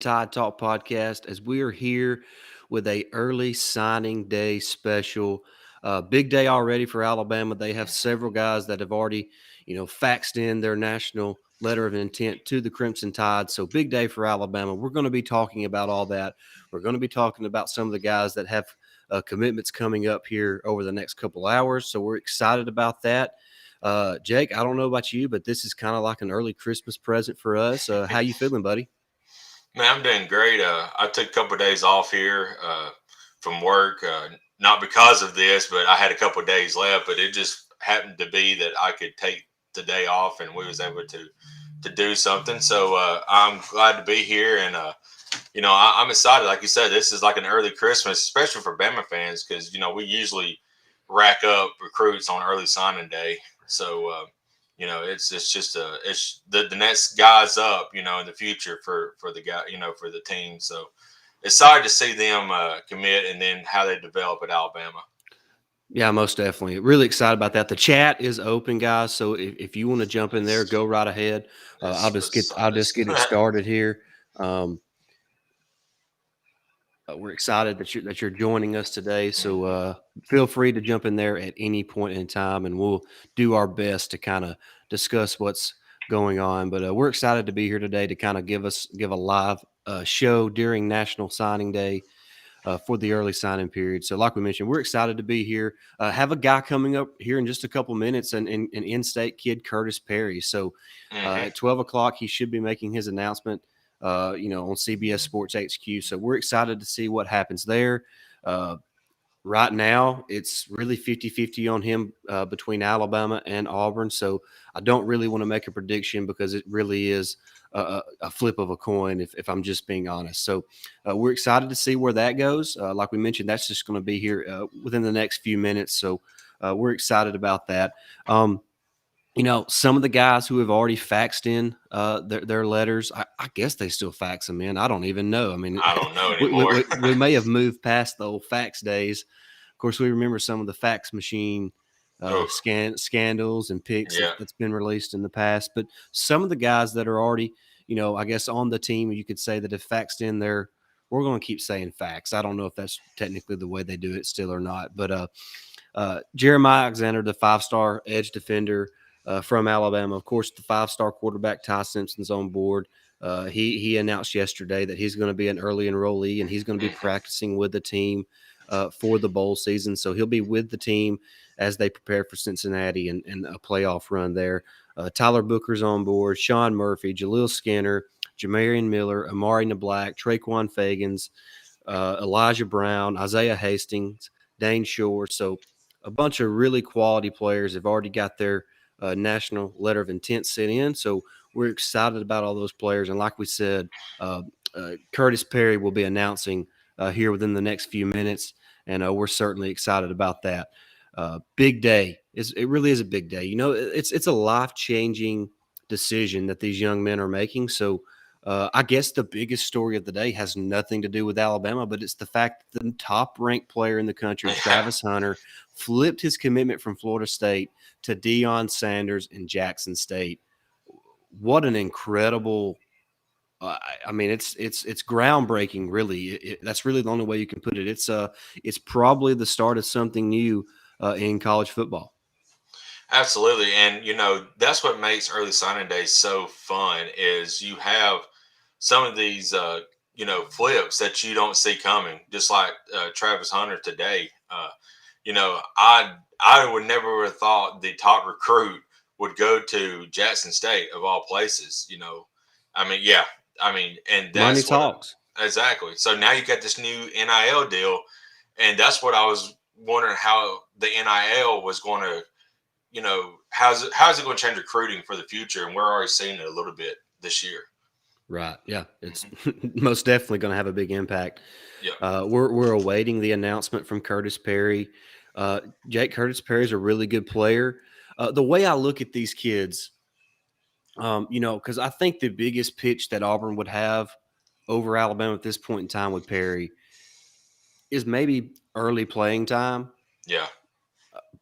Tide Talk podcast as we are here with a early signing day special. Big day already for Alabama. They have several guys that have already, faxed in their national letter of intent to the Crimson Tide. So big day for Alabama. We're going to be talking about all that. We're going to be talking about some of the guys that have commitments coming up here over the next couple hours. So we're excited about that. Jake, I don't know about you, but this is kind of like an early Christmas present for us. How you feeling, buddy? Man, I'm doing great. I took a couple of days off here from work, not because of this, but I had a couple of days left. But it just happened to be that I could take the day off, and we was able to do something. So I'm glad to be here, and I'm excited. Like you said, this is like an early Christmas, especially for Bama fans, because we usually rack up recruits on early signing day. So it's just it's the next guys up, in the future for the guy, for the team. So excited to see them commit and then how they develop at Alabama. Yeah, most definitely. Really excited about that. The chat is open, guys. So if you want to jump in there, go right ahead. I'll just get it started here. Um, we're excited that you're joining us today. So feel free to jump in there at any point in time, and we'll do our best to kind of discuss what's going on. But we're excited to be here today to kind of give a live show during National Signing Day for the early signing period. So, like we mentioned, we're excited to be here. Have a guy coming up here in just a couple minutes, an in-state kid, Curtis Perry. So, Hmm. at 12 o'clock, he should be making his announcement. On CBS Sports HQ. So we're excited to see what happens there. Uh, right now, it's really 50-50 on him between Alabama and Auburn. So I don't really want to make a prediction because it really is a flip of a coin, if I'm just being honest. So we're excited to see where that goes. Like we mentioned, that's just going to be here within the next few minutes. So we're excited about that. Some of the guys who have already faxed in their letters, I guess they still fax them in. I don't even know. I mean, I don't know we, we, anymore. we we may have moved past the old fax days. Of course, we remember some of the fax machine Oof. scandals and pics Yeah. that's been released in the past. But some of the guys that are already, I guess on the team, you could say that have faxed in their, we're going to keep saying fax. I don't know if that's technically the way they do it still or not. But Jeremiah Alexander, the 5-star edge defender from Alabama. Of course, the 5-star quarterback Ty Simpson's on board. He announced yesterday that he's going to be an early enrollee and he's going to be Hmm. practicing with the team for the bowl season. So he'll be with the team as they prepare for Cincinnati and a playoff run there. Tyler Booker's on board. Sean Murphy, Jaleel Skinner, Jamarian Miller, Amari Nablack, Traquan Fagans, Elijah Brown, Isaiah Hastings, Dane Shore. So a bunch of really quality players have already got their national letter of intent sent in. So we're excited about all those players. And like we said, uh, Curtis Perry will be announcing here within the next few minutes, and we're certainly excited about that. Big day. It really is a big day. It's a life changing decision that these young men are making. So I guess the biggest story of the day has nothing to do with Alabama, but it's the fact that the top ranked player in the country, Yeah. Travis Hunter, flipped his commitment from Florida State to Deion Sanders in Jackson State. What an incredible! I mean, it's groundbreaking. Really, that's really the only way you can put it. It's probably the start of something new in college football. Absolutely, and that's what makes early signing day so fun is you have some of these flips that you don't see coming, just like Travis Hunter today. I would never have thought the top recruit would go to Jackson State of all places. I mean, yeah, I mean, and Money that's what talks. exactly. So now you got this new NIL deal, and that's what I was wondering how the NIL was going to how's it going to change recruiting for the future? And we're already seeing it a little bit this year. Right. Yeah. It's Hmm. most definitely going to have a big impact. Yeah. We're awaiting the announcement from Curtis Perry. Uh, Jake Curtis Perry is a really good player. The way I look at these kids, because I think the biggest pitch that Auburn would have over Alabama at this point in time with Perry is maybe early playing time. Yeah.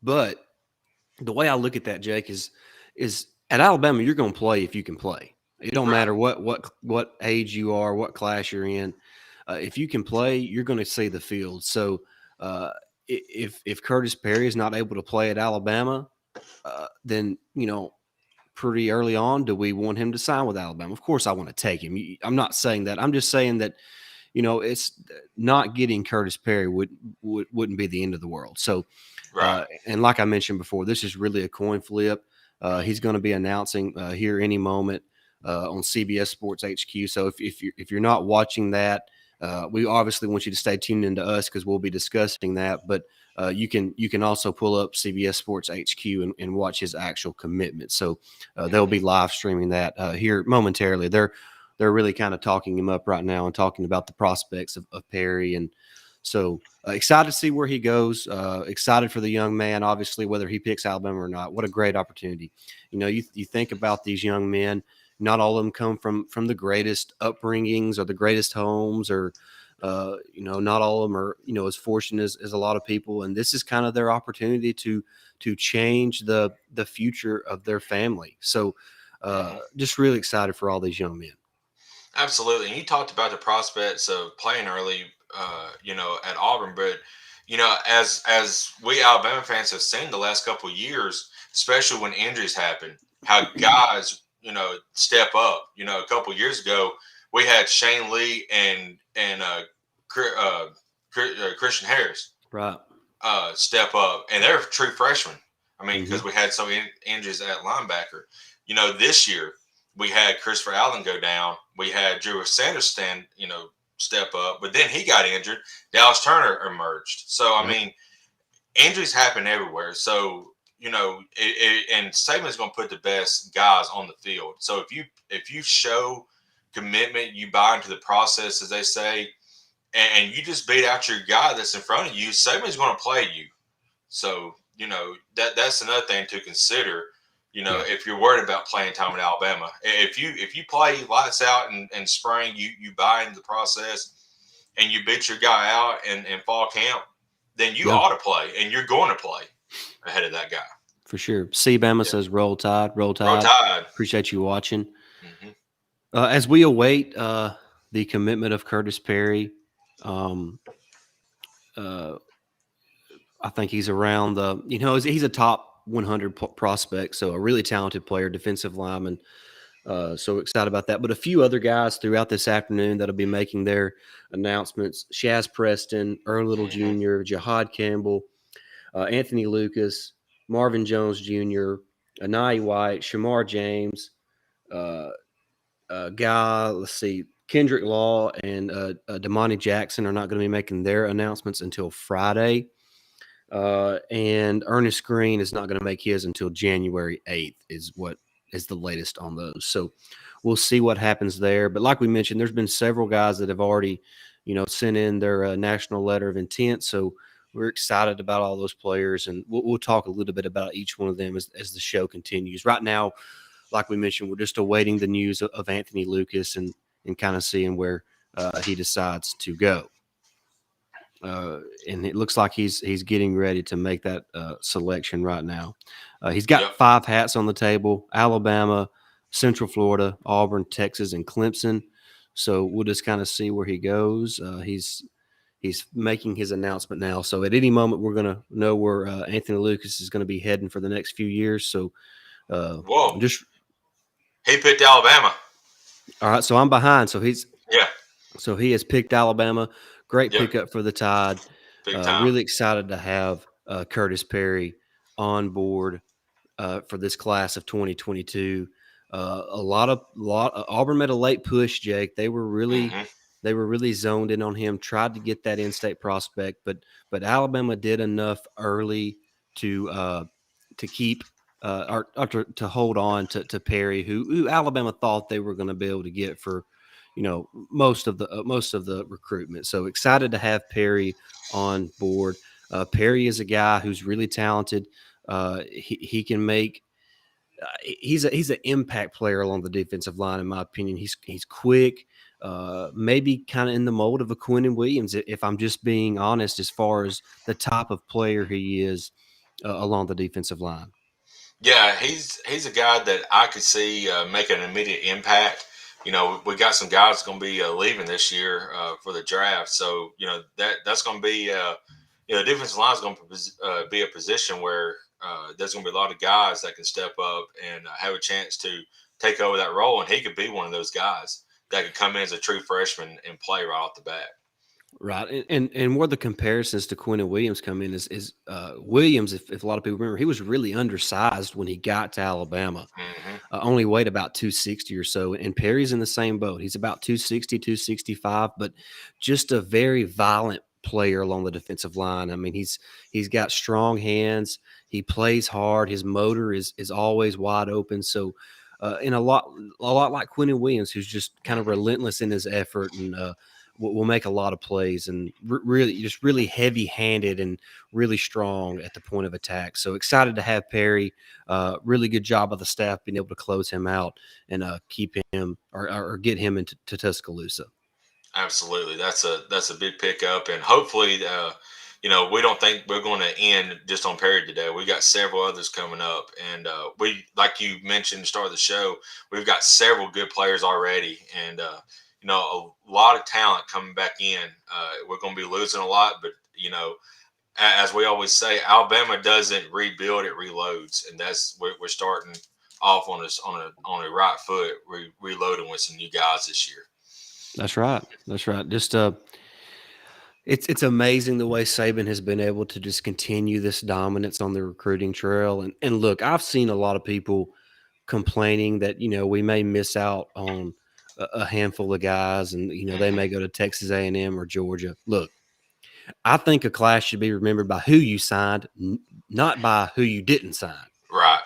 But the way I look at that, Jake, is at Alabama, you're going to play if you can play. It don't Right. matter what age you are, what class you're in. If you can play, you're going to see the field. So if Curtis Perry is not able to play at Alabama, then pretty early on, do we want him to sign with Alabama? Of course, I want to take him. I'm not saying that. I'm just saying that it's not getting Curtis Perry wouldn't be the end of the world. So, Right. and like I mentioned before, this is really a coin flip. He's going to be announcing here any moment on CBS Sports HQ. So if you're not watching that, we obviously want you to stay tuned into us because we'll be discussing that. But you can also pull up CBS Sports HQ and watch his actual commitment. So they'll be live streaming that here momentarily. They're really kind of talking him up right now and talking about the prospects of Perry. And so excited to see where he goes. Excited for the young man, obviously, whether he picks Alabama or not. What a great opportunity. You think about these young men, not all of them come from the greatest upbringings or the greatest homes or, not all of them are, as fortunate as a lot of people. And this is kind of their opportunity to change the future of their family. So Hmm. just really excited for all these young men. Absolutely. And you talked about the prospects of playing early, at Auburn, but as we Alabama fans have seen the last couple of years, especially when injuries happen, how guys, step up. A couple of years ago, we had Shane Lee and Christian Harris Right. step up, and they're true freshmen. I mean, Hmm. because we had so many injuries at linebacker. This year we had Christopher Allen go down. We had Drew Sanders step up, but then he got injured. Dallas Turner emerged. So I Yep. mean, injuries happen everywhere. So and Saban's going to put the best guys on the field. So if you show commitment, you buy into the process, as they say, and you just beat out your guy that's in front of you, Saban's going to play you. So that's another thing to consider. Yeah. If you're worried about playing time in Alabama, if you play lights out in spring, you buy into the process and you beat your guy out in fall camp, then you Yeah. ought to play and you're going to play ahead of that guy. For sure. C Bama Yeah, says roll tide, roll roll tide. tide. Appreciate you watching. Hmm. As we await the commitment of Curtis Perry, um, uh, I think he's around he's a top 100 prospect, so a really talented player, defensive lineman. So excited about that. But a few other guys throughout this afternoon that'll be making their announcements: Shaz Preston, Earl Little Hmm. Jr., Jahad Campbell, Anthony Lucas, Marvin Jones Jr., Anai White, Shamar James, uh, guy, let's see, Kendrick Law and Damani Jackson are not going to be making their announcements until Friday. And Ernest Green is not going to make his until January 8th, is what is the latest on those. So we'll see what happens there. But like we mentioned, there's been several guys that have already, sent in their national letter of intent. So we're excited about all those players, and we'll talk a little bit about each one of them as the show continues. Right now, like we mentioned, we're just awaiting the news of Anthony Lucas and kind of seeing where he decides to go. And it looks like he's getting ready to make that selection right now. He's got Yep. 5 hats on the table: Alabama, Central Florida, Auburn, Texas, and Clemson. So we'll just kind of see where he goes. He's making his announcement now. So at any moment, we're going to know where Anthony Lucas is going to be heading for the next few years. So uh, Whoa. just He picked Alabama. all right. So I'm behind. Yeah. So he has picked Alabama. Great Yep. pickup for the Tide. Big time. Really excited to have Curtis Perry on board for this class of 2022. Auburn made a late push, Jake. Hmm. They were really zoned in on him. Tried to get that in-state prospect, but Alabama did enough early to keep or to hold on to Perry, who Alabama thought they were going to be able to get for most of the recruitment. So excited to have Perry on board. Perry is a guy who's really talented. He can make. He's an impact player along the defensive line, in my opinion. He's quick, maybe kind of in the mold of a Quentin Williams, if I'm just being honest, as far as the type of player he is along the defensive line. Yeah, he's a guy that I could see make an immediate impact. We got some guys going to be leaving this year for the draft, so that's going to be defensive line is going to be a position where there's going to be a lot of guys that can step up and have a chance to take over that role, and he could be one of those guys that could come in as a true freshman and play right off the bat. Right, and where the comparisons to Quentin Williams come in is Williams. If a lot of people remember, he was really undersized when he got to Alabama. Hmm. Only weighed about 260 or so, and Perry's in the same boat. He's about 260, 265, but just a very violent player along the defensive line. I mean, he's got strong hands. He plays hard. His motor is always wide open. So, and a lot like Quentin Williams, who's just kind of Hmm. relentless in his effort and will make a lot of plays and really just really heavy handed and really strong at the point of attack. So excited to have Perry. Really good job of the staff being able to close him out and keep him or get him into Tuscaloosa. Absolutely, that's a big pickup, and hopefully, we don't think we're going to end just on Perry today. We got several others coming up, and we, like you mentioned, at the start of the show, we've got several good players already, and a lot of talent coming back in. We're going to be losing a lot, but as we always say, Alabama doesn't rebuild; it reloads, and we're starting off on a right foot, reloading with some new guys this year. That's right. That's right. Just it's amazing the way Saban has been able to just continue this dominance on the recruiting trail. And look, I've seen a lot of people complaining that we may miss out on a handful of guys, and they Hmm. may go to Texas A&M or Georgia. Look, I think a class should be remembered by who you signed, not by who you didn't sign. Right.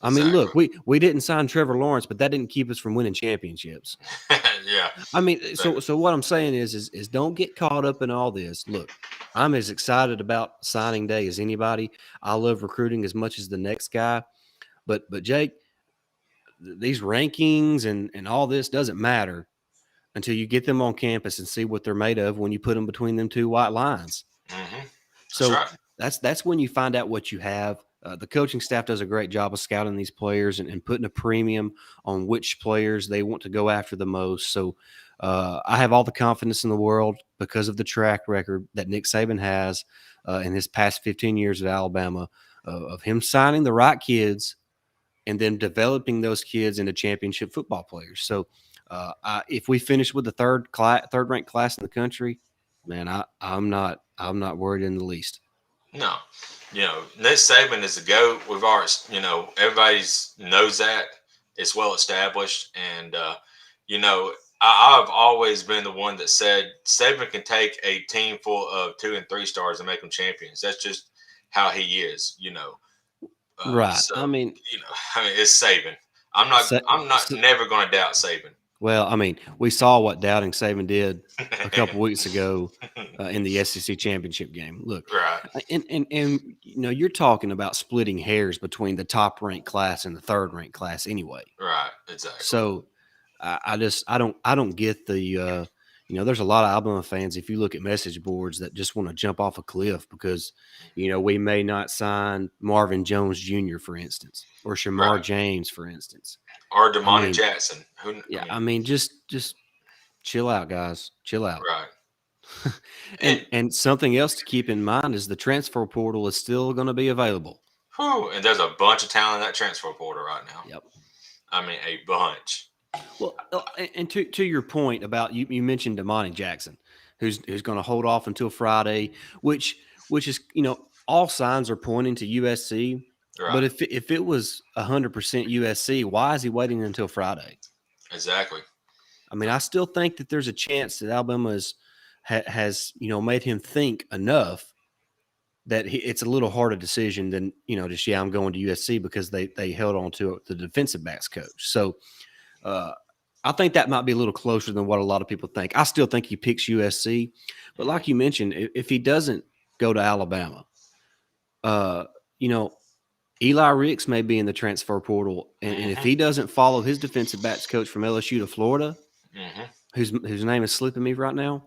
I mean, Exactly. look, we didn't sign Trevor Lawrence, but that didn't keep us from winning championships. Yeah. I mean, so Exactly. so what I'm saying is don't get caught up in all this. Look, I'm as excited about signing day as anybody. I love recruiting as much as the next guy. But Jake, these rankings and all this doesn't matter until you get them on campus and see what they're made of when you put them between them two white lines. Hmm. That's So right. that's when you find out what you have. The coaching staff does a great job of scouting these players and putting a premium on which players they want to go after the most. So I have all the confidence in the world because of the track record that Nick Saban has in his past 15 years at Alabama of him signing the right kids and then developing those kids into championship football players. So if we finish with the third ranked class in the country, man, I'm not worried in the least. No. Nick Saban is the GOAT. We've already, everybody's knows that. It's well established. And, I've always been the one that said Saban can take a team full of 2 and 3 stars and make them champions. That's just how he is. Right. So, I mean, you know, I mean, it's Saban. sa- I'm not s- never going to doubt Saban. well, I mean, we saw what doubting Saban did a couple weeks ago in the SEC championship game. Look, Right. and you're talking about splitting hairs between the top ranked class and the third ranked class anyway. Right. Exactly. So I don't get the there's a lot of Alabama fans. If you look at message boards that just want to jump off a cliff because we may not sign Marvin Jones Jr. for instance or Shamar Right. James for instance. Or I Damani mean, Jackson. I yeah, I mean, mean just chill out, guys, chill out. right. and And and something else to keep in mind is the transfer portal is still going to be available. and there's a bunch of talent in that transfer portal right now. Yep. I mean, a bunch. Well, and to your point about you mentioned Damani Jackson, who's going to hold off until Friday, which is all signs are pointing to USC. But Right. if it was 100% USC, why is he waiting until Friday? Exactly. I mean, I still think that there's a chance that Alabama has made him think enough that it's a little harder decision than just I'm going to USC because they held on to the defensive backs coach. So uh, I think that might be a little closer than what a lot of people think. I still think he picks USC, but Hmm. like you mentioned, if he doesn't go to Alabama, uh, you know, Eli Ricks may be in the transfer portal, and if Hmm. he doesn't follow his defensive backs coach from LSU to Florida, Hmm. whose name is slipping me right now,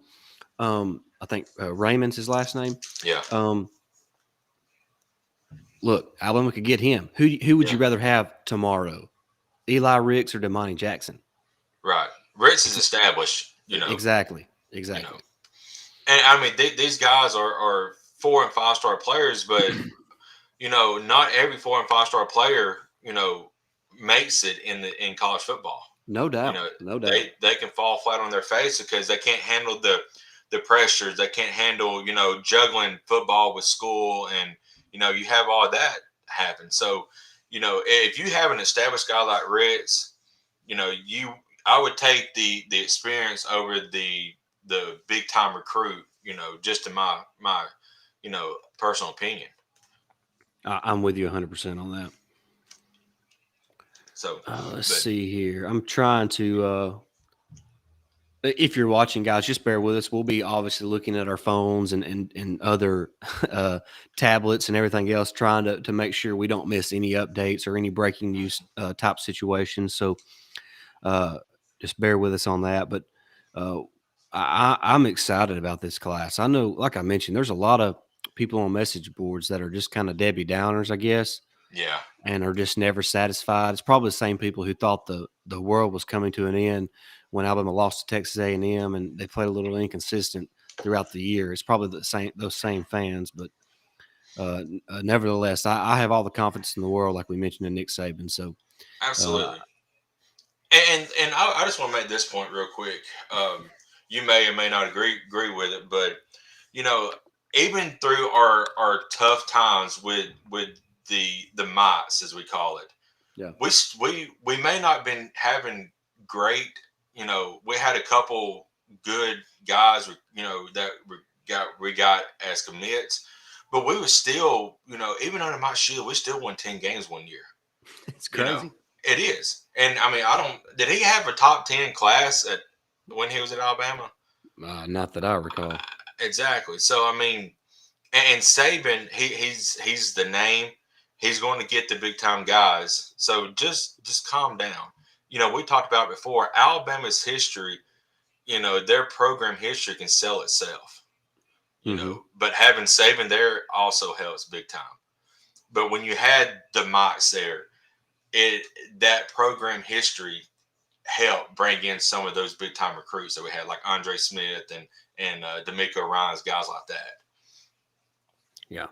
I think Raymond's his last name. Yeah. Um, look, Alabama could get him. Who would Yeah, you rather have tomorrow? Eli Ricks or Damani Jackson? right. Ritz is Ex- established, exactly. you know, Exactly. and I mean these guys are 4 and 5 star players, but not every 4 and 5 star player, makes it in college football. No You doubt. know, No doubt. they can fall flat on their face because they can't handle the pressures. They can't handle juggling football with school, and you have all that happen. So if you have an established guy like Ritz, you I would take the experience over the big time recruit. Just in my personal opinion. I'm with you 100% on that. So, Let's but see here. I'm trying to. If you're watching, guys, just bear with us. We'll be obviously looking at our phones and other tablets and everything else, trying to make sure we don't miss any updates or any breaking news type situations. So uh, just bear with us on that. But uh, I'm excited about this class. I know, like I mentioned, there's a lot of people on message boards that are just kind of Debbie Downers, I guess, yeah, and are just never satisfied. It's probably the same people who thought the world was coming to an end when Alabama lost to Texas A&M, and they played a little inconsistent throughout the year. It's probably those same fans, but nevertheless, I have all the confidence in the world, like we mentioned in Nick Saban. So uh, absolutely. And I just want to make this point real quick. You may or may not agree with it, but you know, even through our tough times with the mites as we call it, yeah, we may not been having great. We had a couple good guys. That we got as commits, but we were still even under my shield, we still won 10 games one year. it's You know, crazy. it is. And I mean, I don't. Did he have a top 10 class at when he was at Alabama? Not that I recall. Exactly. So I mean, and Saban, he's the name. He's going to get the big time guys. So just calm down. We talked about it before. Alabama's history, their program history can sell itself. Hmm. But having Saban there also helps big time. But when you had the Mox there, it that program history helped bring in some of those big time recruits that we had, like Andre Smith and D'Amico Ryan's guys like that. Yeah.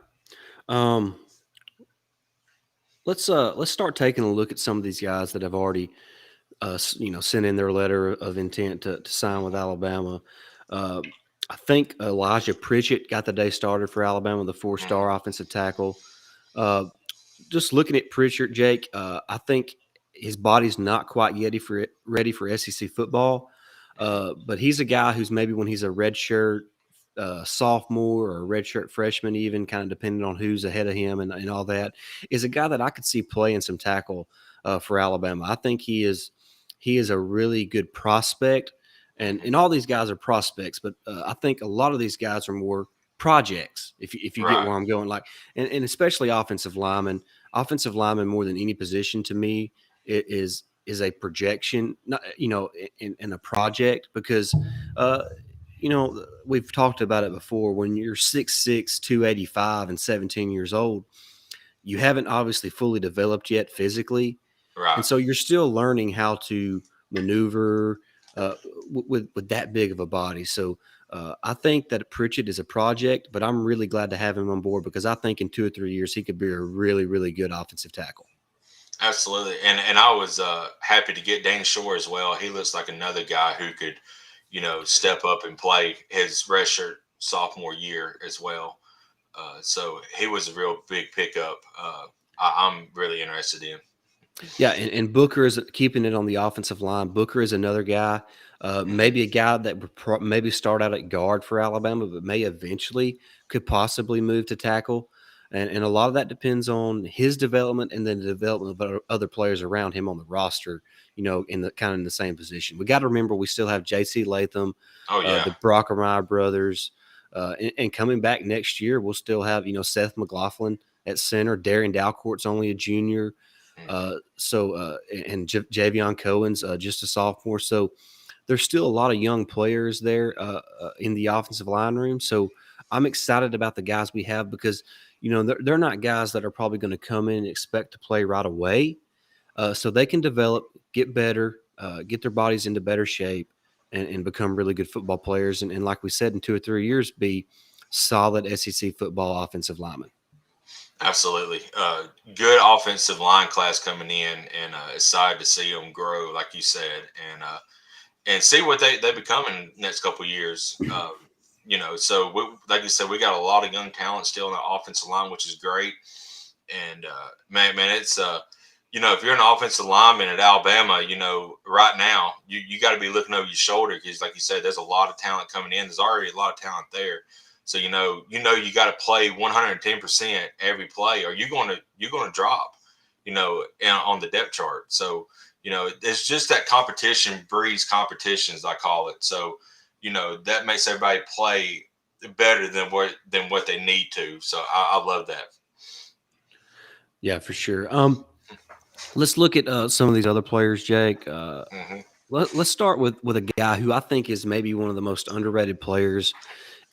Um, let's start taking a look at some of these guys that have already sent in their letter of intent to sign with Alabama. Uh, I think Elijah Pritchett got the day started for Alabama, the Mhm. four-star offensive tackle. Uh, just looking at Pritchard, Jake, I think his body's not quite yet ready for SEC football. But he's a guy who's maybe when he's a redshirt sophomore or a redshirt freshman, even kind of depending on who's ahead of him and all that, is a guy that I could see playing some tackle for Alabama. I think he is a really good prospect, and all these guys are prospects, but I think a lot of these guys are more projects. If you get Right. where I'm going, like and especially offensive lineman more than any position to me is a projection, not in a project because uh, we've talked about it before. When you're 6'6", 285, and 17 years old, you haven't obviously fully developed yet physically, and Right. so you're still learning how to maneuver uh, with that big of a body. So I think that Pritchett is a project, but I'm really glad to have him on board because I think in 2 or 3 years he could be a really, really good offensive tackle. Absolutely. And I was happy to get Dane Shore as well. He looks like another guy who could, step up and play his redshirt sophomore year as well. So he was a real big pickup. I'm really interested in. Yeah, and Booker is keeping it on the offensive line. Booker is another guy, Mhm. maybe a guy that would maybe start out at guard for Alabama, but may eventually could possibly move to tackle. And a lot of that depends on his development and then the development of other players around him on the roster. In the kind of in the same position. We got to remember we still have J.C. Latham, Oh yeah. the Brockermeyer brothers, and coming back next year, we'll still have Seth McLaughlin at center. Darian Dalcourt's only a junior. Mhm. And Javion Cohen's just a sophomore. So there's still a lot of young players there in the offensive line room. So I'm excited about the guys we have because, they're not guys that are probably going to come in and expect to play right away. So they can develop, get better, get their bodies into better shape, and become really good football players. And like we said, in 2 or 3 years, be solid SEC football offensive linemen. Absolutely. Good offensive line class coming in, and excited to see them grow, like you said, and see what they become in the next couple of years. So like you said, we got a lot of young talent still in the offensive line, which is great. And man, it's if you're an offensive lineman at Alabama, right now you got to be looking over your shoulder because, like you said, there's a lot of talent coming in. There's already a lot of talent there. So you got to play 110% every play, or you're going to drop, on the depth chart. So it's just that competition breeds competition, as I call it. So that makes everybody play better than what they need to. So I love that. Yeah, for sure. Let's look at some of these other players, Jake. Hmm. Let's start with a guy who I think is maybe one of the most underrated players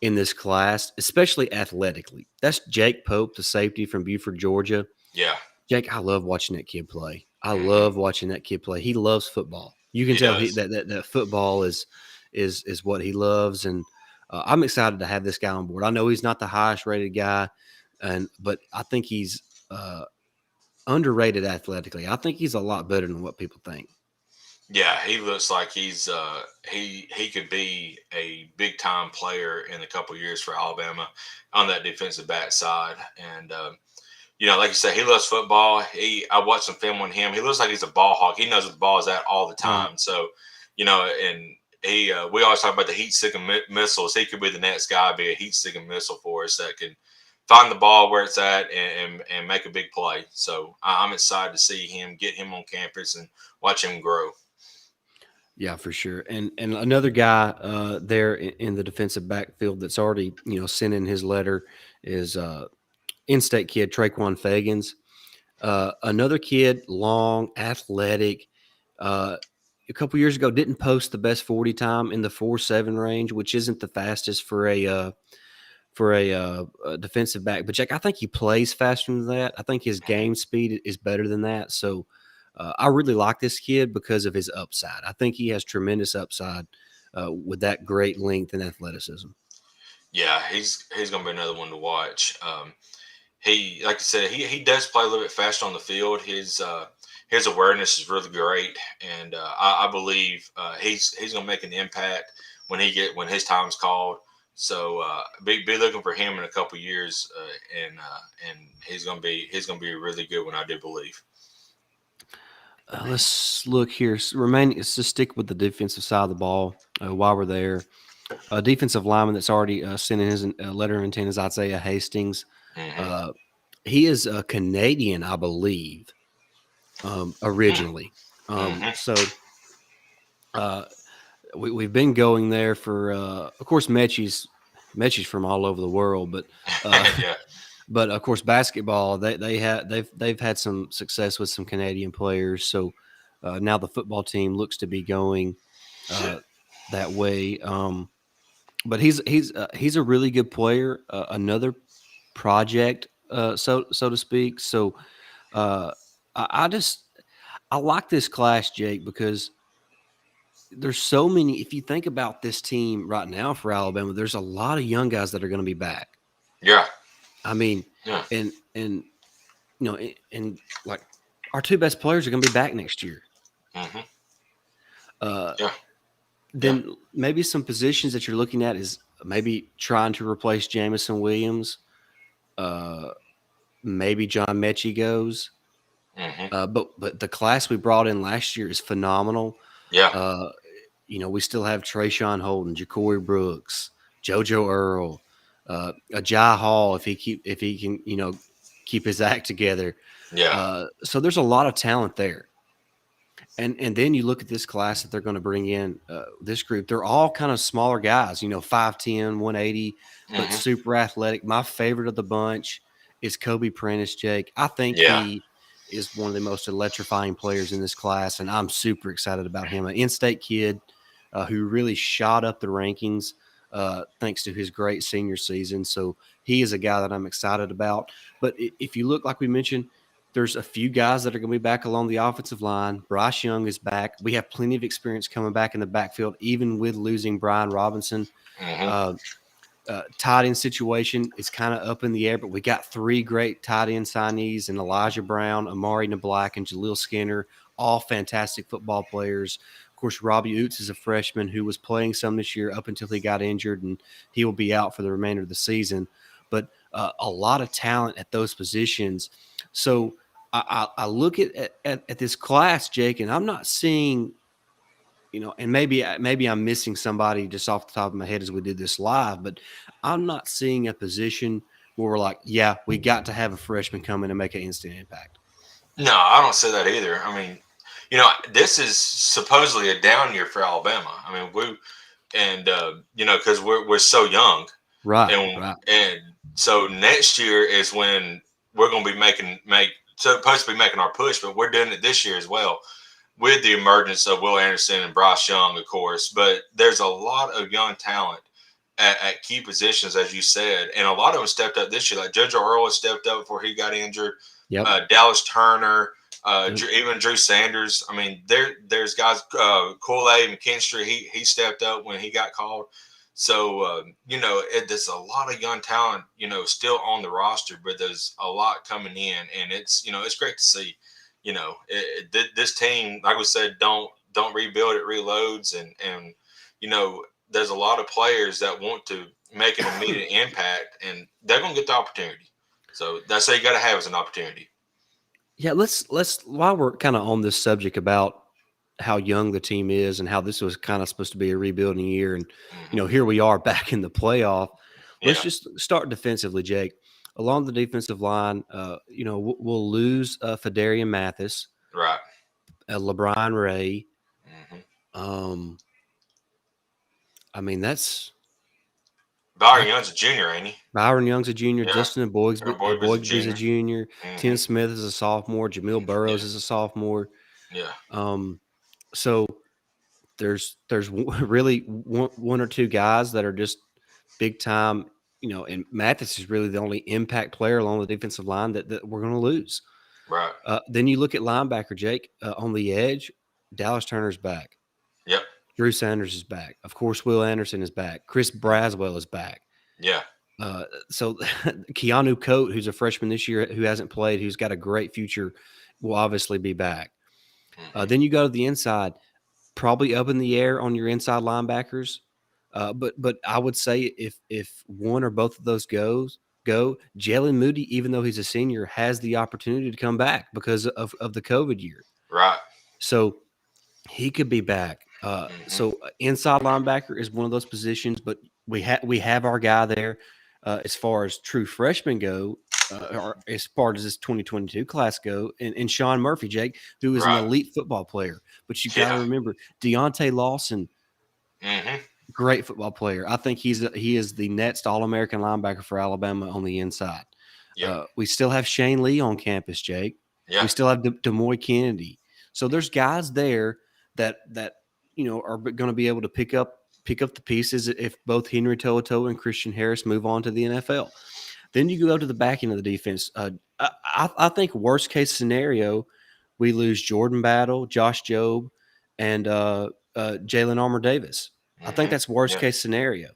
in this class, especially athletically. That's Jake Pope, the safety from Buford, Georgia. Yeah. Jake, I love watching that kid play. I Hmm. love watching that kid play. He loves football. You can He tell does. that football is what he loves, and I'm excited to have this guy on board. I know he's not the highest rated guy, but I think he's underrated athletically. I think he's a lot better than what people think. Yeah, he looks like he could be a big time player in a couple years for Alabama on that defensive back side. And like you said, he loves football. I watched some film on him. He looks like he's a ball hawk. He knows what the ball is at all the Right. time. So and he we always talk about the heat seeking missiles. He could be the next guy, be a heat seeking missile for us that can find the ball where it's at and make a big play. So I'm excited to see him, get him on campus and watch him grow. Yeah, for sure. And another guy there in the defensive backfield that's already sent in his letter is in-state kid Traquan Fagans. Another kid, long, athletic. Uh, a couple years ago, didn't post the best 40 time in the 4.7 range, which isn't the fastest for a defensive back. But Jack, I think he plays faster than that. I think his game speed is better than that. So I really like this kid because of his upside. I think he has tremendous upside with that great length and athleticism. Yeah, he's gonna be another one to watch. He, like I said, he does play a little bit faster on the field. His awareness is really great, and I believe he's gonna make an impact when his time's called. So be looking for him in a couple years, and he's gonna be a really good one. I do believe. Let's look here. Remaining, let's just stick with the defensive side of the ball while we're there. A defensive lineman that's already sent in his letter of intent is Isaiah Hastings. Hmm. Uh, he is a Canadian, I believe, originally. Hmm. So uh, we've been going there for, of course, Mechie's from all over the world, but Yeah. but of course, basketball they've had some success with some Canadian players. So now the football team looks to be going uh, that way. But he's a really good player. Another project, so to speak. So uh, I just I like this class, Jake, because there's so many. If you think about this team right now for Alabama, there's a lot of young guys that are going to be back. Yeah. I mean, Yeah. and and like our two best players are going to be back next year. Hmm. Uh, Yeah. Yeah. then maybe some positions that you're looking at is maybe trying to replace Jamison Williams. Uh, maybe John Mechie goes. Hmm. But the class we brought in last year is phenomenal. Yeah. Uh, we still have Trayshawn Holden, Ja'Cory Brooks, JoJo Earl, Ajay Hall if he can keep his act together. Yeah. So there's a lot of talent there. And then you look at this class that they're going to bring in, this group. They're all kind of smaller guys, 5'10", 180, but Hmm. super athletic. My favorite of the bunch is Kobe Prentice, Jake. I think Yeah. he is one of the most electrifying players in this class, and I'm super excited about him. An in-state kid who really shot up the rankings thanks to his great senior season. So he is a guy that I'm excited about. But if you look, like we mentioned, there's a few guys that are going to be back along the offensive line. Bryce Young is back. We have plenty of experience coming back in the backfield, even with losing Brian Robinson. Mm-hmm. Uh, tight end situation is kind of up in the air, but we got three great tight end signees in Elijah Brown, Amari Nablack, and Jaleel Skinner, all fantastic football players. Of course, Robbie Oots is a freshman who was playing some this year up until he got injured, and he will be out for the remainder of the season. But a lot of talent at those positions. So I look at this class, Jake, and I'm not seeing, and maybe I'm missing somebody just off the top of my head as we did this live, but I'm not seeing a position where we're like, yeah, we got to have a freshman come in and make an instant impact. No, I don't say that either. I mean, this is supposedly a down year for Alabama. I mean, because we're so young, Right, and right. and so next year is when we're going to be supposed to be making our push, but we're doing it this year as well with the emergence of Will Anderson and Bryce Young, of course. But there's a lot of young talent at key positions, as you said, and a lot of them stepped up this year. Like JoJo Earl has stepped up before he got injured. Yep. Dallas Turner, Yep. even Drew Sanders. I mean, there's guys. Kool-Aid McKinstry, he stepped up when he got called. So there's a lot of young talent, still on the roster, but there's a lot coming in, and it's great to see. This team, like we said, don't rebuild, it reloads, and there's a lot of players that want to make an immediate impact, and they're gonna get the opportunity. So that's all you got to have is an opportunity. Yeah, let's while we're kind of on this subject about how young the team is and how this was kind of supposed to be a rebuilding year, and Hmm. here we are back in the playoff. Let's Yeah, just start defensively, Jake. Along the defensive line, we'll lose Fedarian Mathis, right. LeBron Ray. Hmm. Um, I mean, that's Byron I, Young's a junior, ain't he? Byron Young's a junior, Yeah, Justin her boy was a Boygby's a junior. junior, Hmm. Tim Smith is a sophomore, Jamil Yeah, Burrows is a sophomore. yeah, Um, so there's really one or two guys that are just big time, and Mathis is really the only impact player along the defensive line that we're going to lose. right. Then you look at linebacker, Jake, on the edge. Dallas Turner's back. Yep. Drew Sanders is back. Of course, Will Anderson is back. Chris Braswell is back. Yeah. So Keanu Coate, who's a freshman this year, who hasn't played, who's got a great future, will obviously be back. Hmm. Then you go to the inside, probably up in the air on your inside linebackers. But I would say if one or both of those go, Jalen Moody, even though he's a senior, has the opportunity to come back because of the COVID year. Right. So he could be back. Hmm. So inside linebacker is one of those positions, but we have our guy there. As far as true freshmen go, or as far as this 2022 class go, and Sean Murphy, Jake, who is an Right. elite football player. But you got to Yeah. remember Deontay Lawson, Hmm. great football player. I think he is the next All American linebacker for Alabama on the inside. Yep. We still have Shane Lee on campus, Jake. Yeah. We still have Demoy Kennedy. So there's guys there that are going to be able to pick up the pieces if both Henry To'oTo'o and Christian Harris move on to the NFL. Then you go to the back end of the defense. I think worst case scenario, we lose Jordan Battle, Josh Jobe, and Jalen Armour Davis. I think Hmm. that's worst Yeah. case scenario.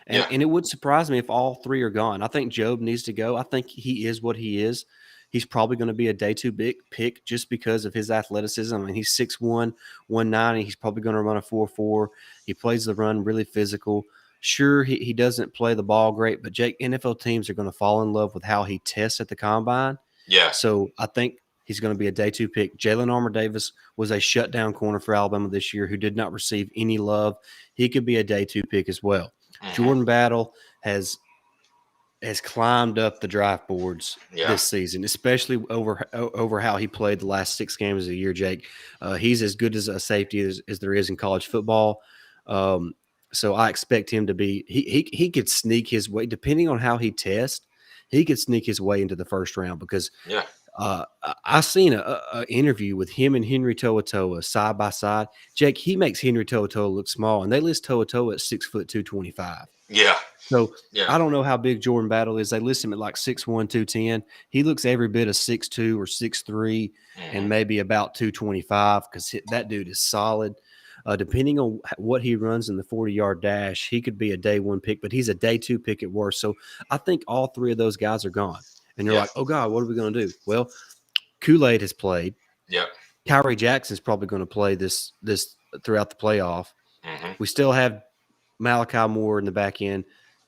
And Yeah. and it would surprise me if all three are gone. I think Job needs to go. I think he is what he is. He's probably going to be a day two big pick just because of his athleticism. I mean, he's 6'1", 190. He's probably going to run a 4.4. He plays the run really physical. Sure, he doesn't play the ball great, but Jake, NFL teams are going to fall in love with how he tests at the combine. Yeah. So I think he's going to be a day two pick. Jalen Armour Davis was a shutdown corner for Alabama this year who did not receive any love. He could be a day two pick as well. Hmm. Jordan Battle has climbed up the draft boards Yeah. this season, especially over how he played the last 6 games of the year. Jake, he's as good as a safety as there is in college football. Um, so I expect him to be. He could sneak his way depending on how he tests. He could sneak his way into the first round because Yeah. I seen a interview with him and Henry To'oTo'o side by side. Jake, he makes Henry To'oTo'o look small, and they list To'oTo'o at 6'2", 225. Yeah. So Yeah. I don't know how big Jordan Battle is. They list him at like 6'1", 210. He looks every bit of 6'2" or 6'3", and Hmm. maybe about 225 because that dude is solid. Depending on what he runs in the 40-yard dash, he could be a day one pick, but he's a day two pick at worst. So I think all three of those guys are gone. And you're Yeah. like, oh, God, what are we going to do? Well, Kool-Aid has played. Yep. Kyrie Jackson's probably going to play this throughout the playoff. Hmm. We still have Malachi Moore in the back end.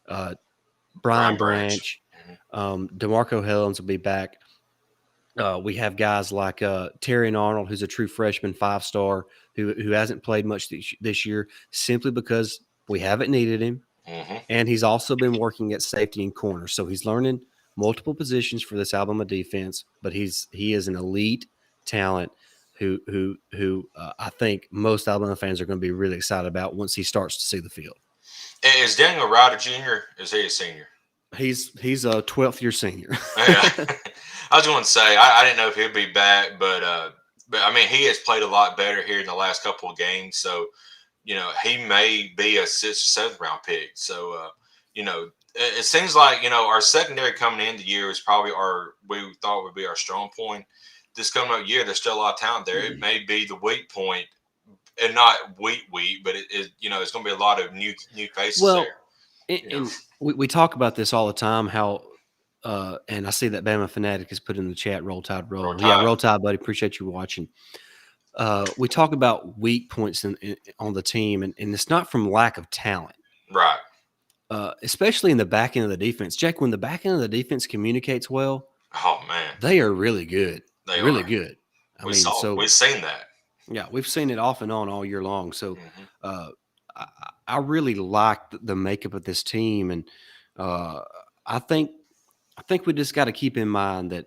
Uh, Brian Brian Branch. Branch, Hmm. DeMarco Hellens will be back. We have guys like Terry Arnold, who's a true freshman 5-star, who hasn't played much this year simply because we haven't needed him. Hmm. And he's also been working at safety and corner. So he's learning multiple positions for this Alabama defense, but he is an elite talent who I think most Alabama fans are going to be really excited about once he starts to see the field. Is Daniel Ryder Jr. Is he a senior? He's a 12th year senior. Yeah. I was going to say I didn't know if he'd be back, but I mean he has played a lot better here in the last couple of games, so he may be a sixth, seventh round pick. So it seems like our secondary coming in the year is probably we thought would be our strong point. This coming up year, there's still a lot of talent there. It may be the weak point, and not weak, but it's going to be a lot of new faces there. Well, and we talk about this all the time. How and I see that Bama Fanatic has put in the chat, "Roll Tide, Roll roll." Yeah, Tide. roll Tide, buddy. Appreciate you watching. We talk about weak points on the team, and it's not from lack of talent, Right. especially in the back end of the defense. Jack, when the back end of the defense communicates well, Oh man, they are really good, they really are. good. I mean, We've so seen that. yeah, we've seen it off and on all year long. So Hmm. uh, I, I really like the makeup of this team, and uh, I think I think we just got to keep in mind that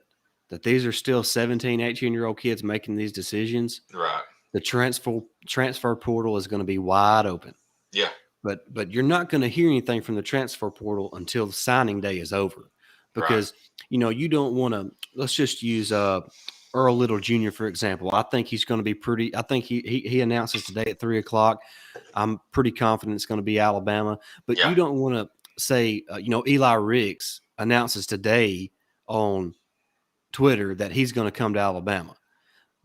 these are still 17, 18-year-old kids making these decisions. Right. The transfer portal is going to be wide open. Yeah. But you're not going to hear anything from the transfer portal until the signing day is over, Right. because you don't want to. Let's just use Earl Little Jr. for example. I think he's going to be pretty. I think he announces today at 3 o'clock. I'm pretty confident it's going to be Alabama, but Yeah. you don't want to say Eli Ricks announces today on Twitter that he's going to come to Alabama.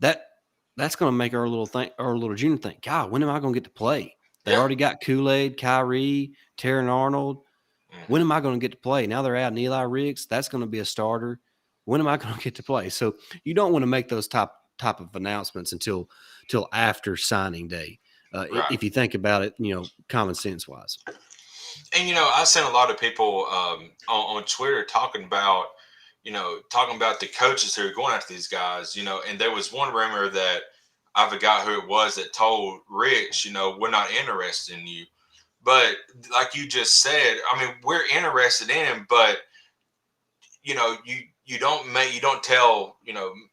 That that's going to make our little junior think, God, when am I going to get to play? They Yeah. already got Kool-Aid, Kyrie, Taron Arnold. When Hmm. am I going to get to play? Now they're adding Eli Ricks. That's going to be a starter. When am I going to get to play? So you don't want to make those type of announcements until after signing day. Right. If you think about it, common sense wise. And I seen a lot of people on Twitter talking about the coaches who are going after these guys. And there was one rumor that I forgot who it was that told Rich, we're not interested in you. But like you just said, I mean, we're interested in him, but you don't tell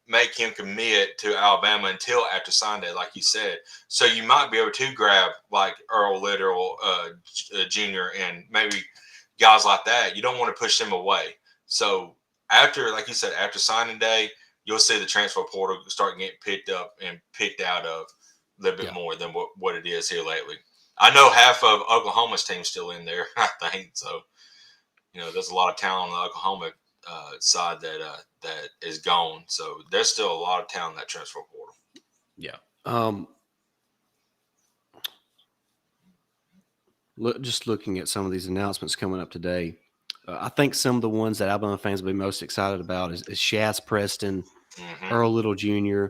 make him commit to Alabama until after Sunday, like you said. So you might be able to grab like Earl Little Jr. and maybe guys like that. You don't want to push them away. So after, like you said, after signing day, you'll see the transfer portal start getting picked up and picked out of a little bit Yeah. more than what it is here lately. I know half of Oklahoma's team's still in there. I think so. There's a lot of talent on the Oklahoma side that is gone. So there's still a lot of talent in that transfer portal. Yeah. Just looking at some of these announcements coming up today, I think some of the ones that Alabama fans will be most excited about is Shaz Preston, Hmm. Earl Little Jr.,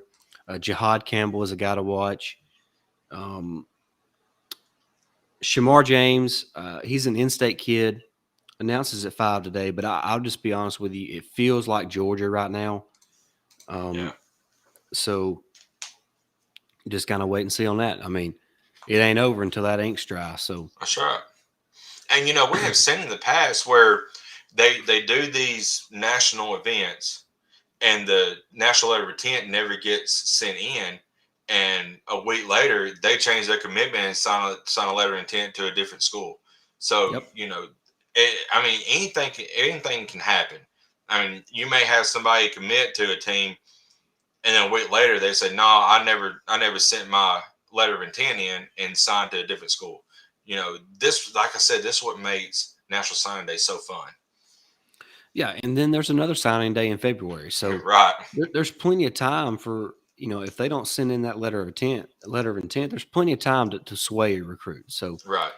Jihad Campbell is a guy to watch. Um, Shamar James, he's an in-state kid, announces at 5 today, but I'll just be honest with you, it feels like Georgia right now. Yeah, So just kind of wait and see on that. I mean, it ain't over until that ink's dry. So that's right. And we have seen in the past where they do these national events and the national letter of intent never gets sent in, and a week later they change their commitment and sign a letter of intent to a different school. So yep, I mean anything can happen. I mean you may have somebody commit to a team, and then a week later they say no, I never sent my letter of intent in and signed to a different school. this, like I said, this is what makes National Signing Day so fun. Yeah, and then there's another signing day in February, so Right, there's plenty of time for if they don't send in that letter of intent, there's plenty of time to sway a recruit. So right.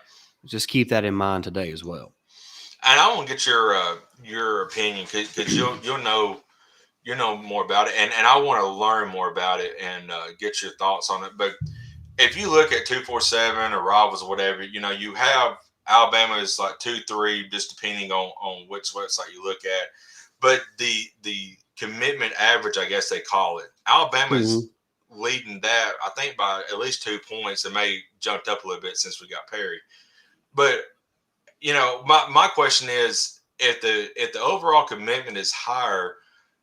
just keep that in mind today as well. And I want to get your opinion because you'll know more about it, and I want to learn more about it and get your thoughts on it. But if you look at 247 or Rivals or whatever, you have Alabama is like 2-3, just depending on which website you look at. But the commitment average, I guess they call it, Alabama's Mhm. leading that, I think, by at least 2 points. It may jumped up a little bit since we got Perry. But my question is, if the overall commitment is higher,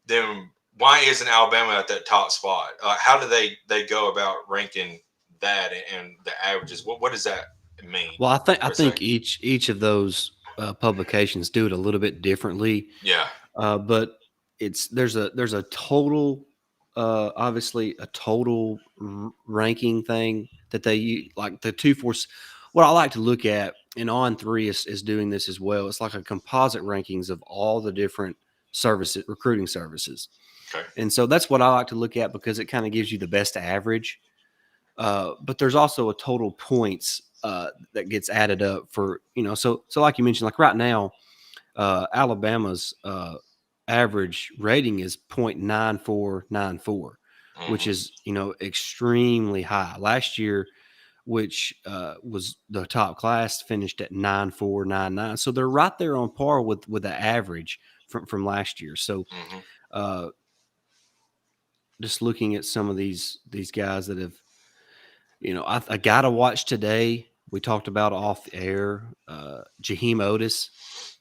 then why isn't Alabama at that top spot? How do they go about ranking that and the averages? What does that mean Well, I per se? think each of those publications do it a little bit differently. Yeah. But there's a total, obviously a total ranking thing that like the two force. What I like to look at, and On Three is doing this as well. It's like a composite rankings of all the different services, recruiting services, Okay. and so that's what I like to look at because it kind of gives you the best average. But there's also a total points that gets added up for so like you mentioned, like right now Alabama's average rating is 0.9494, which Hmm. is extremely high. Last year, which was the top class, finished at 9499. So they're right there on par with the average from last year. So Hmm. uh, just looking at some of these guys that have I got to watch today. We talked about off the air, Jaheim Otis,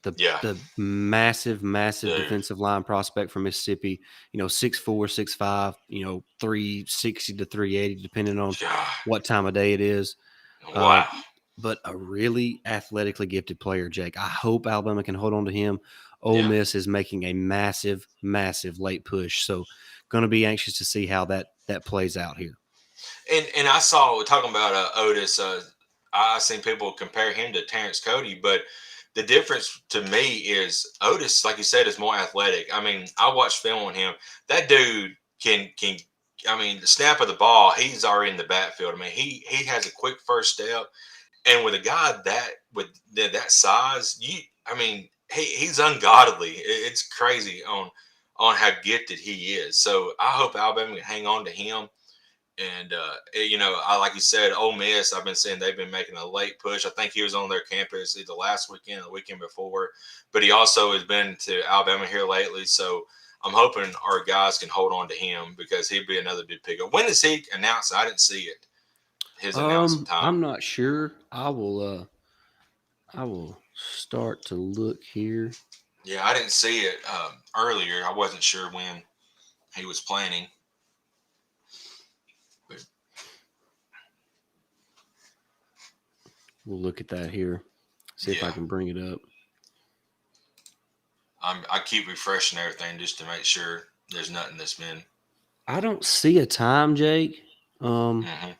the Yeah. the massive, massive Dude. defensive line prospect from Mississippi. 6'4", 6'5", 360 to 380, depending on God. what time of day it is. Uh, Wow. but a really athletically gifted player, Jake. I hope Alabama can hold on to him. Ole Yeah. Miss is making a massive, massive late push, so going to be anxious to see how that plays out here. And I saw talking about Otis. I seen people compare him to Terrence Cody, but the difference to me is Otis, like you said, is more athletic. I mean, I watched film on him. That dude can. I mean, the snap of the ball, he's already in the backfield. I mean, he has a quick first step, and with a guy that size, I mean, he's ungodly. It's crazy on how gifted he is. So I hope Alabama can hang on to him. And I like you said, Ole Miss. I've been saying they've been making a late push. I think he was on their campus either last weekend or the weekend before, but he also has been to Alabama here lately. So I'm hoping our guys can hold on to him because he'd be another big pickup. When does he announce? I didn't see it. His announcement time. I'm not sure. I will start to look here. Yeah, I didn't see it earlier. I wasn't sure when he was planning. But We'll look at that here. See if I yeah, can bring it up. I keep refreshing everything just to make sure there's nothing that's been. I don't see a time, Jake. Um, Hmm.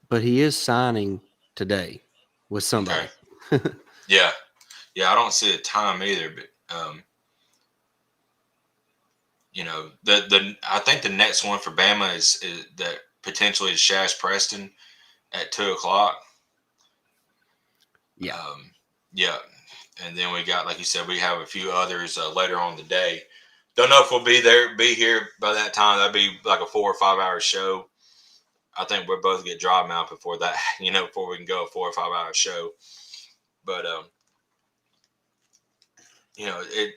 but he is signing today with Okay. somebody. Yeah. Yeah, I don't see a time either, but the I think the next one for Bama is that potentially is Shash Preston at 2 o'clock. Yeah. Yeah, and then we got, like you said, we have a few others later on the day. Don't know if we'll be here by that time. That'd be like a 4 or 5 hour show. I think we'll both get dry mouth before that, before we can go a 4 or 5 hour show. But it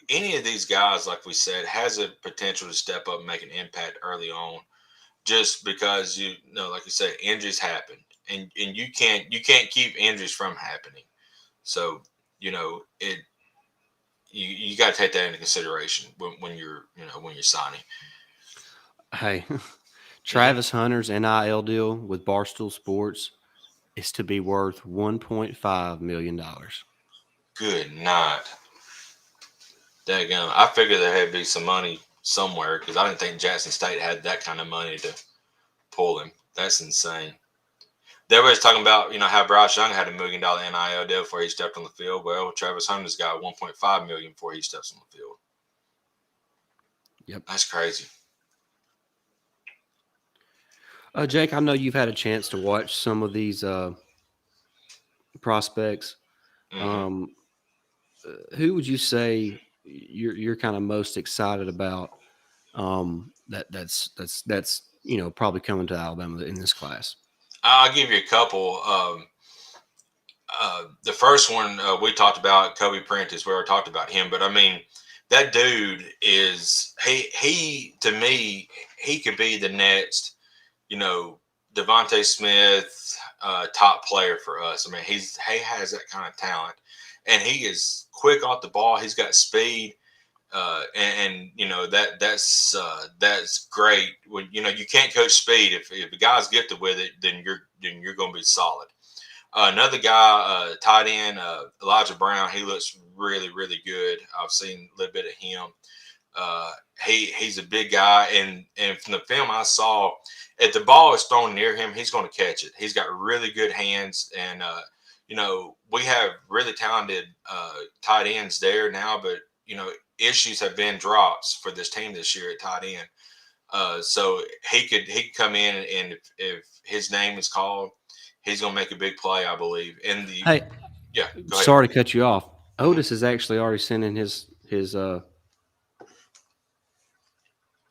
any of these guys, like we said, has a potential to step up and make an impact early on. Just because like you said, injuries happen, and you can't keep injuries from happening. So it you got to take that into consideration when you're signing. Hey, Hmm. Travis Hunter's NIL deal with Barstool Sports is to be worth $1.5 million. Good night. Daggone. I figured there had to be some money somewhere because I didn't think Jackson State had that kind of money to pull him. That's insane. Everybody's talking about, how Bryce Young had $1 million NIL deal before he stepped on the field. Well, Travis Hunter's got 1.5 million before he steps on the field. Yep. That's crazy. Jake, I know you've had a chance to watch some of these prospects. Hmm. Um, who would you say you're kind of most excited about? That's probably coming to Alabama in this class. I'll give you a couple. The first one we talked about, Kobe Prentice. We already talked about him, but I mean, that dude is he to me he could be the next, you know, Devontae Smith top player for us. I mean, he has that kind of talent, and he is quick off the ball. He's got speed. And that's great. When you can't coach speed. If a guy's gifted with it, then you're going to be solid. Another guy, tight end, Elijah Brown. He looks really really good. I've seen a little bit of him. He's a big guy, and from the film I saw, if the ball is thrown near him, he's going to catch it. He's got really good hands, and we have really talented tight ends there now, but issues have been drops for this team this year at tight end. So he could come in, and if his name is called, he's going to make a big play, I believe. And Hey, yeah, go ahead. sorry to cut you off. Mhm. Otis is actually already sending his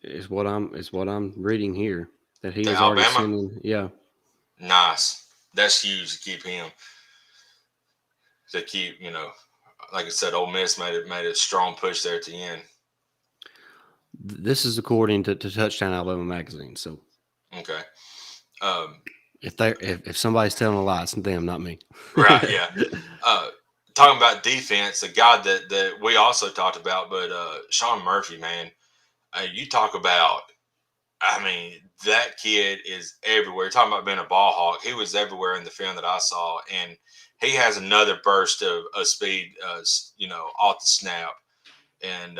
is what I'm reading here that he To is already Alabama, sending. Yeah, nice. That's huge to keep him. To keep, like I said, Ole Miss made a strong push there at the end. this is according to Touchdown Alabama magazine. So Okay. Um, if somebody's telling a lie, it's them, not me. right. Yeah. Uh, Talking about defense, a guy that we also talked about, but Sean Murphy, man, you talk about. I mean, that kid is everywhere. Talking about being a ball hawk, he was everywhere in the film that I saw, and he has another burst of speed, off the snap. And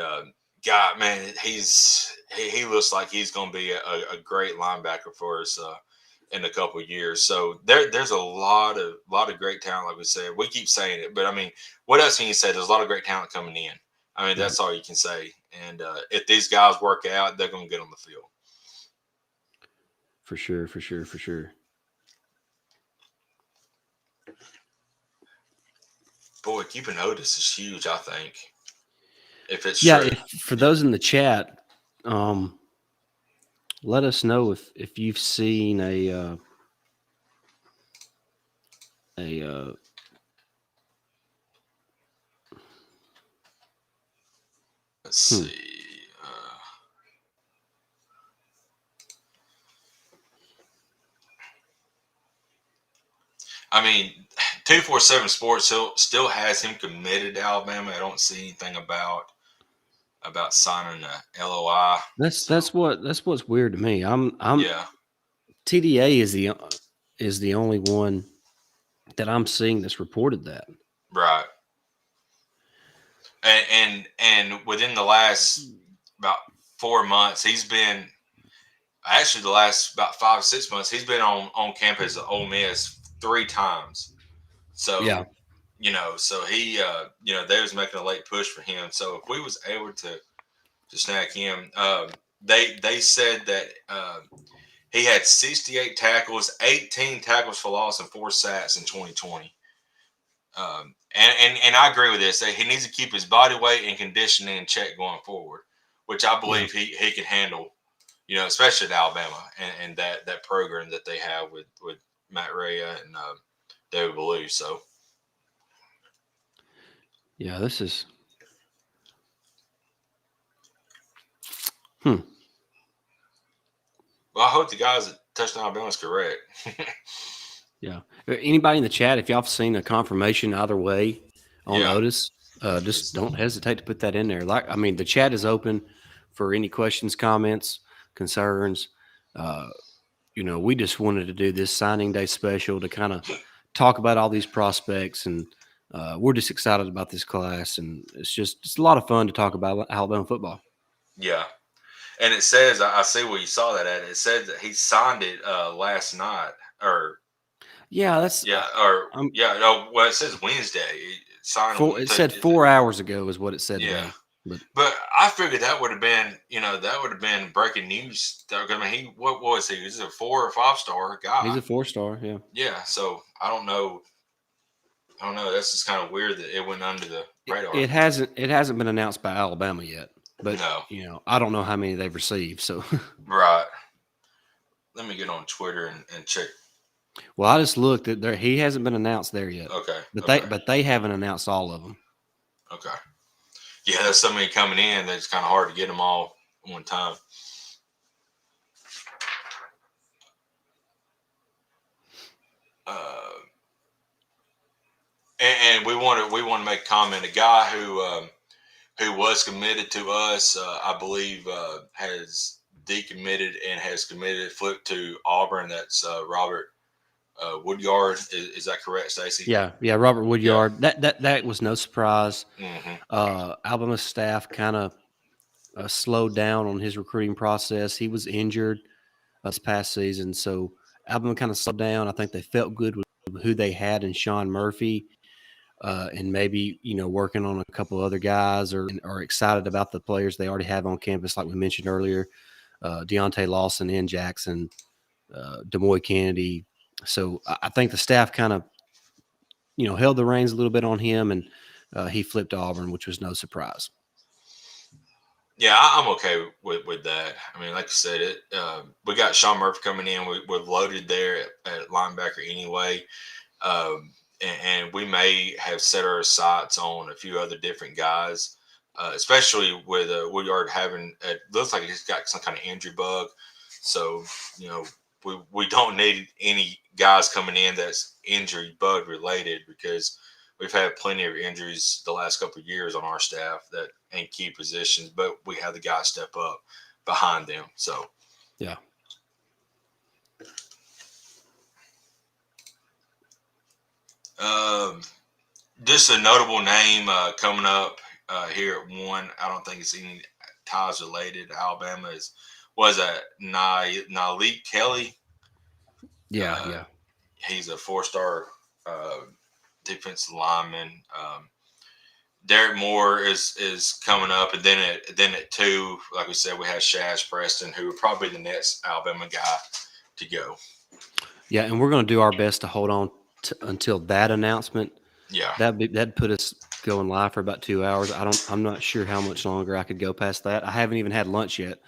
God, man, he looks like he's going to be a great linebacker for us in a couple of years. So there's a lot of great talent, like we said. We keep saying it, but I mean, what else can you say? There's a lot of great talent coming in. I mean, Right. that's all you can say. And if these guys work out, they're going to get on the field. For sure, for sure, for sure. Boy, keeping Otis is huge, I think, if it's Yeah, true. if for those in the chat, um, let us know if you've seen a Let's hmm. see. I mean, 247 Sports still has him committed to Alabama. I don't see anything about signing a LOI. That's So what's weird to me. I'm yeah, TDA is the only one that I'm seeing that's reported that. right. And within the last about 4 months, he's been actually the last about 5 6 months, he's been on campus at Ole Miss 3 times. Yeah, So so he they was making a late push for him. So if we was able to snag him, they said that he had 68 tackles, 18 tackles for loss, and 4 sacks in 2020. And I agree with this. That he needs to keep his body weight and conditioning in check going forward, which I yeah, believe he can handle. Especially at Alabama and that program that they have with Matt Rhea and David Ballou. So yeah. This is hmm. well, I hope the guys at Touchdown Alabama is correct. Yeah. Anybody in the chat, if y'all have seen a confirmation either way on Yeah, Otis, just please. don't hesitate to put that in there. Like, I mean, the chat is open for any questions, comments, concerns. Uh, we just wanted to do this signing day special to kind of talk about all these prospects, and we're just excited about this class, and it's a lot of fun to talk about Alabama football. Yeah. And it says, I see where you saw that at. It said that he signed it last night, or Yeah, that's Yeah, or I'm yeah, no. Well, it says Wednesday. It signed four. on It said Tuesday. 4 hours ago is what it said to Yeah, me. But but I figured that would have been, that would have been breaking news. I mean, what was he? Is a 4 or 5 star he's guy? a 4 star. Yeah. Yeah. So I don't know. I don't know. That's just kind of weird that it went under the radar. It hasn't been announced by Alabama yet, but No. I don't know how many they've received. So, Right. Let me get on Twitter and check. well, I just looked at there. He hasn't been announced there yet, Okay. but they Okay. but they haven't announced all of them. Okay. Yeah, there's so many coming in that it's kind of hard to get them all at one time. Uh, and we want to make a comment. A guy who was committed to us, I believe, has decommitted and has committed flipped to Auburn. That's Robert Woodyard. Is that correct, Stacey? Yeah, yeah. Robert Yeah. Woodyard. That was no surprise. Hmm. Alabama staff kind of slowed down on his recruiting process. He was injured this past season, so Alabama kind of slowed down. I think they felt good with who they had in Sean Murphy, and maybe working on a couple other guys, or are excited about the players they already have on campus, like we mentioned earlier, Deontay Lawson, N. Jackson, Demoy Kennedy. So I think the staff kind of held the reins a little bit on him, and he flipped to Auburn, which was no surprise. Yeah, I'm okay with that. I mean, like I said, we got Sean Murphy coming in. We're loaded there at linebacker anyway. And we may have set our sights on a few other different guys, especially with Woodyard having it looks like he's got some kind of injury bug. So you know we don't need any guys coming in that's injury bug related, because we've had plenty of injuries the last couple of years on our staff that in key positions, but we have the guys step up behind them. So Yeah. um, just a notable name coming up here at one. I don't think it's any ties related to Alabama. Was that Nalik Kelly? Yeah, Uh, yeah. he's a 4 star uh, defensive lineman. Derek Moore is coming up, and then at 2, like we said, we have Shaz Preston, who would probably be the next Alabama guy to go. Yeah, and we're going to do our best to hold on until that announcement. Yeah, That'd put us going live for about 2 hours. I'm not sure how much longer I could go past that. I haven't even had lunch yet.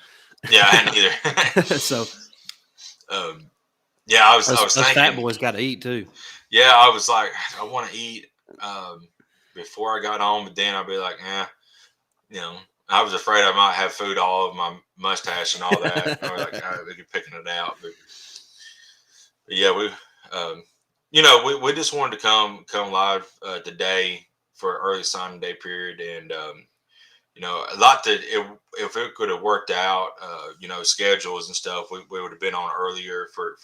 yeah, I hadn't either. So um, yeah, I was us fat thinking. boys got to eat too. Yeah, I was like, I want to eat before I got home, but then I'd be like, you know, I was afraid I might have food all over my mustache and all that. I was like, we could picking it out, but yeah, we just wanted to come live today for early signing day period, and a lot that if it could have worked out, schedules and stuff, we would have been on earlier for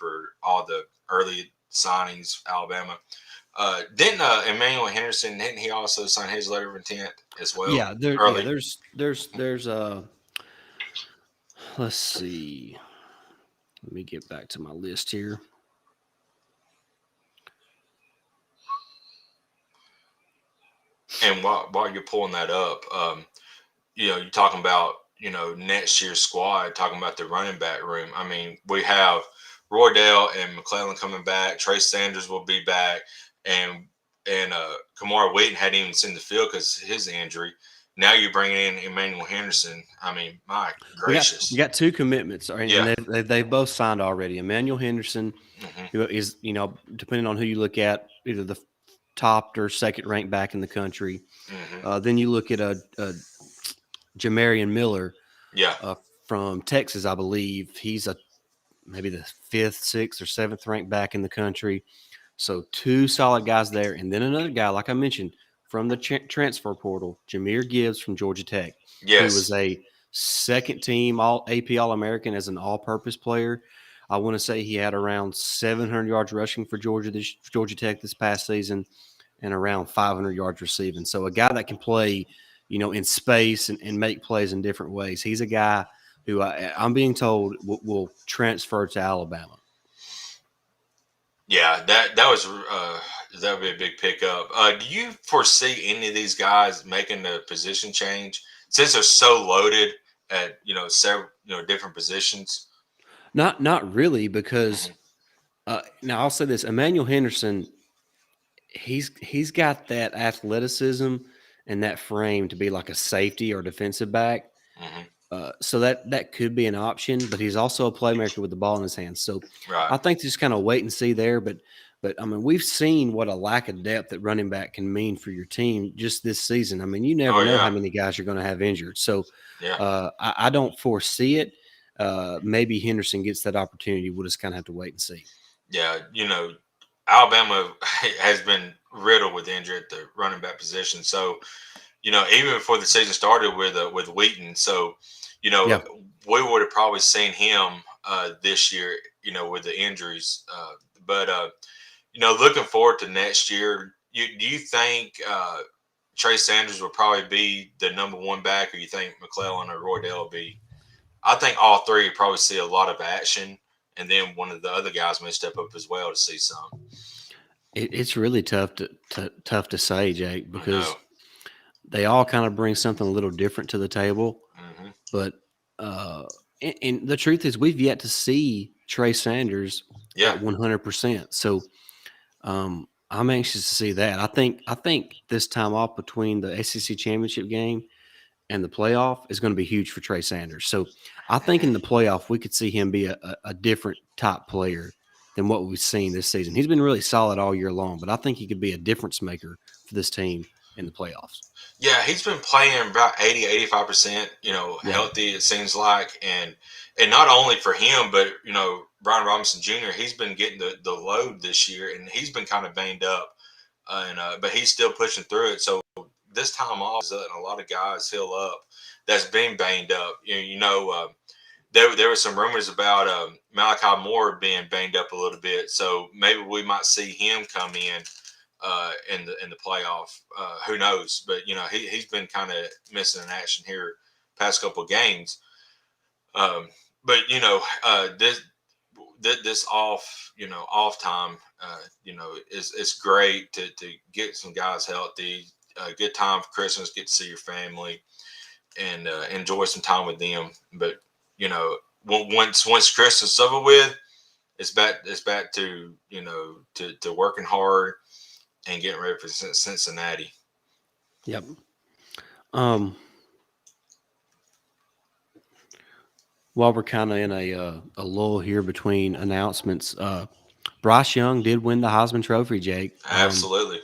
all the early signings. Alabama didn't Emmanuel Henderson, didn't he also sign his letter of intent as well Yeah, early? there's let's see. Let me get back to my list here. And while you're pulling that up, you're talking about next year's squad, talking about the running back room. I mean, we have Roydell and McClellan coming back. Trey Sanders will be back, and Kamar Wheaton hadn't even seen the field because his injury. Now you're bringing in Emmanuel Henderson. I mean, my We gracious. got 2 commitments, and Yeah. they've both signed already. Emmanuel Henderson, Hmm. who is depending on who you look at, either the top or second ranked back in the country. Hmm. Then you look at a Jamarian Miller Yeah. from Texas, I believe. He's maybe the 5th, 6th, or 7th ranked back in the country. So 2 solid guys there. And then another guy, like I mentioned, from the transfer portal, Jahmyr Gibbs from Georgia Tech, who was Yes. a second team all AP All-American as an all-purpose player. I want to say he had around 700 yards rushing for Georgia Tech this past season, and around 500 yards receiving. So a guy that can play, in space and make plays in different ways. He's a guy who I'm being told will transfer to Alabama. Yeah, that would be a big pickup. Do you foresee any of these guys making a position change since they're so loaded at several different positions? Not really, because Hmm. now I'll say this: Emmanuel Henderson, he's got that athleticism and that frame to be like a safety or defensive back. Hmm. So that could be an option, but he's also a playmaker with the ball in his hands. So Right. I think just kind of wait and see there. But I mean, we've seen what a lack of depth at running back can mean for your team just this season. I mean, you never Oh know how yeah, many guys you're going to have injured. So yeah, I don't foresee it. Maybe Henderson gets that opportunity. We'll just kind of have to wait and see. yeah. Alabama has been riddled with injury at the running back position. So even before the season started with Wheaton, so you know, Yeah. we would have probably seen him this year, with the injuries. But looking forward to next year, do you think Trey Sanders will probably be the number one back, or you think McClellan or Roydell will be? I think all three will probably see a lot of action, and then one of the other guys may step up as well to see some. It's really tough to say, Jake, I know. because they all kind of bring something a little different to the table. Hmm. But uh, and the truth is, we've yet to see Trey Sanders Yeah. at 100%. So I'm anxious to see that. I think this time off between the ACC championship game and the playoff is going to be huge for Trey Sanders. So I think in the Hmm. playoff we could see him be a different top player than what we've seen this season. He's been really solid all year long, but I think he could be a difference maker for this team in the playoffs. Yeah, he's been playing about 80, 85%, Yeah. healthy, it seems like. And not only for him, but, Brian Robinson Jr., he's been getting the load this year, and he's been kind of banged up. But he's still pushing through it. So this time off is letting a lot of guys heal up that's been banged up. There were some rumors about Malachi Moore being banged up a little bit. So maybe we might see him come in the playoff. Who knows? But he's been kind of missing in action here past couple of games. Um, but this off time, is great to get some guys healthy. Good time for Christmas. Get to see your family and enjoy some time with them. But once Christmas is over with, it's back to to working hard and getting ready for Cincinnati. Yep. Um, while we're kind of in a lull here between announcements, Bryce Young did win the Heisman Trophy, Jake. Absolutely.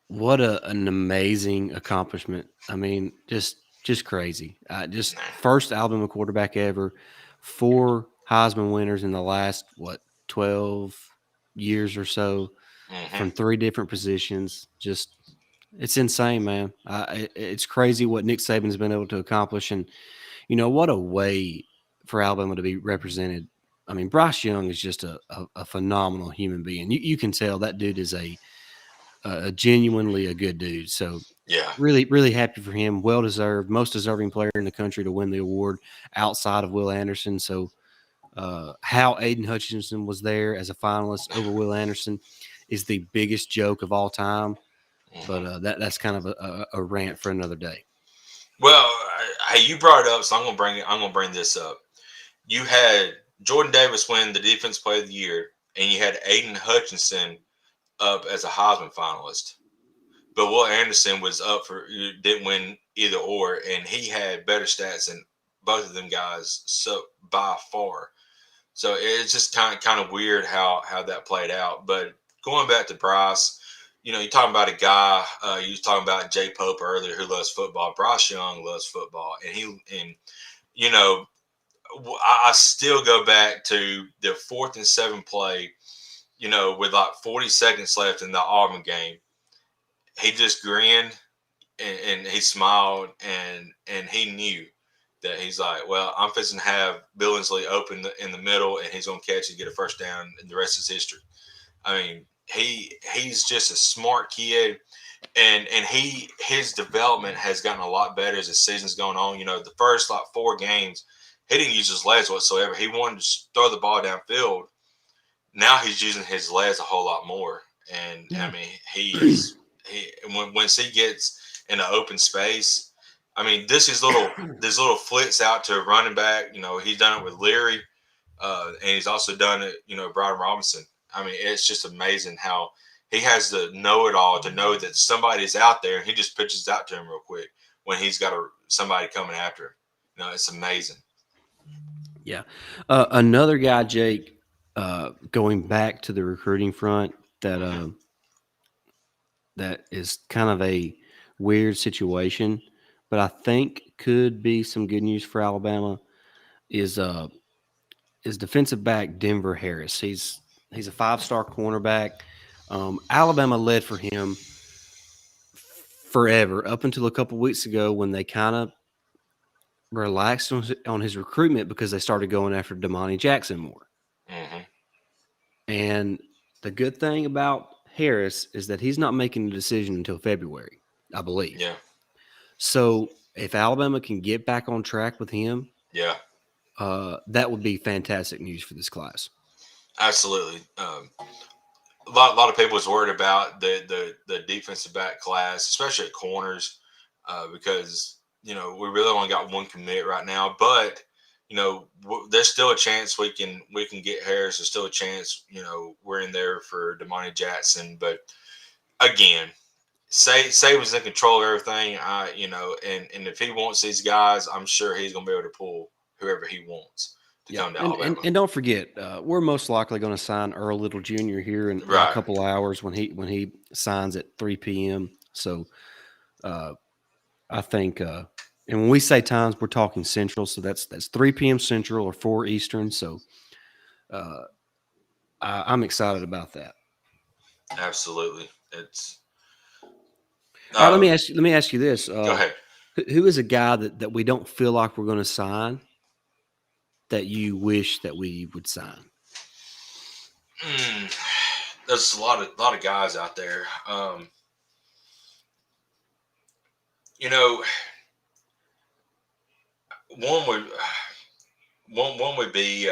What an amazing accomplishment! I mean, just crazy. Just first Alabama quarterback ever, 4 Heisman winners in the last 12 years or so Hmm. from 3 different positions. Just it's insane, man. It's crazy what Nick Saban's been able to accomplish, and what a way for Alabama to be represented. I mean, Bryce Young is just a phenomenal human being. You can tell that dude is a genuinely a good dude. So Yeah. really, really happy for him. Well deserved, most deserving player in the country to win the award outside of Will Anderson. So how Aiden Hutchinson was there as a finalist over Will Anderson is the biggest joke of all time. But Hmm. that's kind of a rant for another day. Well, hey, you brought it up, so I'm gonna bring this up. You had Jordan Davis win the Defense Player of the Year, and you had Aiden Hutchinson up as a Heisman finalist. But Will Anderson was up for didn't win either or, and he had better stats than both of them guys, so by far. So it's just kind of weird how that played out. But going back to Bryce, you're talking about a guy. You was talking about Jay Pope earlier, who loves football. Bryce Young loves football, and you know I still go back to the 4th and 7 play. With like 40 seconds left in the Auburn game, he just grinned and he smiled and he knew that he's like, well, I'm fixing to have Billingsley open in the middle, and he's going to catch and get a first down, and the rest is history. I mean, he's just a smart kid, and his development has gotten a lot better as the season's going on. The first like 4 games, he didn't use his legs whatsoever. He wanted to throw the ball downfield. now he's using his legs a whole lot more. And I Yeah. mean, he once he gets in an open space, I mean, this little flits out to a running back. You know, he's done it with Leary, and he's also done it. You know, Brian Robinson. I mean, it's just amazing how he has the know it all to know that somebody's out there, and he just pitches out to him real quick when he's got somebody coming after him. You know, it's amazing. Yeah. Another guy, Jake, going back to the recruiting front that Hmm. that is kind of a weird situation, but I think could be some good news for Alabama is defensive back Denver Harris. He's a 5-star cornerback. Alabama led for him forever up until a couple weeks ago when they kind of relaxed on his recruitment because they started going after Damani Jackson more. Hmm. And the good thing about Harris is that he's not making a decision until February, I believe. Yeah. So if Alabama can get back on track with him, Yeah. that would be fantastic news for this class. Absolutely. A lot of people was worried about the defensive back class, especially at corners, because you know we really only got one commit right now. But you know there's still a chance we can get Harris. There's still a chance we're in there for Damani Jackson. But again, say was in control of everything. And if he wants these guys, I'm sure he's gonna be able to pull whoever he wants to Yeah, come to and and, Alabama. and don't forget, we're most likely going to sign Earl Little Jr. here in a Right. couple hours when he signs at 3 p.m. So uh, I think, and when we say times, we're talking Central, so that's 3 p.m. Central or 4 Eastern. So uh, I'm excited about that. Absolutely. It's All right, um, let me ask you this: go ahead. who is a guy that we don't feel like we're going to sign that you wish that we would sign? Mm, there's a lot of guys out there. You know, one would one would be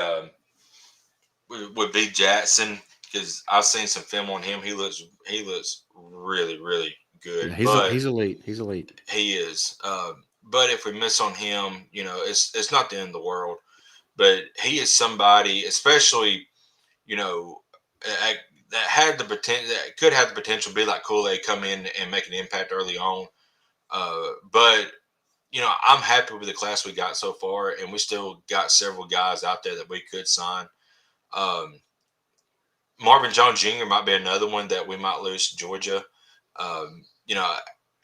Jackson because I've seen some film on him. He looks really really Yeah, good, but he's elite. He's elite. he is. But if we miss on him, it's not the end of the world. But he is somebody, especially you know, that that had the potential, that could have the potential to be like Kool Aid, come in and make an impact early on. But I'm happy with the class we got so far, and we still got several guys out there that we could sign. Um, Marvin Jones Jr. might be another one that we might lose to Georgia. You know,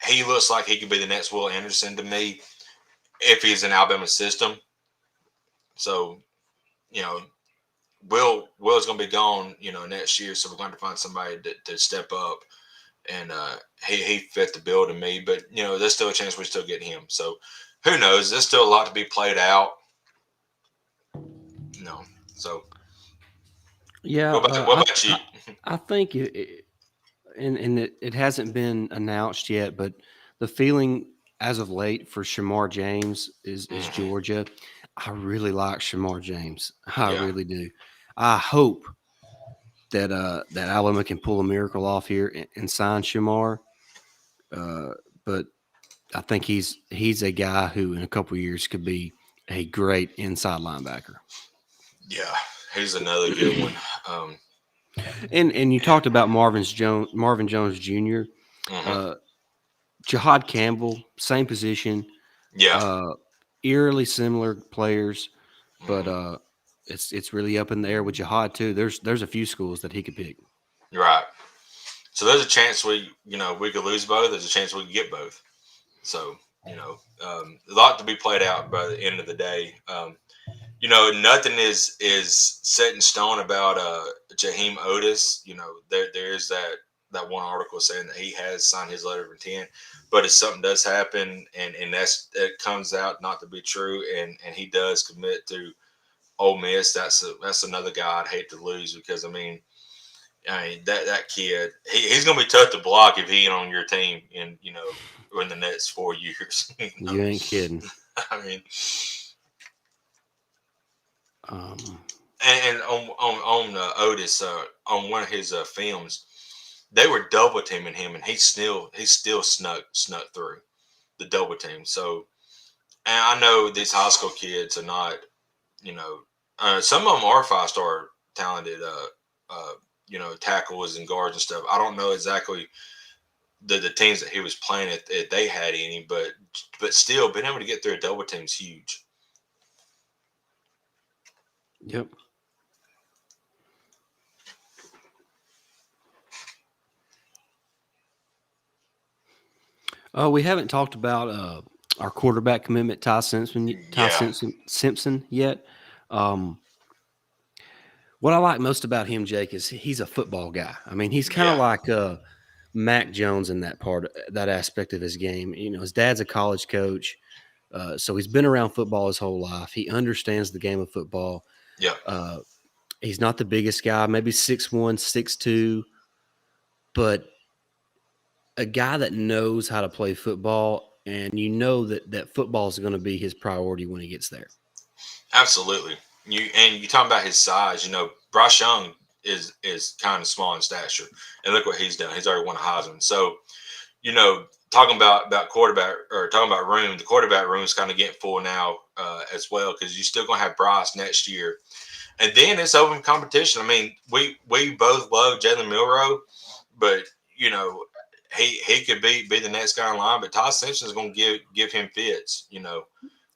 he looks like he could be the next Will Anderson to me if he's in Alabama system. So, you know, Will's going to be gone, next year. So we're going to find somebody to step up, and he fit the bill to me. But there's still a chance we still get him. So who knows? There's still a lot to be played out. No. So Yeah, what about you? I think and it hasn't been announced yet, but the feeling as of late for Shamar James is Hmm. Georgia. I really like Shamar James. I Yeah. really do. I hope that Alabama can pull a miracle off here and sign Shamar. Uh, but I think he's a guy who in a couple of years could be a great inside linebacker. Yeah. He's another good one. Um, And you talked about Marvin Jones Jr. hmm. Uh, Jahad Campbell, same position, Yeah. uh, eerily similar players, but Hmm. it's really up in the air with Jahad too. There's a few schools that he could pick. Right. So there's a chance we could lose both. There's a chance we could get both. So a lot to be played out by the end of the day. Nothing is set in stone about Jaheim Otis. There's that one article saying that he has signed his letter of intent, but if something does happen and that comes out not to be true, and he does commit to Ole Miss, that's another guy I'd hate to lose because I mean that kid he's gonna be tough to block if he ain't on your team in the next 4 years. You ain't kidding. I mean, Um, and Otis on one of his films, they were double teaming him, and he still snuck through the double team. So, and I know these high school kids are not, you know, some of them are 5-star talented, tackles and guards and stuff. I don't know exactly the teams that he was playing if they had any, but still being able to get through a double team is huge. Yep. We haven't talked about our quarterback commitment, Yeah, Simpson yet. Um, what I like most about him, Jake, is he's a football guy. I mean, he's kind of yeah, like Mac Jones in that aspect of his game. You know, his dad's a college coach, so he's been around football his whole life. He understands the game of football. yeah. Uh, he's not the biggest guy, maybe 6'1", 6'2", but a guy that knows how to play football, and you know that football is going to be his priority when he gets there. Absolutely. You talking about his size. Bryce Young is kind of small in stature, and look what he's done. He's already won a Heisman. So talking about quarterback or talking about room, the quarterback room is kind of getting full now as well because you're still going to have Bryce next year, and then it's open competition. I mean, we both love Jalen Milrow, but you know he could be the next guy in line. But Todd Simpson is going to give him fits.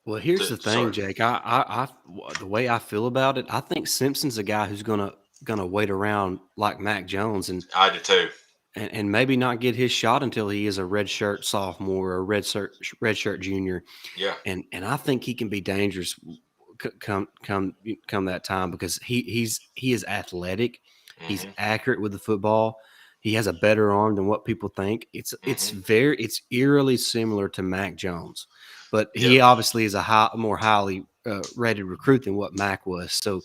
Well, here's To the thing, start. Jake. The way I feel about it, I think Simpson's a guy who's gonna wait around like Mac Jones I do too. and maybe not get his shot until he is a redshirt sophomore or a redshirt junior. Yeah. And I think he can be dangerous come that time because he is athletic, he's Mhm. accurate with the football, he has a better arm than what people think. Mhm. It's eerily similar to Mac Jones, but Yep. he obviously is a more highly rated recruit than what Mac was. So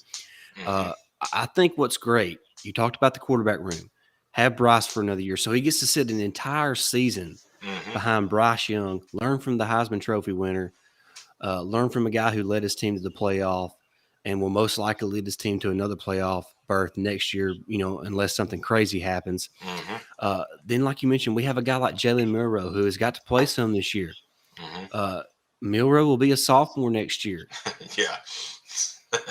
Mhm. uh, I think what's great, you talked about the quarterback room. Have Bryce for another year, so he gets to sit an entire season Mhm. behind Bryce Young, learn from the Heisman Trophy winner, learn from a guy who led his team to the playoff and will most likely lead his team to another playoff berth next year, unless something crazy happens. Mhm. Then, like you mentioned, we have a guy like Jalen Milrow who has got to play some this year. Mhm. Uh, Milrow will be a sophomore next year. Yeah.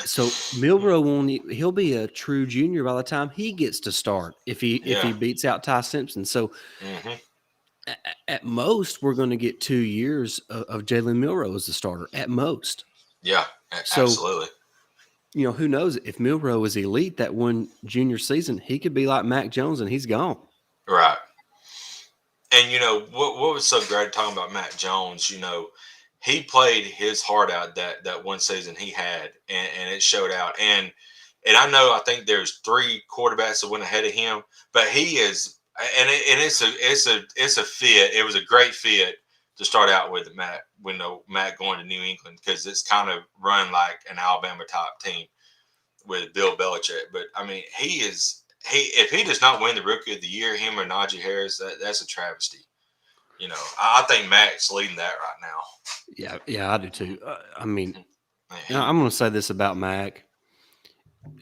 So Milrow he'll be a true junior by the time he gets to start if Yeah. he beats out Ty Simpson. So Mhm. at most we're going to get 2 years of Jalen Milrow as the starter at most. Yeah. So Absolutely. who knows if Milrow is elite that one junior season, he could be like Mac Jones and he's gone. Right. And what was so great talking about Matt Jones? He played his heart out that one season he had, and it showed out. And I know I think there's three quarterbacks that went ahead of him, but he is, and it's a fit. It was a great fit to start out with Matt Matt going to New England because it's kind of run like an Alabama type team with Bill Belichick. But I mean, he if he does not win the Rookie of the Year, him or Najee Harris, that's a travesty. I think Matt's leading that right now. Yeah, I do too. I mean, Man, I'm going to say this about Mac,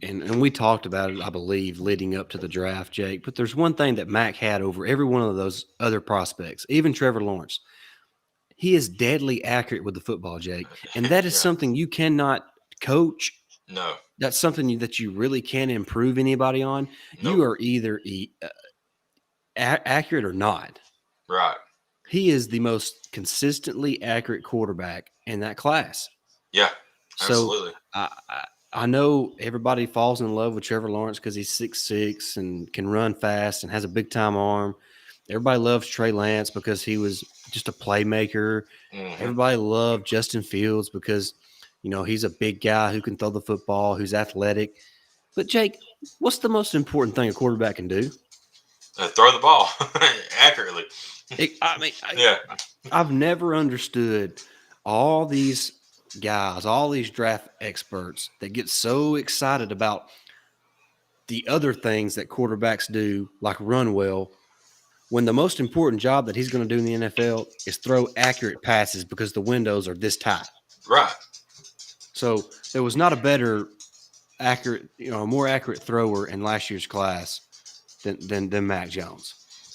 and we talked about it, I believe, leading up to the draft, Jake. But there's one thing that Mac had over every one of those other prospects, even Trevor Lawrence. He is deadly accurate with the football, Jake, and that is yeah, something you cannot coach. no, That's something that you really can't improve anybody on. You nope, are either accurate or not. right, He is the most consistently accurate quarterback in that class. yeah, So absolutely, I know everybody falls in love with Trevor Lawrence because he's 6'6" and can run fast and has a big time arm. Everybody loves Trey Lance because he was just a playmaker. hmm Everybody loved Justin Fields because he's a big guy who can throw the football, who's athletic. But Jake, what's the most important thing a quarterback can do? throw the ball accurately. I mean, Yeah, I've never understood all these guys, all these draft experts that get so excited about the other things that quarterbacks do, like run well, when the most important job that he's going to do in the NFL is throw accurate passes because the windows are this tight. right, So there was not a better accurate, a more accurate thrower in last year's class than Mac Jones.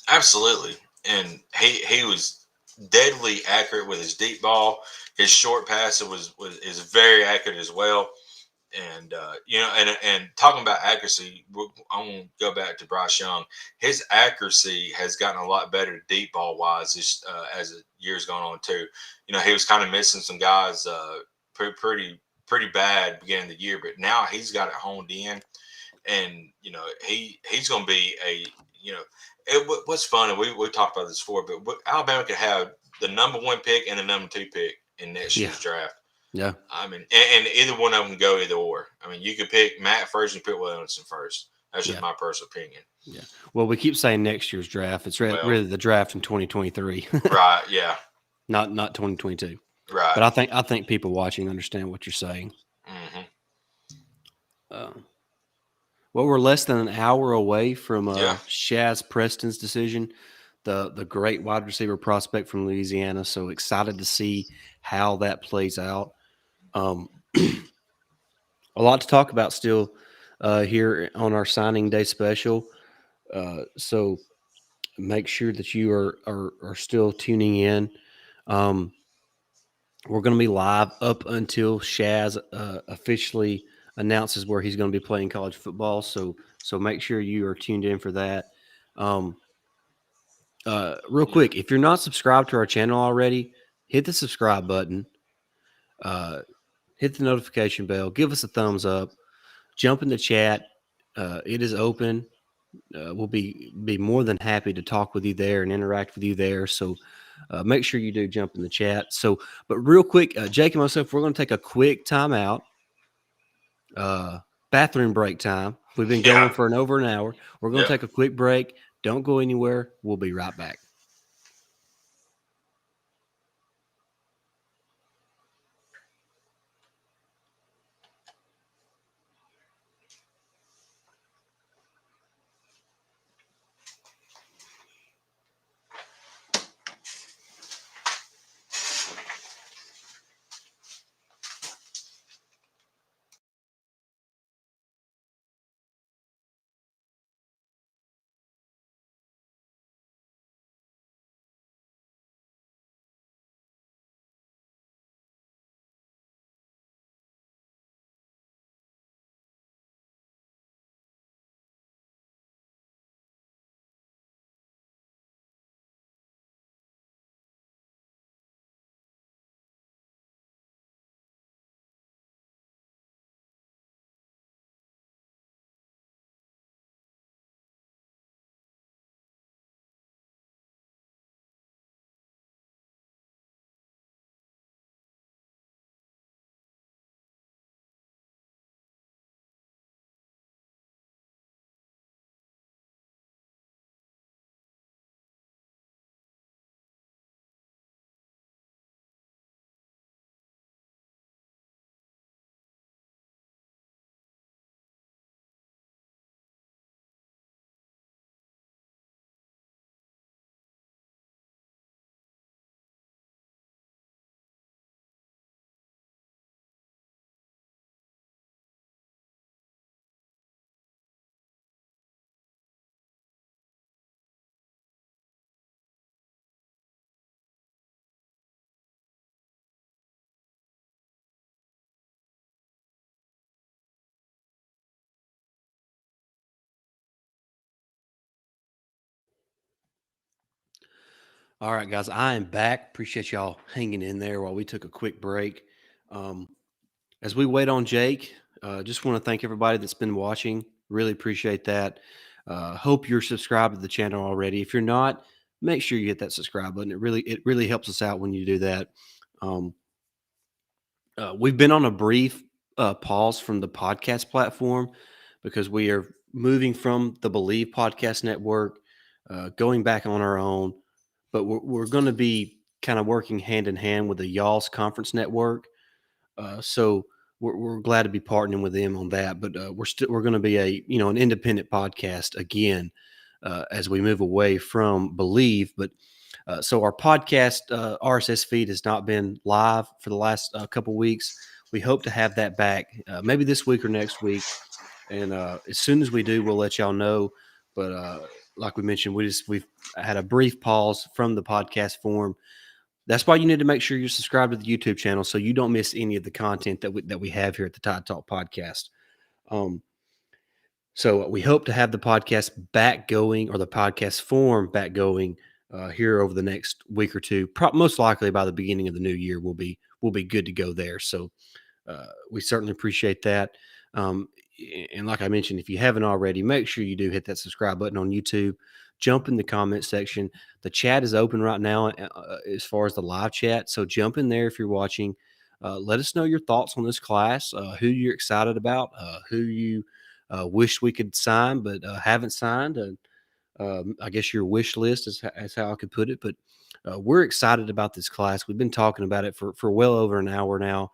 Absolutely, and he was deadly accurate with his deep ball. His short pass was is very accurate as well. And and talking about accuracy, I'm gonna go back to Bryce Young. His accuracy has gotten a lot better deep ball wise as the years gone on too. He was kind of missing some guys pretty bad beginning of the year, but now he's got it honed in, and he's going to be a what's fun, and we talked about this before, but Alabama could have the number one pick and the number two pick in next Yeah, year's draft. yeah, I mean, and either one of them can go either or. I mean, you could pick Matt first and pick Williamson first. That's just yeah, my personal opinion. yeah. Well, we keep saying next year's draft. It's Well, really the draft in 2023, right, yeah, not 2022. right. But I think people watching understand what you're saying. Hmm. Uh, well, we're less than an hour away from Yeah, Shaz Preston's decision, the great wide receiver prospect from Louisiana. So excited to see how that plays out. Um, a lot to talk about still here on our signing day special. So make sure that you are still tuning in. Um, we're going to be live up until Shaz officially announces where he's going to be playing college football. So make sure you are tuned in for that. Um, real yeah, quick, if you're not subscribed to our channel already, hit the subscribe button. Uh, hit the notification bell. Give us a thumbs up. Jump in the chat. It is open. We'll be more than happy to talk with you there and interact with you there. So make sure you do jump in the chat. So, but real quick, Jake and myself, we're going to take a quick timeout, uh, bathroom break time. We've been yeah, going for over an hour. We're going yeah. to take a quick break. Don't go anywhere. We'll be right back. All right, guys, I am back. Appreciate y'all hanging in there while we took a quick break. Um, as we wait on Jake, just want to thank everybody that's been watching. Really appreciate that. Hope you're subscribed to the channel already. If you're not, make sure you hit that subscribe button. It really helps us out when you do that. Um, we've been on a brief pause from the podcast platform because we are moving from the Believe Podcast Network, going back on our own. But we're going to be kind of working hand in hand with the Y'all's Conference Network. So we're glad to be partnering with them on that. But we're going to be an independent podcast again as we move away from Believe. But so our podcast RSS feed has not been live for the last couple weeks. we hope to have that back maybe this week or next week. And as soon as we do, we'll let y'all know. But like we mentioned, we've had a brief pause from the podcast form. That's why you need to make sure you're subscribed to the YouTube channel so you don't miss any of the content that we have here at the Tide Talk podcast. Um, so we hope to have the podcast back going, or the podcast form back going, here over the next week or two. Most likely by the beginning of the new year, we'll be good to go there. So we certainly appreciate that. Um, and like I mentioned, if you haven't already, make sure you do hit that subscribe button on YouTube. Jump in the comment section. The chat is open right now as far as the live chat. So jump in there if you're watching. Let us know your thoughts on this class, who you're excited about, who you wish we could sign but haven't signed. I guess your wish list is how I could put it. But we're excited about this class. We've been talking about it for well over an hour now.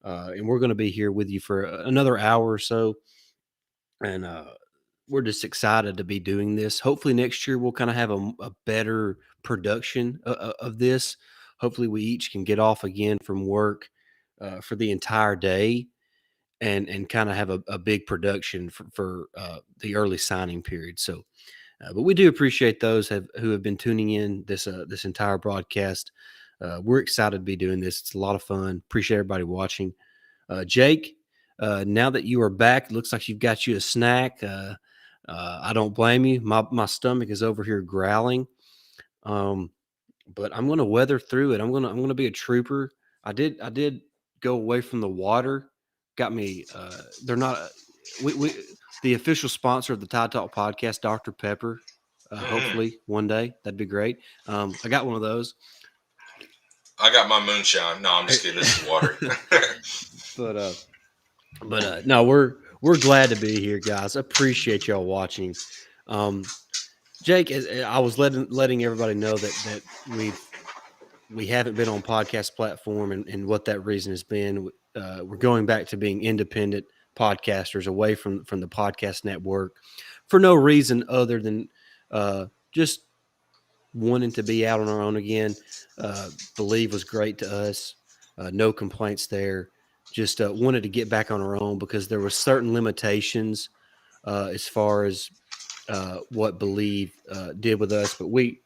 And we're going to be here with you for another hour or so. And we're just excited to be doing this. Hopefully, next year we'll kind of have a better production of this. Hopefully, we each can get off again from work for the entire day and kind of have a big production for the early signing period. So, but we do appreciate those who have been tuning in this entire broadcast. We're excited to be doing this. It's a lot of fun. Appreciate everybody watching. Jake, now that you are back, it looks like you've got you a snack. I don't blame you. My stomach is over here growling, um, but I'm going to weather through it. I'm gonna be a trooper. I did go away from the water. Got me. They're not. We the official sponsor of the Tide Talk podcast, Dr. Pepper. Mm-hmm. Hopefully one day that'd be great. I got one of those. I got my moonshine. No, I'm just kidding. This is water. but no, we're glad to be here, guys. Appreciate y'all watching. Um, Jake, I was letting everybody know that we haven't been on podcast platform, and what that reason has been. We're going back to being independent podcasters, away from the podcast network, for no reason other than just wanting to be out on our own again. Believe was great to us. No complaints there. Just wanted to get back on our own because there were certain limitations as far as what Believe did with us. But we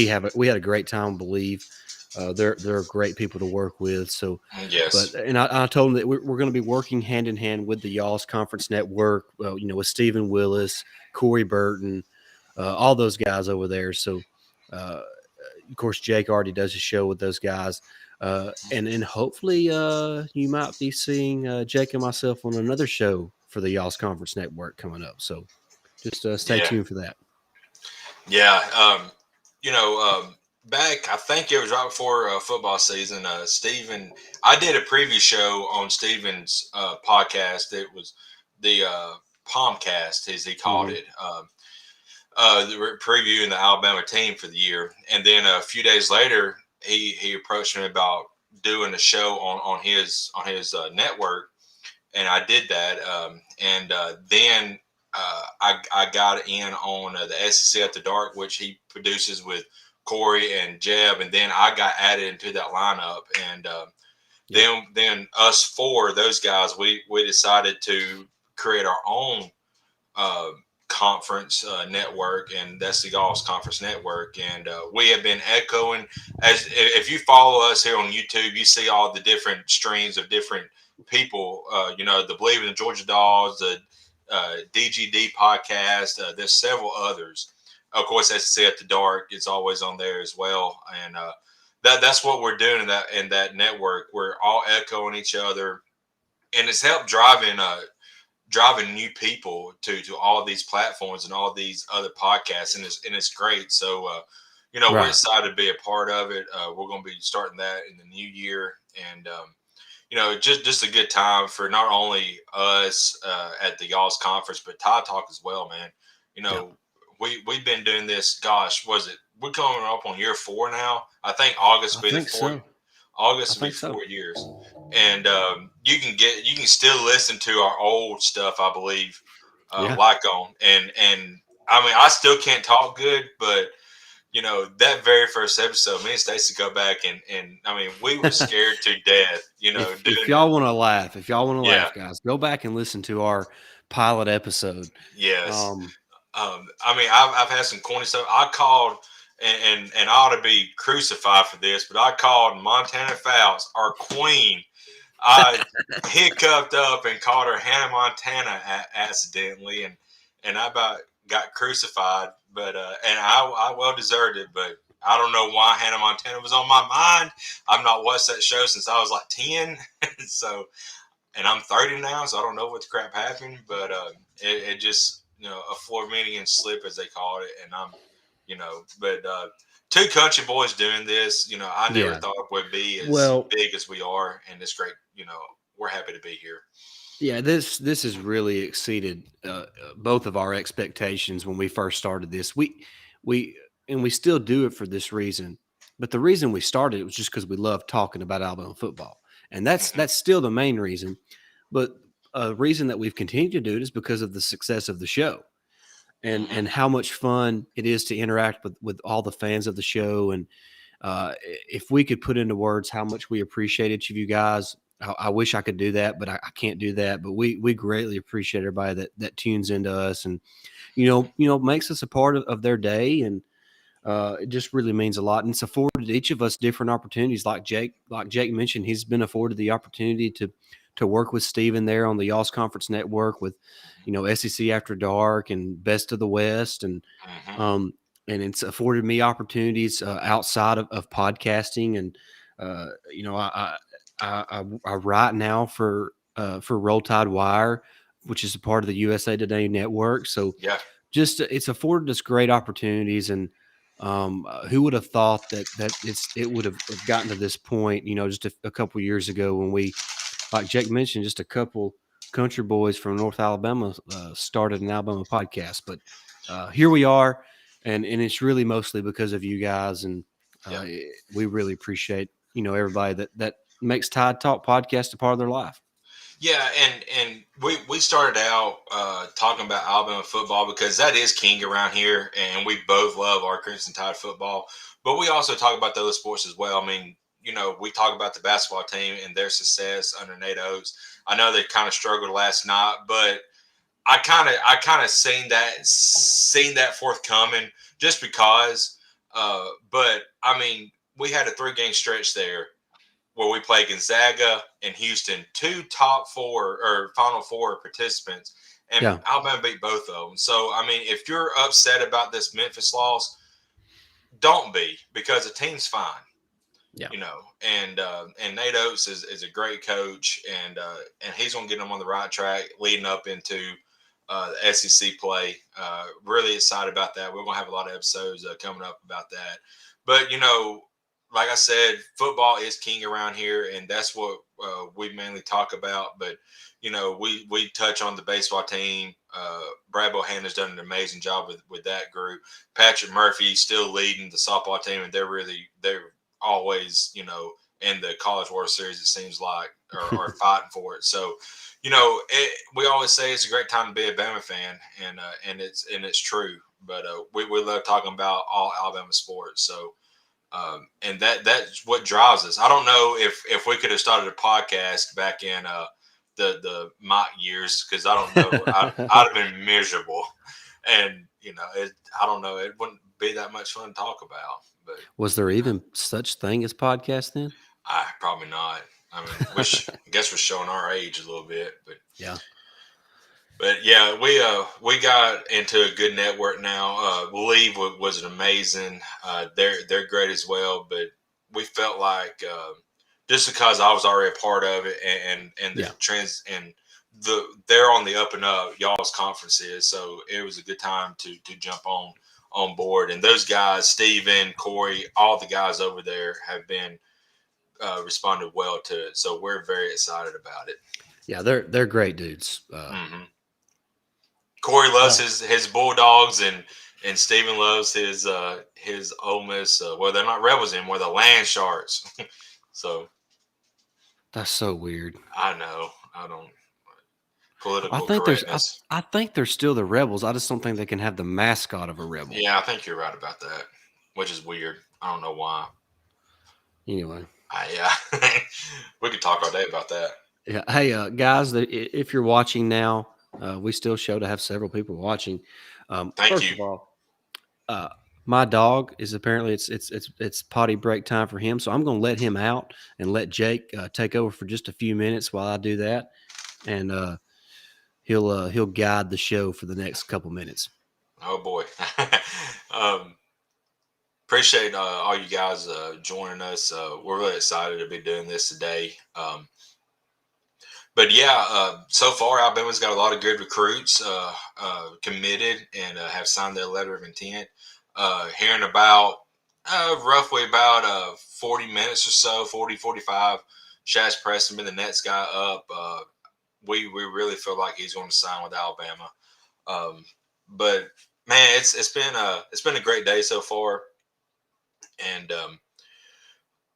had a great time. Believe they're great people to work with. So, Yes. and I told them that we're going to be working hand in hand with the Y'all's Conference Network. With Stephen Willis, Corey Burton, all those guys over there. So. Of course, Jake already does a show with those guys. And hopefully you might be seeing Jake and myself on another show for the Y'all's Conference Network coming up. So just stay Yeah. tuned for that. Yeah. You know, back, I think it was right before football season, Steven, I did a preview show on Steven's podcast. It was the Palmcast, as he called Mm-hmm. it. Previewing the Alabama team for the year. And then a few days later, he approached me about doing a show on his network, and I did that. And then I got in on the SEC After Dark, which he produces with Corey and Jeb, and then I got added into that lineup. And Yeah. then us four, those guys, we decided to create our own uh, conference network, and that's the Golf's Conference Network. And we have been echoing, as if you follow us here on YouTube, you see all the different streams of different people. The Believe in the Georgia Dogs, the DGD podcast. There's several others. Of course, SEC at the Dark, it's always on there as well. And that's what we're doing in that network. We're all echoing each other, and it's helped driving new people to all these platforms and all these other podcasts, and it's great. So we're Right. excited to be a part of it. We're going to be starting that in the new year, and just a good time for not only us at the Y'all's Conference, but Tide Talk as well, man. you Yeah. know we've been doing this, gosh, was it, we're coming up on year 4 now. I think August I will be the think four. so. I August will be think so. 4 years, and you can still listen to our old stuff, I believe, Yeah. like on, and I mean, I still can't talk good, but that very first episode, me and Stacey go back and I mean, we were scared to death, If doing it. y'all want to laugh, Yeah. guys, go back and listen to our pilot episode. Yes. Um, I mean, I've had some corny stuff. I called, and I ought to be crucified for this, but I called Montana Fouts, our queen. I hiccuped up and called her Hannah Montana accidentally, and I about got crucified. But and I well deserved it. But I don't know why Hannah Montana was on my mind. I've not watched that show since I was like 10, so and I'm 30 now, so I don't know what the crap happened. But it just a Floridian slip as they call it, and but two country boys doing this, I never yeah. thought it would be as Well, big as we are, and it's great. We're happy to be here. yeah. This has really exceeded both of our expectations when we first started this. We and we still do it for this reason. But the reason we started it was just because we love talking about Alabama football, and Hmm. that's still the main reason. But a reason that we've continued to do it is because of the success of the show. Hmm. And how much fun it is to interact with all the fans of the show. And if we could put into words how much we appreciate each of you guys, I wish I could do that, but I can't do that. But we greatly appreciate everybody that tunes into us, and makes us a part of their day. And it just really means a lot. And it's afforded each of us different opportunities. Like Jake mentioned, he's been afforded the opportunity to work with Steven there on the Y'all's Conference Network with, SEC After Dark and Best of the West, Hmm. um, and it's afforded me opportunities outside of podcasting. And I write now for Roll Tide Wire, which is a part of the USA Today network. So Yeah. just it's afforded us great opportunities. And who would have thought that it would have gotten to this point, just a couple years ago when we, like Jake mentioned, just a couple country boys from North Alabama started an Alabama podcast. But here we are, and it's really mostly because of you guys. And Yeah. uh, we really appreciate everybody that makes Tide Talk podcast a part of their life. Yeah, and we started out talking about Alabama football because that is king around here, and we both love our Crimson Tide football. But we also talk about the other sports as well. I mean, we talk about the basketball team and their success under Nate Oates. I know they kind of struggled last night, but I kind of seen that forthcoming just because. But I mean, we had a 3 game stretch there where we play Gonzaga and Houston, two top four or Final Four participants, and Yeah, Alabama beat both of them. So I mean, if you're upset about this Memphis loss, don't be, because the team's fine. yeah, And Nate Oates is a great coach, and he's gonna get them on the right track leading up into the SEC play. Really excited about that. We're gonna have a lot of episodes coming up about that. But like I said, football is king around here, and that's what we mainly talk about. But we touch on the baseball team. Brad Bohanna's done an amazing job with that group. Patrick Murphy still leading the softball team, and they're always, in the College World Series, it seems like, or fighting for it. So, we always say it's a great time to be a Bama fan, and it's true. But we love talking about all Alabama sports. So, and that's what drives us. I don't know if we could have started a podcast back in the mock years, because I don't know, I'd have been miserable, and I don't know, it wouldn't be that much fun to talk about. But Was there even such thing as podcast then? I probably not. I mean, I guess we're showing our age a little bit, but Yeah. yeah, we got into a good network now. Leave was an amazing. They're great as well, but we felt like just because I was already a part of it, and the Yeah. trends and they're on the up and up. Y'all's conference is, so it was a good time to jump on board. And those guys, Steven, Corey, all the guys over there have been responded well to it. So we're very excited about it. Yeah, they're great dudes. Hmm. Corey loves Uh, his Bulldogs, and Steven loves his Ole Miss. Well, they're not Rebels anymore; the Land Sharks. So that's so weird. I know, I don't, I political think there's I, correctness. I think they're still the rebels. I just don't think they can have the mascot of a rebel. Yeah, I think you're right about that. which is weird. I don't know why. Anyway, Yeah, we could talk all day about that. yeah. Hey, guys, if you're watching now, we still show to have several people watching. Thank First you. of all, uh, my dog is apparently it's potty break time for him, so I'm going to let him out and let Jake take over for just a few minutes while I do that, and he'll guide the show for the next couple minutes. Oh boy. um, Appreciate all you guys joining us. We're really excited to be doing this today. But yeah, so far Alabama's got a lot of good recruits committed and have signed their letter of intent. Hearing about roughly about 40 minutes or so, 40, 45. Shaz Preston been the next guy up. We really feel like he's going to sign with Alabama. Um, but man, it's been a great day so far. And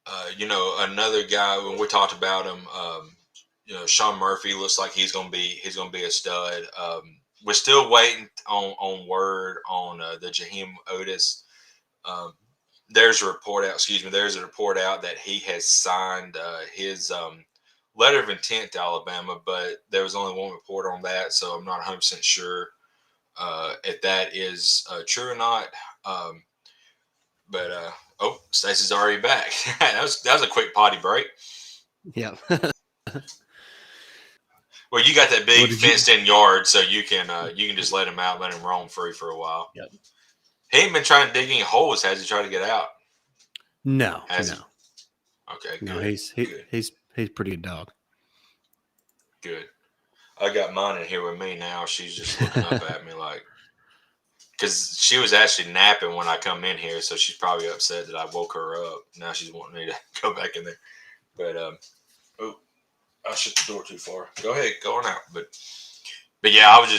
another guy when we talked about him, Sean Murphy looks like he's gonna be a stud. We're still waiting on word on the Jaheim Otis. Um, there's a report out. Excuse me. There's a report out that he has signed his letter of intent to Alabama, but there was only one report on that, so I'm not 100% sure if that is true or not. Um, but oh, Stacey's already back. That was a quick potty break. Yeah. Well, you got that What big did you? fenced in yard, so you can just let him out, let him roam free for a while. Yep. He ain't been trying to dig any holes. Has he tried to get out? No, Has he? no, Okay, no. good, good, He's pretty good dog. good. I got mine in here with me now. She's just looking up at me like, because she was actually napping when I come in here, so she's probably upset that I woke her up. Now she's wanting me to go back in there. But oh, I shut the door too far. Go ahead, go on out. But yeah, I was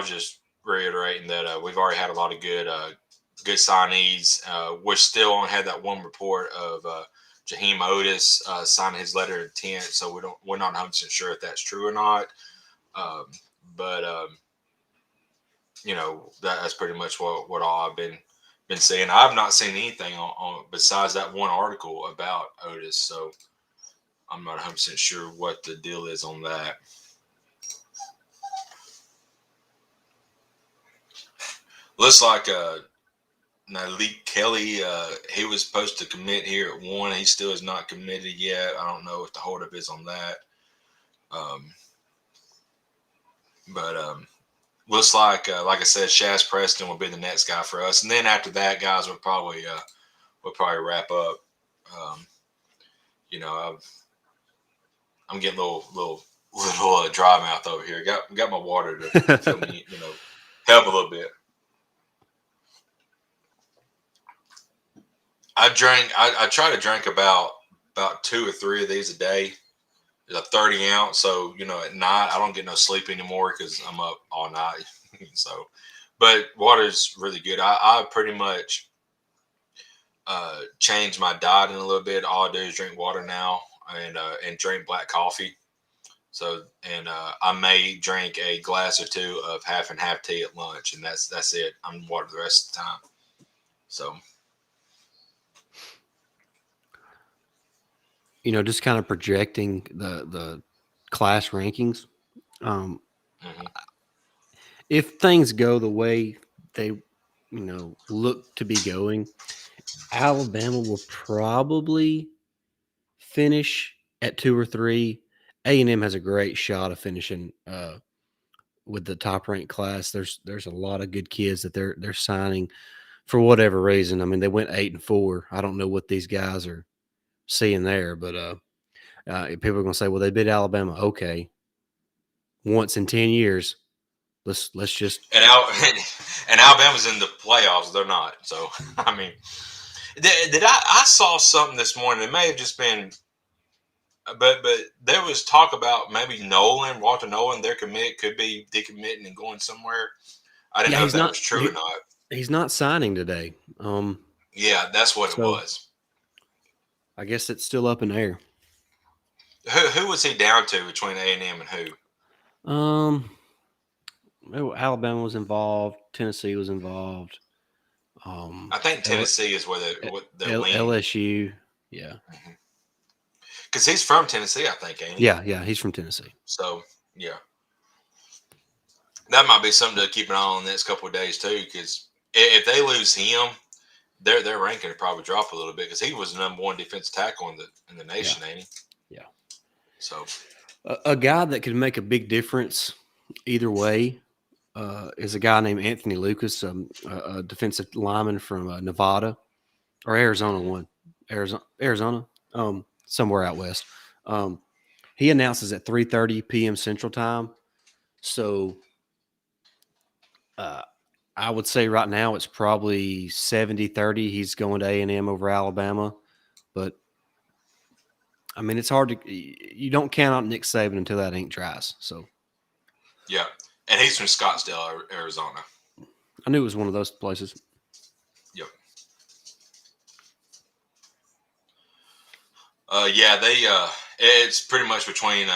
just reiterating that we've already had a lot of good signees. We're still on had that one report of Jaheim Otis signing his letter of intent, so we're not 100% sure if that's true or not. Um, but that's pretty much what all I've been saying. I've not seen anything on besides that one article about Otis, so I'm not 100% sure what the deal is on that. Looks like Malik Kelly, he was supposed to commit here at 1. He still is not committed yet. I don't know if the holdup is on that. Um, but looks like I said, Shaz Preston will be the next guy for us, and then after that, guys, we'll probably wrap up. Um, you know, I'm getting a little dry mouth over here. Got my water to fill me, help a little bit. I try to drink about 2 or 3 of these a day. It's a 30 ounce. So, at night, I don't get no sleep anymore because I'm up all night. So, but water's really good. I pretty much changed my diet in a little bit. All I do is drink water now and drink black coffee. So, and I may drink a glass or two of half and half tea at lunch, and that's it. I'm water the rest of the time. So, Just kind of projecting the class rankings. Um, mhm. if things go the way they look to be going, Alabama will probably finish at 2 or 3. A&M has a great shot of finishing with the top ranked class. There's a lot of good kids that they're signing for whatever reason. I mean, they went 8-4. I don't know what these guys are seeing there, but people are going to say, well, they beat Alabama. Okay, once in 10 years. Let's just and Al- and Alabama's in the playoffs. They're not. So, I mean, did I saw something this morning? It may have just been, but there was talk about maybe Walter Nolan, their commit could be decommitting and going somewhere. I didn't yeah, know if that was true or not. he's not signing today. Yeah, that's what it So was. I guess it's still up in the air. Who was he down to between A&M and who? Um, Alabama was involved. Tennessee was involved. I think L- Tennessee is where they lean, LSU. Yeah, because he's from Tennessee, I think, ain't he? yeah. He's from Tennessee. So yeah, that might be something to keep an eye on the next couple of days too. Because if they lose him, their ranking would probably drop a little bit because he was the number one defensive tackle in the Yeah, nation, ain't he? yeah. So A guy that could make a big difference either way is a guy named Anthony Lucas, a defensive lineman from Nevada or Arizona mhm. one, Arizona, somewhere out west. Um, he announces at 3:30 p.m. Central Time. So uh, I would say right now it's probably 70-30. He's going to A&M over Alabama, but I mean it's hard to you don't count out Nick Saban until that ink dries. So Yeah, and he's from Scottsdale, Arizona. I knew it was one of those places. Yep. Yeah, they it's pretty much between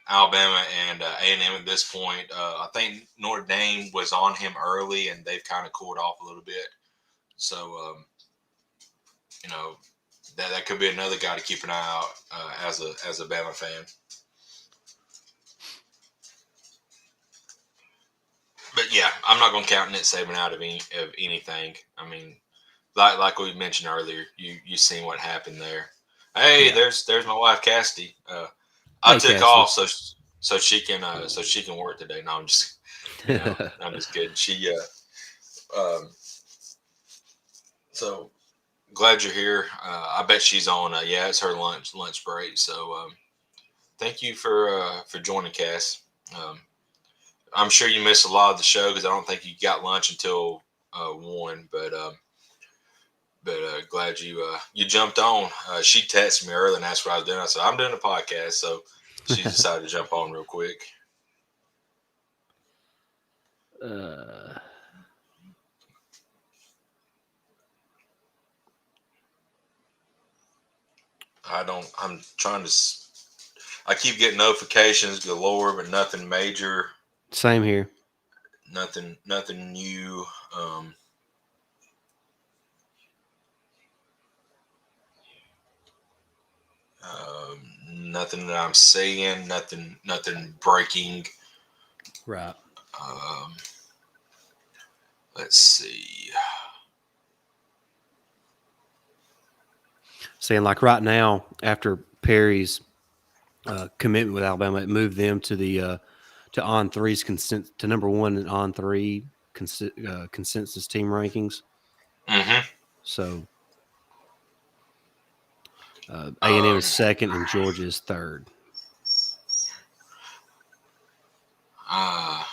Alabama and A&M at this point. I think Notre Dame was on him early, and they've kind of cooled off a little bit. So you know that could be another guy to keep an eye out as a Bama fan. But yeah, I'm not going to count Nick Saban out of anything. I mean, like we mentioned earlier, you seen what happened there. Hey, Yeah. there's my wife Cassidy. I Hey, took Cassidy. off so she can work today. No, I'm just I'm just kidding. She so glad you're here. I bet she's on. Yeah, it's her lunch break. So thank you for joining, Cass. Um, I'm sure you missed a lot of the show because I don't think you got lunch until 1. But glad you jumped on. She texted me earlier and asked what I was doing. I said I'm doing a podcast, so she decided to jump on real quick. uh, I don't. I'm trying to. I keep getting notifications galore, but nothing major, Same here. nothing new. Um, Nothing that I'm saying. Nothing breaking. Right. Um, let's see. Saying like right now, after Perry's commitment with Alabama, it moved them to the to on three's consent to number one in on three consensus team rankings. Hmm. So A&M Um, is second and Georgia is third. uh,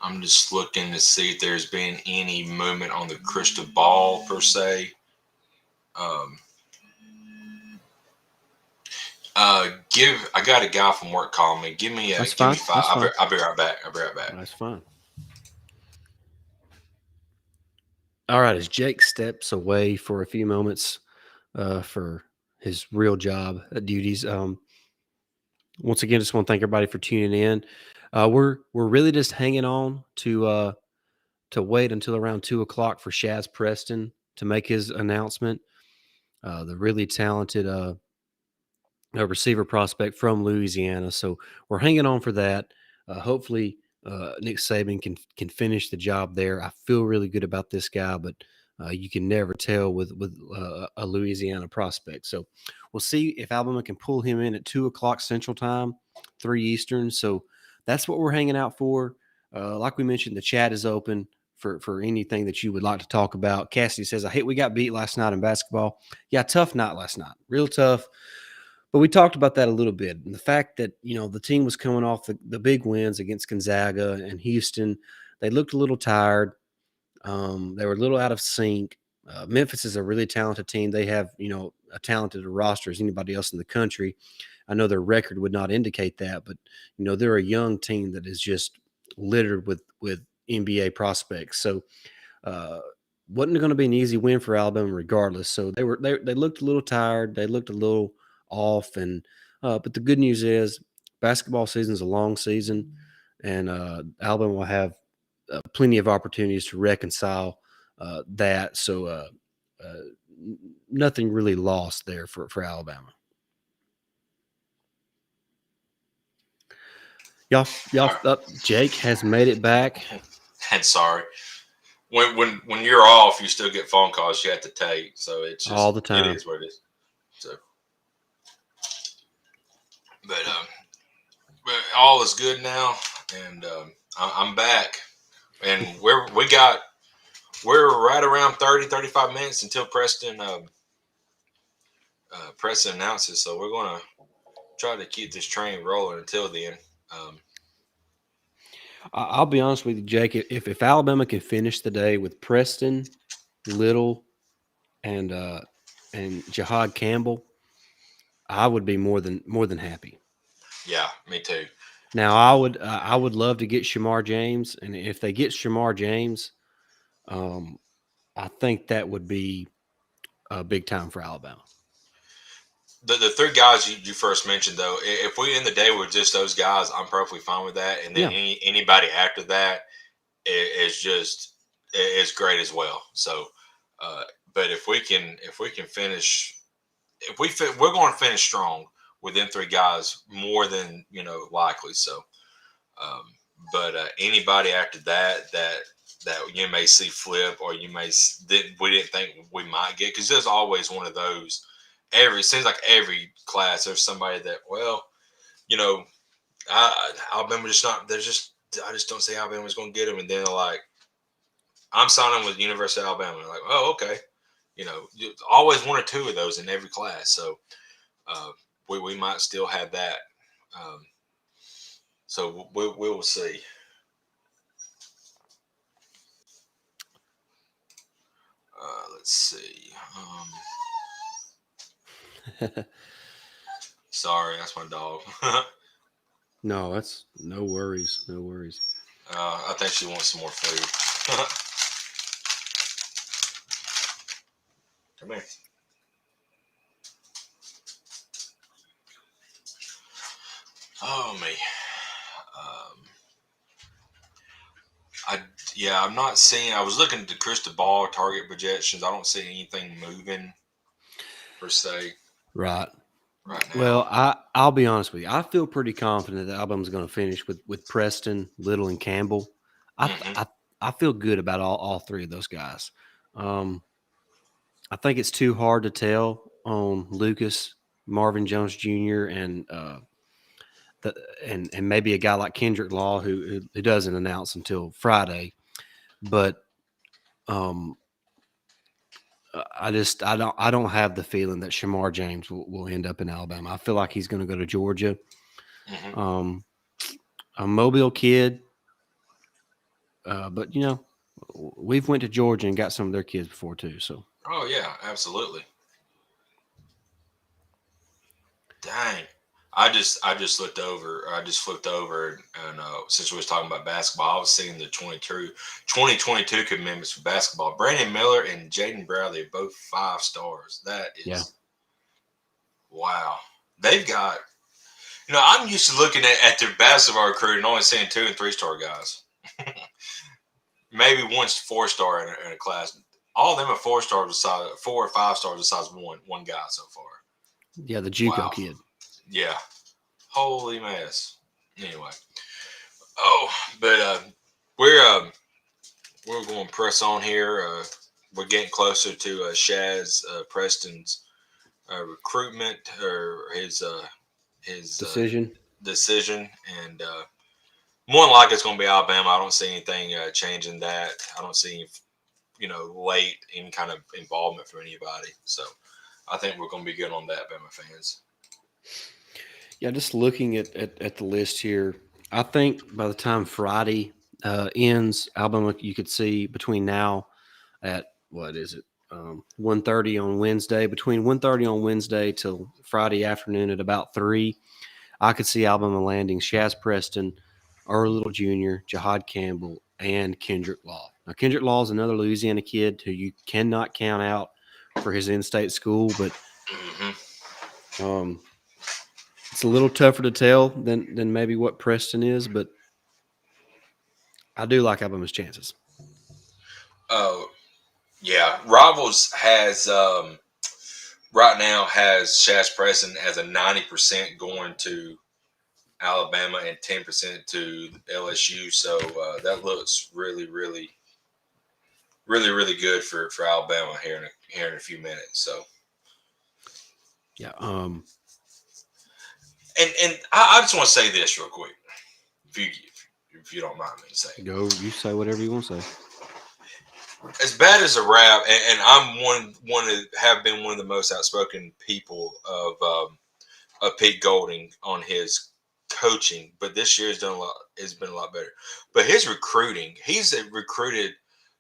I'm just looking to see if there's been any movement on the crystal ball per se. Um, give I got a guy from work calling me. That's Give me fine. five. That's fine. I'll be right back. I'll be right back. That's fine. All right. As Jake steps away for a few moments for his real job duties, once again, just want to thank everybody for tuning in. We're really just hanging on to wait until around 2 o'clock for Shaz Preston to make his announcement. The really talented a receiver prospect from Louisiana. So we're hanging on for that. Hopefully, Nick Saban can finish the job there. I feel really good about this guy, but you can never tell with a Louisiana prospect. So we'll see if Alabama can pull him in at 2 o'clock Central Time, 3 Eastern. So that's what we're hanging out for. Like we mentioned, the chat is open for anything that you would like to talk about. Cassidy says, "I hate we got beat last night in basketball. Yeah, tough night last night, real tough." But we talked about that a little bit. And the fact that, the team was coming off the big wins against Gonzaga and Houston. They looked a little tired. They were a little out of sync. Memphis is a really talented team. They have, a talented roster as anybody else in the country. I know their record would not indicate that, but, they're a young team that is just littered with NBA prospects. So, uh, wasn't going to be an easy win for Alabama, regardless. So they looked a little tired. They looked a little off, and but the good news is basketball season is a long season, and Alabama will have plenty of opportunities to reconcile that. So uh, nothing really lost there for Alabama. Y'all, All right. Jake has made it back And sorry. When you're off, you still get phone calls you have to take. So all the it time. is what it is. So, but all is good now, and I'm back, and we're right around 30-35 minutes until Preston announces. So we're gonna try to keep this train rolling until then. Um, I'll be honest with you, Jake. If Alabama can finish the day with Preston, Little, and Jahad Campbell, I would be more than happy. yeah, me too. Now, I would love to get Shamar James, and if they get Shamar James, um, I think that would be a big time for Alabama. The three guys you first mentioned though, if we end the day with just those guys, I'm perfectly fine with that. And then Yeah, anybody after that is just is great as well. So, uh, but if we can finish, we're going to finish strong with them three guys more than likely. So, um, but anybody after that you may see flip, or that we didn't think we might get, because there's always one of those. It seems like every class there's somebody that, well, you know Alabama just not. There's just I just don't see Alabama's going to get them, and then they're like, I'm signing with University of Alabama. They're like, oh, okay. Always one or two of those in every class. So uh, we might still have that. Um, so we will see. Let's see. Sorry, that's my dog. no, that's no worries, no worries. I think she wants some more food. Come here. Oh me. Um, I Yeah, I'm not seeing. I was looking at the crystal ball target projections. I don't see anything moving per se Right. right now. Well, I'll be honest with you. I feel pretty confident that Alabama's going to finish with Preston, Little, and Campbell. I th- Hmm. I I feel good about all three of those guys. Um, I think it's too hard to tell on Lucas, Marvin Jones Jr. The, and maybe a guy like Kendrick Law who doesn't announce until Friday. But um, I don't have the feeling that Shamar James will end up in Alabama. I feel like he's going to go to Georgia. Hmm. Um, a Mobile kid, but we've went to Georgia and got some of their kids before too. So Oh yeah, absolutely. Dang. I just looked over. I just flipped over, and since we was talking about basketball, I was seeing the 2022 commitments for basketball. Brandon Miller and Jaden Bradley are both 5 stars. That yeah, is wow. They've got. I'm used to looking at their basketball recruit and only seeing 2 and 3 star guys. Maybe one's 4 star in a class. All of them are 4 stars, besides 4 or 5 stars, besides one guy so far. yeah, the JUCO Wow. kid. Yeah. Holy mess. Anyway. Oh, but we're uh, we're going to press on here. We're getting closer to Shaz Preston's recruitment, or his Decision. decision, and more than likely it's going to be Alabama. I don't see anything changing that. I don't see late any kind of involvement from anybody. So I think we're going to be good on that, Bama fans. Yeah, just looking at the list here, I think by the time Friday ends, Alabama you could see between now at what is it 1:30 on Wednesday, between 1:30 on Wednesday till Friday afternoon at about 3. I could see Alabama landing Shaz Preston, Earl Little Jr., Jahad Campbell, and Kendrick Law. Now, Kendrick Law is another Louisiana kid who you cannot count out for his in-state school, but Hmm. um, it's a little tougher to tell than maybe what Preston is. But I do like Alabama's chances. Uh, yeah, Rivals has right now has Shaz Preston as a 90% going to Alabama and 10% to LSU. So that looks really good for Alabama here in a few minutes. So Yeah. and I just want to say this real quick, if you don't mind me saying. Go. You say whatever you want to say. As bad as a rap, and I'm one that have been one of the most outspoken people of Pete Golding on his coaching, but this year has been a lot better. But his recruiting, he's recruited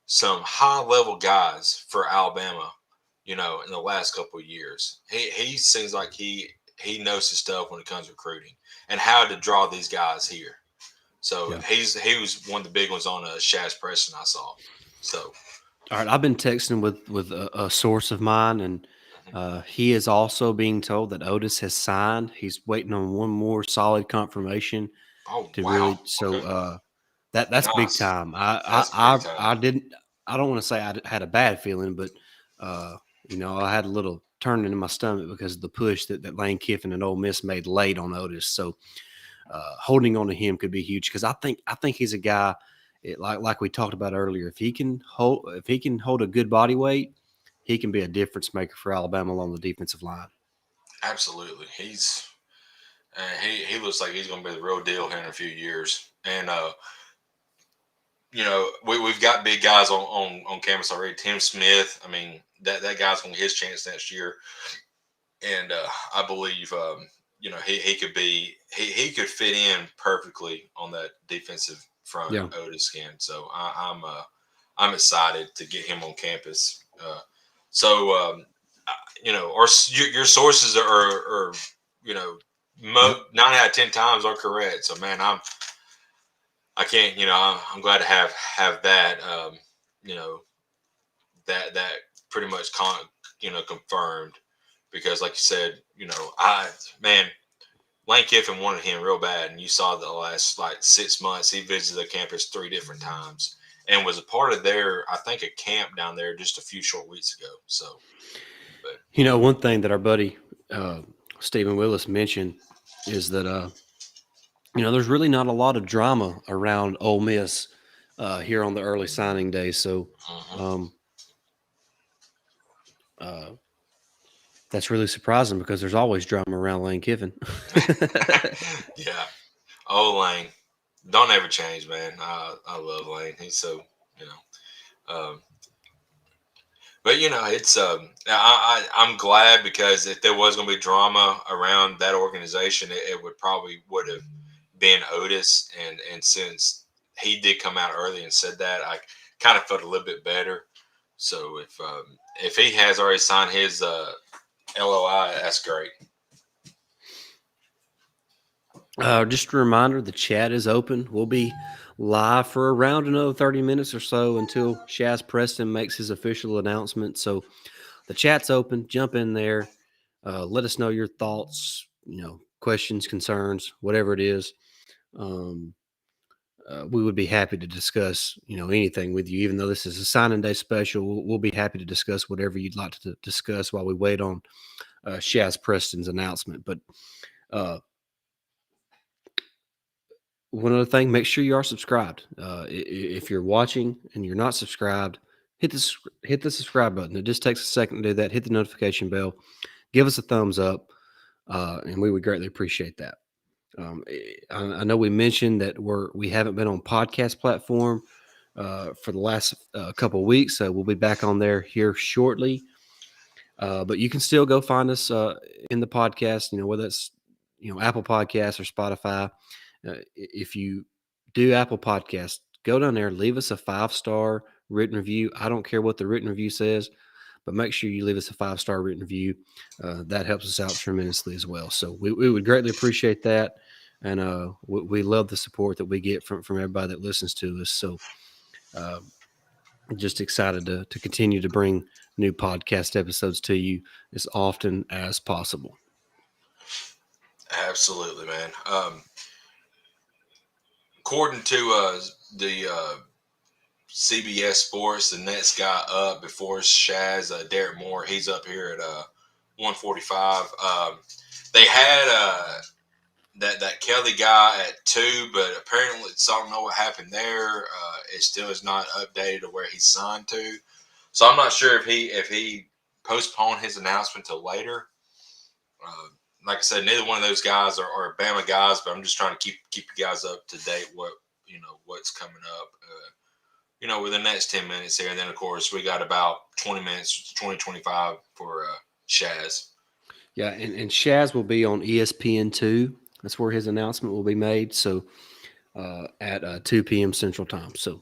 some high level guys for Alabama, in the last couple of years. He seems like he knows his stuff when it comes to recruiting and how to draw these guys here. So Yeah. he was one of the big ones on Shaz Preston I saw. So All right. I've been texting with a source of mine, and he is also being told that Otis has signed. He's waiting on one more solid confirmation oh to wow, really. So okay, that's big nice. time. I That's I big I, time. I didn't. I don't want to say I had a bad feeling, but uh, I had a little turning in my stomach because of the push that Lane Kiffin and Ole Miss made late on Otis. So holding on to him could be huge because I think he's a guy like we talked about earlier. If he can hold a good body weight, he can be a difference maker for Alabama along the defensive line. Absolutely, he looks like he's going to be the real deal here in a few years. And we've got big guys on campus already. Tim Smith, I mean that guy's going to get his chance next year, and I believe he could he could fit in perfectly on that defensive front. Yeah. Otis can. So I'm excited to get him on campus. So or your sources are you know Yep. 9 out of 10 times are correct. So man, I can't I'm glad to have that you know that pretty much confirmed because like you said I man Lane Kiffin wanted him real bad, and you saw the last like 6 months he visited the campus 3 different times and was a part of their I think a camp down there just a few short weeks ago. So, but One thing that our buddy uh, Stephen Willis mentioned is that there's really not a lot of drama around Ole Miss here on the early signing day. So mhm. um, uh, that's really surprising because there's always drama around Lane Kiffin. Yeah. Oh, Lane, don't ever change, man. I love Lane. He's so you know. But it's I'm glad because if there was going to be drama around that organization, it would have been Otis, and since he did come out early and said that, I kind of felt a little bit better. So if he has already signed his LOI, that's great. Just a reminder, the chat is open. We'll be live for around another 30 minutes or so until Shaz Preston makes his official announcement. So the chat's open. Jump in there. Let us know your thoughts, questions, concerns, whatever it is. Um, we would be happy to discuss, anything with you. Even though this is a signing day special, we'll be happy to discuss whatever you'd like to discuss while we wait on Shaz Preston's announcement. But one other thing, make sure you are subscribed. If you're watching and you're not subscribed, hit the subscribe button. It just takes a second to do that. Hit the notification bell. Give us a thumbs up, and we would greatly appreciate that. I know we mentioned that we haven't been on podcast platform for the last couple of weeks, so we'll be back on there here shortly. But you can still go find us in the podcast, whether it's Apple Podcasts or Spotify. If you do Apple Podcasts, go down there, leave us a 5-star written review. I don't care what the written review says, but make sure you leave us a 5-star written review. That helps us out tremendously as well. So we would greatly appreciate that, and we love the support that we get from everybody that listens to us. So. Uh, just excited to continue to bring new podcast episodes to you as often as possible. Absolutely, man. according to the CBS Sports, the next guy up before Shaz, Derek Moore, he's up here at 145. They had that Kelly guy at 2, but apparently so I don't know what happened there. It still is not updated to where he's signed to. So I'm not sure if he postponed his announcement till later. Like I said, neither one of those guys are Bama guys, but I'm just trying to keep you guys up to date what's coming up. With the next 10 minutes here, and then of course we got about 20 minutes, 20-25 for Shaz. Yeah, and Shaz will be on ESPN2. That's where his announcement will be made. So at 2 p.m. Central Time. So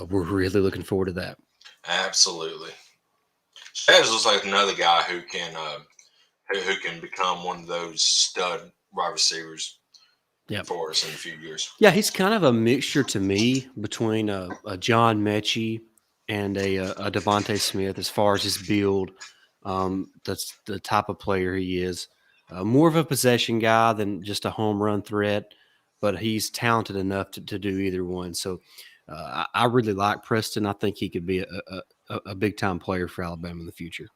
we're really looking forward to that. Absolutely, Shaz looks like another guy who can become one of those stud wide receivers for us in a few years. Yeah, he's kind of a mixture to me between a John Mechie and a Devontae Smith as far as his build. That's the type of player he is. More of a possession guy than just a home run threat, but he's talented enough to do either one. So I really like Preston. I think he could be a big time player for Alabama in the future.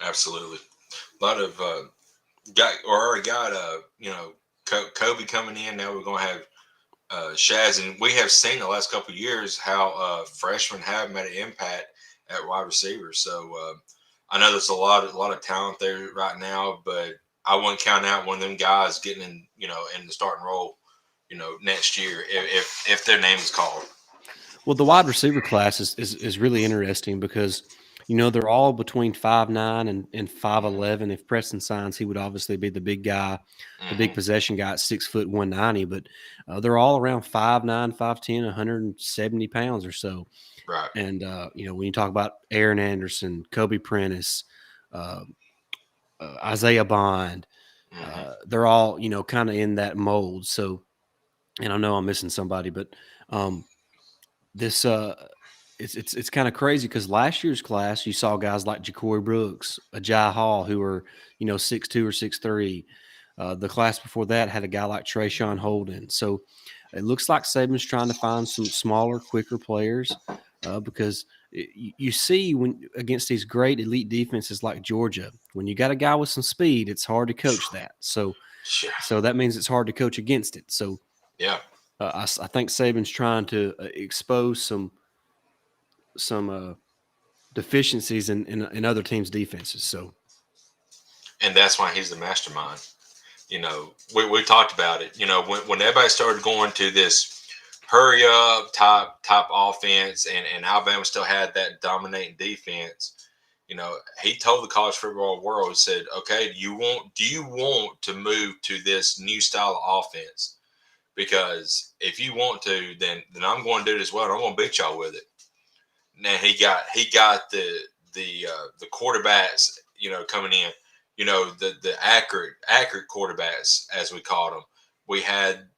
Absolutely, a lot of already got Kobe coming in. Now we're gonna have Shaz, and we have seen the last couple of years how freshmen have made an impact at wide receiver. So I know there's a lot of talent there right now, but I wouldn't count out one of them guys getting in the starting role, next year if their name is called. Well, the wide receiver class is really interesting because they're all between 5'9" and 5'11". If Preston signs, he would obviously be the big guy, the big possession guy at 6'1", 190. But they're all around 5'9", 5'10", 170 pounds or so. Right. And when you talk about Aaron Anderson, Kobe Prentice, Isaiah Bond, they're all kind of in that mold. So, and I know I'm missing somebody, but this it's kind of crazy because last year's class you saw guys like Ja'Cory Brooks, Ajay Hall, who are 6'2" or 6'3". The class before that had a guy like Trayshawn Holden. So it looks like Saban's trying to find some smaller, quicker players because you see when against these great elite defenses like Georgia, when you got a guy with some speed, it's hard to coach that. So that means it's hard to coach against it. So yeah. I think Saban's trying to expose some deficiencies in other teams' defenses. So, and that's why he's the mastermind. We talked about it. When everybody started going to this hurry up type offense, and Alabama still had that dominating defense. He told the college football world, he said, "Okay, do you want to move to this new style of offense? Because if you want to, then I'm going to do it as well. And I'm going to beat y'all with it." Now he got the quarterbacks, coming in, the accurate quarterbacks as we called them. We had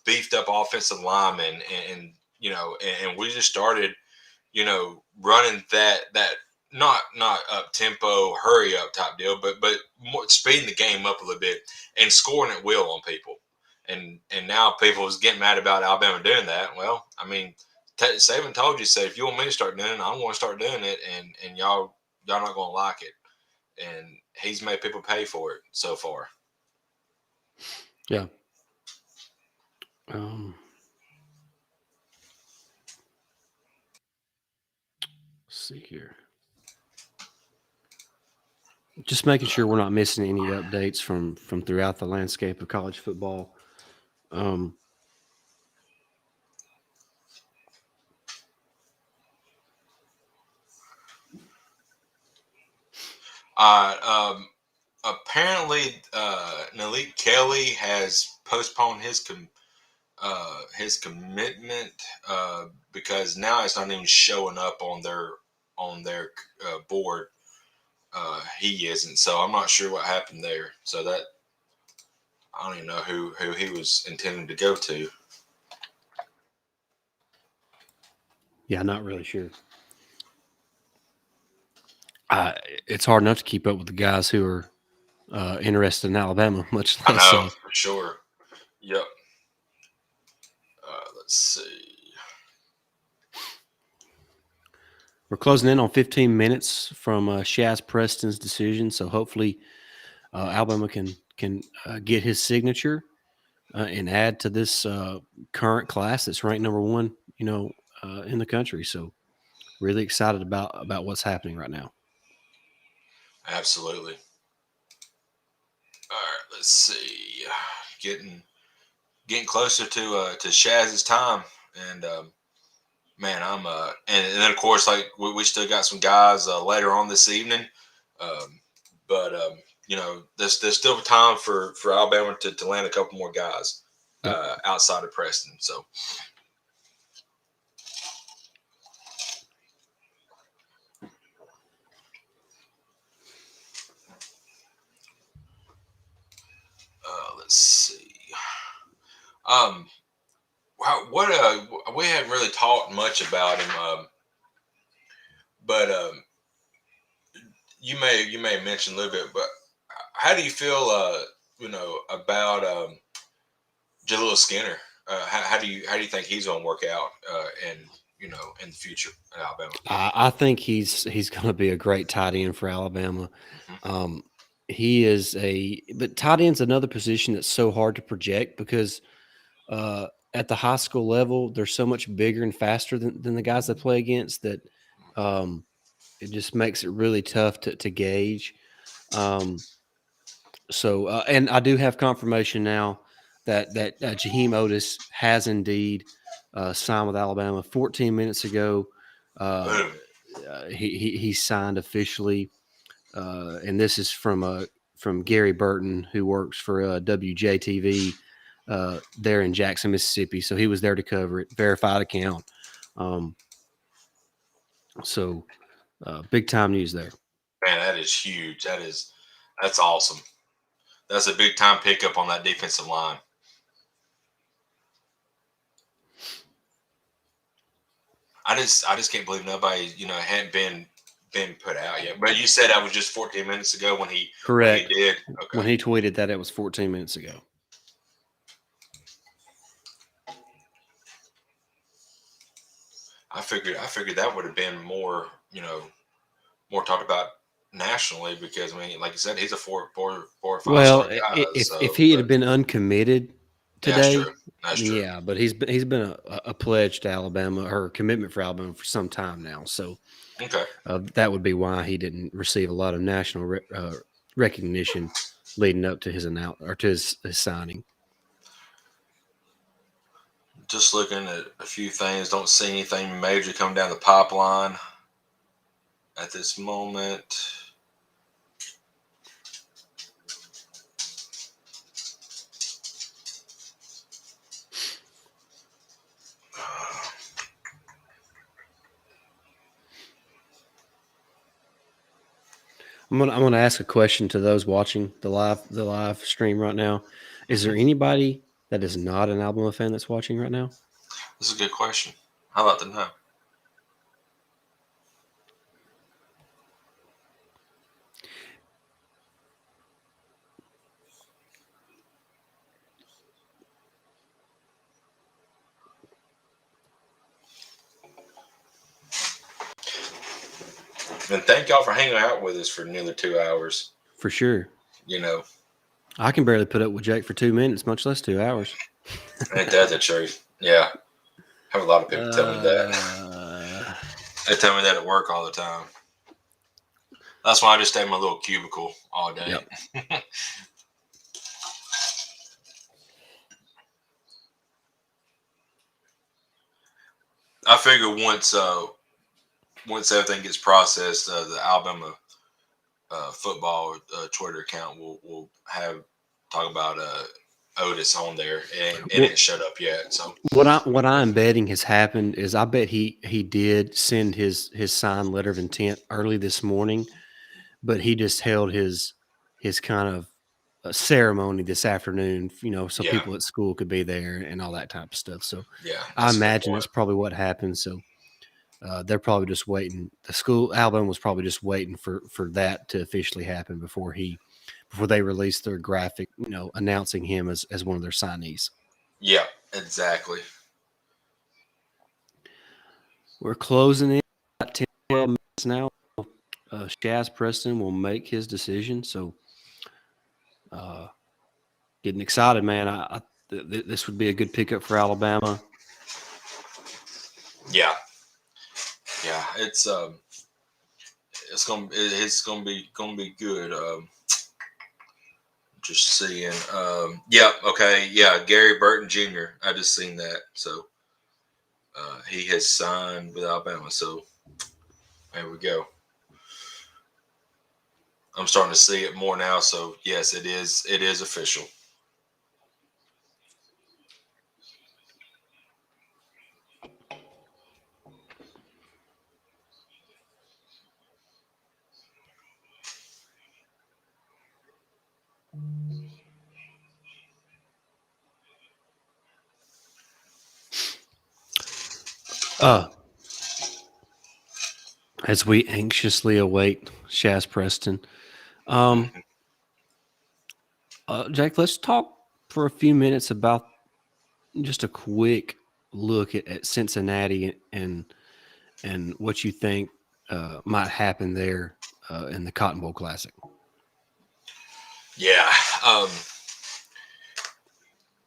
beefed up offensive linemen, and we just started running that not up tempo hurry up type deal, but more speeding the game up a little bit and scoring at will on people. And now people is getting mad about Alabama doing that. Well, I mean, Saban told you, said if you want me to start doing it, I'm going to start doing it, and y'all not going to like it. And he's made people pay for it so far. Yeah. Let's see here. Just making sure we're not missing any updates from throughout the landscape of college football. Apparently, Malik Kelly has postponed his commitment because now it's not even showing up on their board. He isn't, so I'm not sure what happened there. So that I don't even know who he was intending to go to. Yeah, not really sure. It's hard enough to keep up with the guys who are interested in Alabama, much I less. know for sure. Yep. let's see. We're closing in on 15 minutes from Shaz Preston's decision, so hopefully Alabama can get his signature and add to this current class that's ranked number one, in the country. So really excited about what's happening right now. Absolutely. All right, let's see. Getting getting closer to Shaz's time, and man, I'm and then of course like we still got some guys later on this evening, um, but there's still time for Alabama to land a couple more guys Yep. outside of Preston. So let's see. Um, what we haven't really talked much about him, but you may have mentioned a little bit, but how do you feel about Jaleel Skinner? How do you think he's going to work out in the future at Alabama? I think he's going to be a great tight end for Alabama. Hmm. Um, he is but tight end's another position that's so hard to project because at the high school level, they're so much bigger and faster than the guys they play against that um, it just makes it really tough to gauge. Um, and I do have confirmation now that Jaheim Otis has indeed signed with Alabama 14 minutes ago. Uh, Boom. he signed officially, and this is from Gary Burton, who works for WJTV there in Jackson, Mississippi. So he was there to cover it, verified account. Um, so big time news there. Man, that is huge. That's awesome. That's a big time pickup on that defensive line. I just can't believe nobody hadn't been put out yet. But you said that was just 14 minutes ago when he Correct. did. When Okay. he tweeted that, it was 14 minutes ago. I figured that would have been more talked about nationally because I mean, like you said, he's a four or five Well, star guy. if So, he but had been uncommitted yeah, that's true. today, That's then true. yeah, but he's been a pledge to Alabama or a commitment for Alabama for some time now. So Okay. that would be why he didn't receive a lot of national recognition leading up to his his signing. Just looking at a few things. Don't see anything major coming down the pipeline at this moment. I'm gonna ask a question to those watching the live stream right now. Is there Mhm. anybody that is not an Alabama fan that's watching right now? This is a good question. I'd like to know. And thank y'all for hanging out with us for nearly 2 hours. For sure. You know, I can barely put up with Jake for 2 minutes, much less 2 hours. ain't that the truth? Yeah. I have a lot of people tell me that. Uh, They tell me that at work all the time. That's why I just stay in my little cubicle all day. yep. I figure once everything gets processed, the Alabama football Twitter account will have talk about Otis on there, and it Well, ain't shut up yet. So what I'm betting has happened is I bet he did send his signed letter of intent early this morning, but he just held his kind of ceremony this afternoon, so yeah, people at school could be there and all that type of stuff. So yeah, I that's a good imagine point. that's probably what happened. So they're probably just waiting. The school Alabama was probably just waiting for that to officially happen before they release their graphic, announcing him as one of their signees. Yeah, exactly. We're closing in about 10, 12 minutes now. Shaz Preston will make his decision. So, uh, getting excited, man. This would be a good pickup for Alabama. Yeah, yeah. It's gonna be good. Just seeing. Yeah. Okay. Yeah. Gary Burton Jr. I just seen that. So he has signed with Alabama. So there we go. I'm starting to see it more now. So yes, it is. It is official. Uh, as we anxiously await Shaz Preston. Um, Mhm. Jake, let's talk for a few minutes about just a quick look at Cincinnati and what you think might happen there in the Cotton Bowl Classic. Yeah. Um,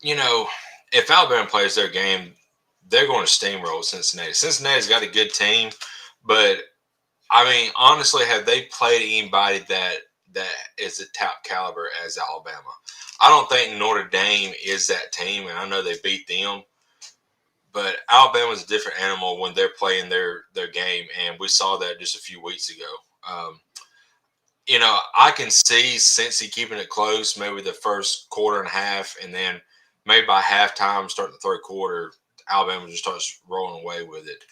you know, if Alabama plays their game, they're going to steamroll Cincinnati. Cincinnati's got a good team, but I mean, honestly, have they played anybody that is a top caliber as Alabama? I don't think Notre Dame is that team, and I know they beat them. But Alabama's a different animal when they're playing their game, and we saw that just a few weeks ago. Um, I can see Cincy keeping it close, maybe the first quarter and a half, and then maybe by halftime, starting the third quarter, Alabama just starts rolling away with it.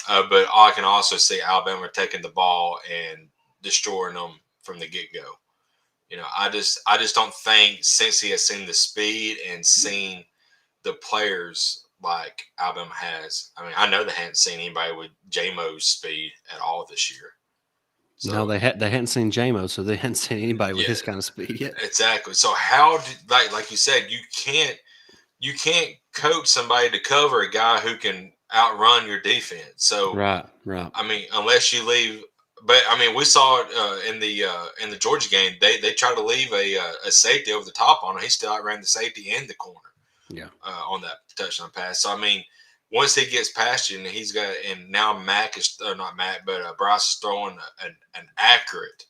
But I can also see Alabama taking the ball and destroying them from the get go. I just don't think Cincy has seen the speed and seen the players like Alabama has. I mean, I know they hadn't seen anybody with JMO's speed at all this year. No, So they hadn't seen JMO, so they hadn't seen anybody with yeah, his kind of speed yet. exactly. So how did like you said, you can't coach somebody to cover a guy who can outrun your defense. So Right, right. I mean, unless you leave, but I mean, we saw it in the Georgia game. They tried to leave a safety over the top on him. He still outran the safety and the corner Yeah. on that touchdown pass. So I mean, once he gets past you, and he's got, and now Mac is not Mac, but Bryce is throwing an accurate,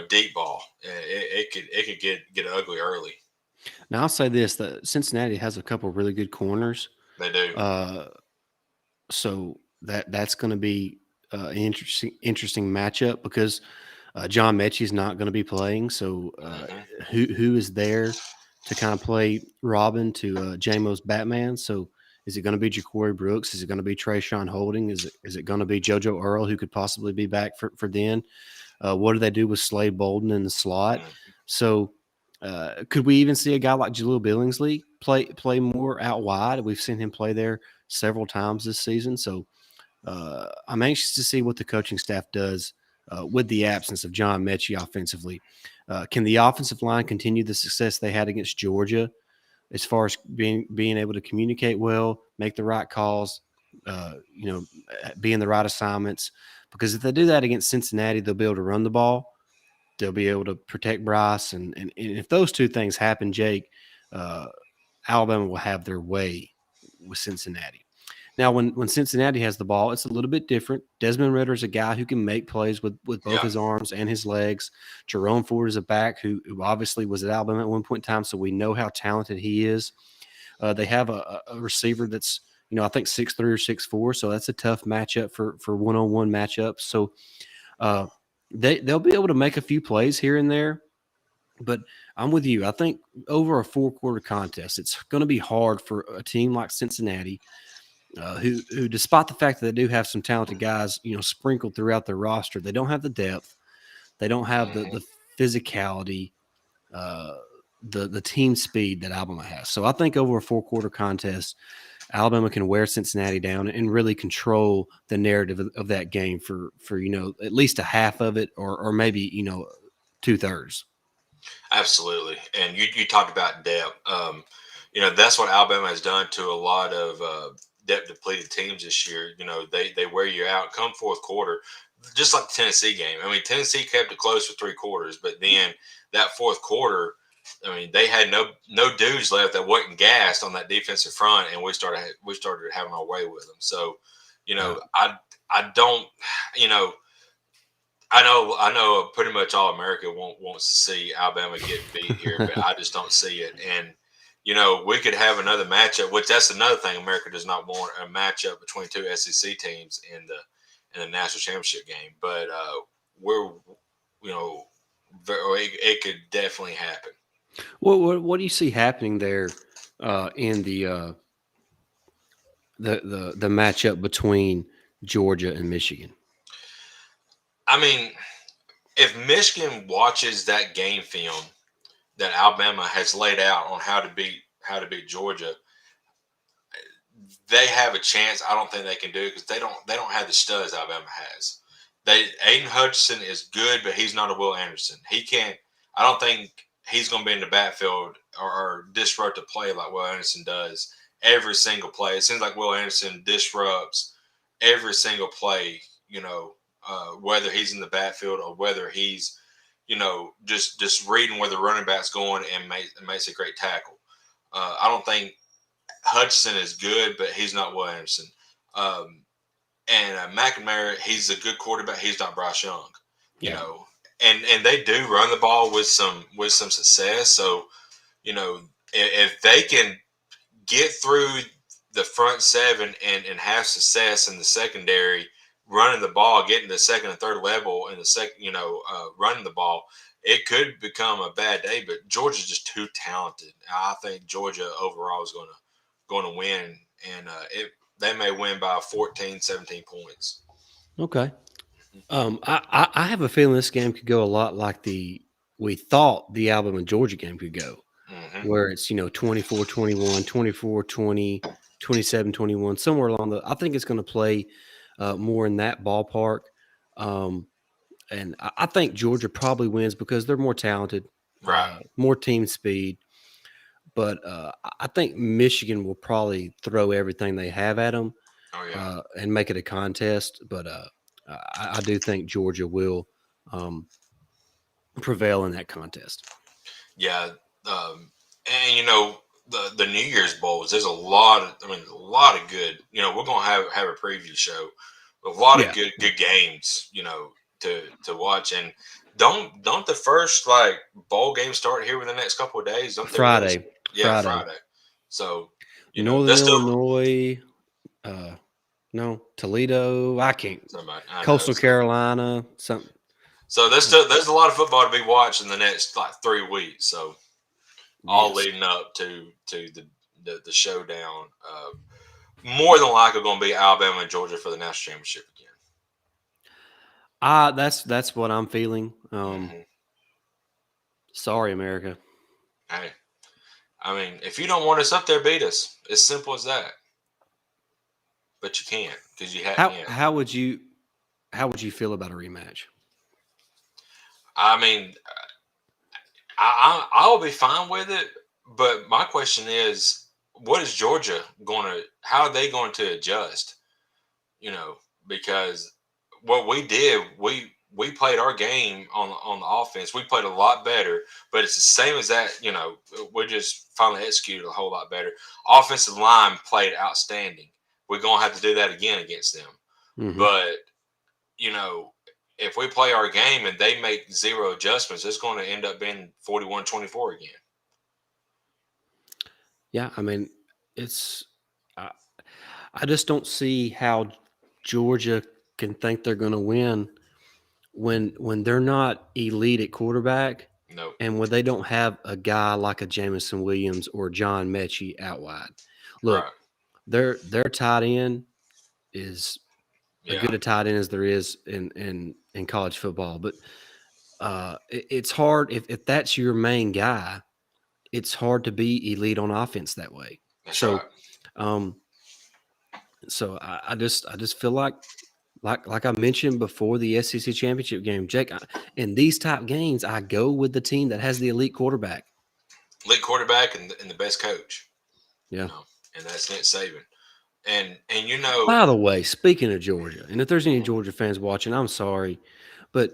deep ball. It could get ugly early. Now I'll say this: that Cincinnati has a couple really good corners, They do. uh, so that's going to be an interesting matchup because John Mechie's not going to be playing. So Hmm. who is there to kind of play Robin to JMO's Batman? So is it going to be Ja'Cory Brooks? Is it going to be Trayshawn Holding? Is it going to be JoJo Earl, who could possibly be back for then? What do they do with Slade Bolden in the slot? So could we even see a guy like Jaleel Billingsley play more out wide? We've seen him play there several times this season. So I'm anxious to see what the coaching staff does with the absence of John Mechie offensively. Can the offensive line continue the success they had against Georgia as far as being able to communicate well, make the right calls, be in the right assignments? Because if they do that against Cincinnati, they'll be able to run the ball. They'll be able to protect Bryce, and if those two things happen, Jake, uh, Alabama will have their way with Cincinnati. Now, when Cincinnati has the ball, it's a little bit different. Desmond Ritter is a guy who can make plays with both Yeah. his arms and his legs. Jerome Ford is a back who obviously was at Alabama at one point in time, so we know how talented he is. They have a receiver that's I think 6'3" or 6'4", so that's a tough matchup for one-on-one matchups. So uh, they'll be able to make a few plays here and there. But I'm with you. I think over a 4-quarter contest, it's going to be hard for a team like Cincinnati who, despite the fact that they do have some talented guys, sprinkled throughout their roster, they don't have the depth, they don't have the Hmm. the physicality, uh, the team speed that Alabama has. So I think over a 4-quarter contest, Alabama can wear Cincinnati down and really control the narrative of that game for at least a half of it, or maybe 2/3. Absolutely. And you talked about depth. That's what Alabama has done to a lot of depth depleted teams this year. They wear you out come fourth quarter, just like the Tennessee game. I mean, Tennessee kept it close for 3 quarters, but then that fourth quarter, I mean, they had no dudes left that wasn't gassed on that defensive front, and we started having our way with them. So, Yeah. I don't, you know. I know. Pretty much all America wants to see Alabama get beat here, but I just don't see it. And we could have another matchup, which that's another thing America does not want a matchup between two SEC teams in the national championship game. But we're, it could definitely happen. What do you see happening there in the matchup between Georgia and Michigan? I mean, if Michigan watches that game film that Alabama has laid out on how to beat Georgia, they have a chance. I don't think they can do it because they don't have the studs Alabama has. Aiden Hutchinson is good, but he's not a Will Anderson. He can't. I don't think he's going to be in the backfield or disrupt a play like Will Anderson does every single play. It seems like Will Anderson disrupts every single play. Whether he's in the backfield or whether he's just reading where the running back's going and makes a great tackle. I don't think Hudson is good, but he's not Will Anderson. And McNamara, he's a good quarterback. He's not Bryce Young, Yeah. And they do run the ball with some success. So if they can get through the front seven and have success in the secondary, running the ball, getting the second and third level in the second, running the ball, it could become a bad day. But Georgia's just too talented. I think Georgia overall is going to win, and they may win by 14, 17 points. Okay. I have a feeling this game could go a lot like we thought the Alabama Georgia game could go, Mm-hmm. where it's 24-21, 24-20, 27-21, somewhere along the. I think it's going to play more in that ballpark, and I think Georgia probably wins because they're more talented, Right. more team speed. But I think Michigan will probably throw everything they have at them Oh yeah. and make it a contest. But I do think Georgia will um, prevail in that contest. Yeah. And the New Year's bowls. There's a lot of good. We're gonna have a preview show. A lot of Yeah, good games. To watch. And don't the first like bowl game start here within the next couple of days? Don't they release? Friday, Yeah, Friday, Friday. So Northern that's still Illinois. No, Toledo. I can't. somebody I know. Coastal Carolina. Something. So there's a lot of football to be watched in the next like 3 weeks. So all Yes. leading up to the showdown. More than likely going to be Alabama and Georgia for the national championship again. That's what I'm feeling. Hmm. Sorry, America. Hey, I mean, if you don't want us up there, beat us. It's simple as that. But you can't because you hadn't How yet. how would you how would you feel about a rematch? I mean, I will be fine with it. But my question is, what is Georgia going to? How are they going to adjust? Because what we did, we played our game on the offense. We played a lot better, but it's the same as that. We just finally executed a whole lot better. Offensive line played outstanding. We're gonna have to do that again against them. Hmm. But you know, if we play our game and they make zero adjustments, it's going to end up being 41-24 again. Yeah, I mean, it's I, I just don't see how Georgia can think they're going to win when they're not elite at quarterback Nope. and when they don't have a guy like a Jamison Williams or John Mechie out wide. Look, Right. their tight end is a Yeah. good a tight end as there is in college football, but it's hard if that's your main guy. It's hard to be elite on offense that way. That's So, right. um, I just feel like I mentioned before the SEC championship game, Jake. In these type games, I go with the team that has the elite quarterback. Elite quarterback and the best coach, Yeah, and that's Nick Saban. And you know, By the way, speaking of Georgia, and if there's any Georgia fans watching, I'm sorry, but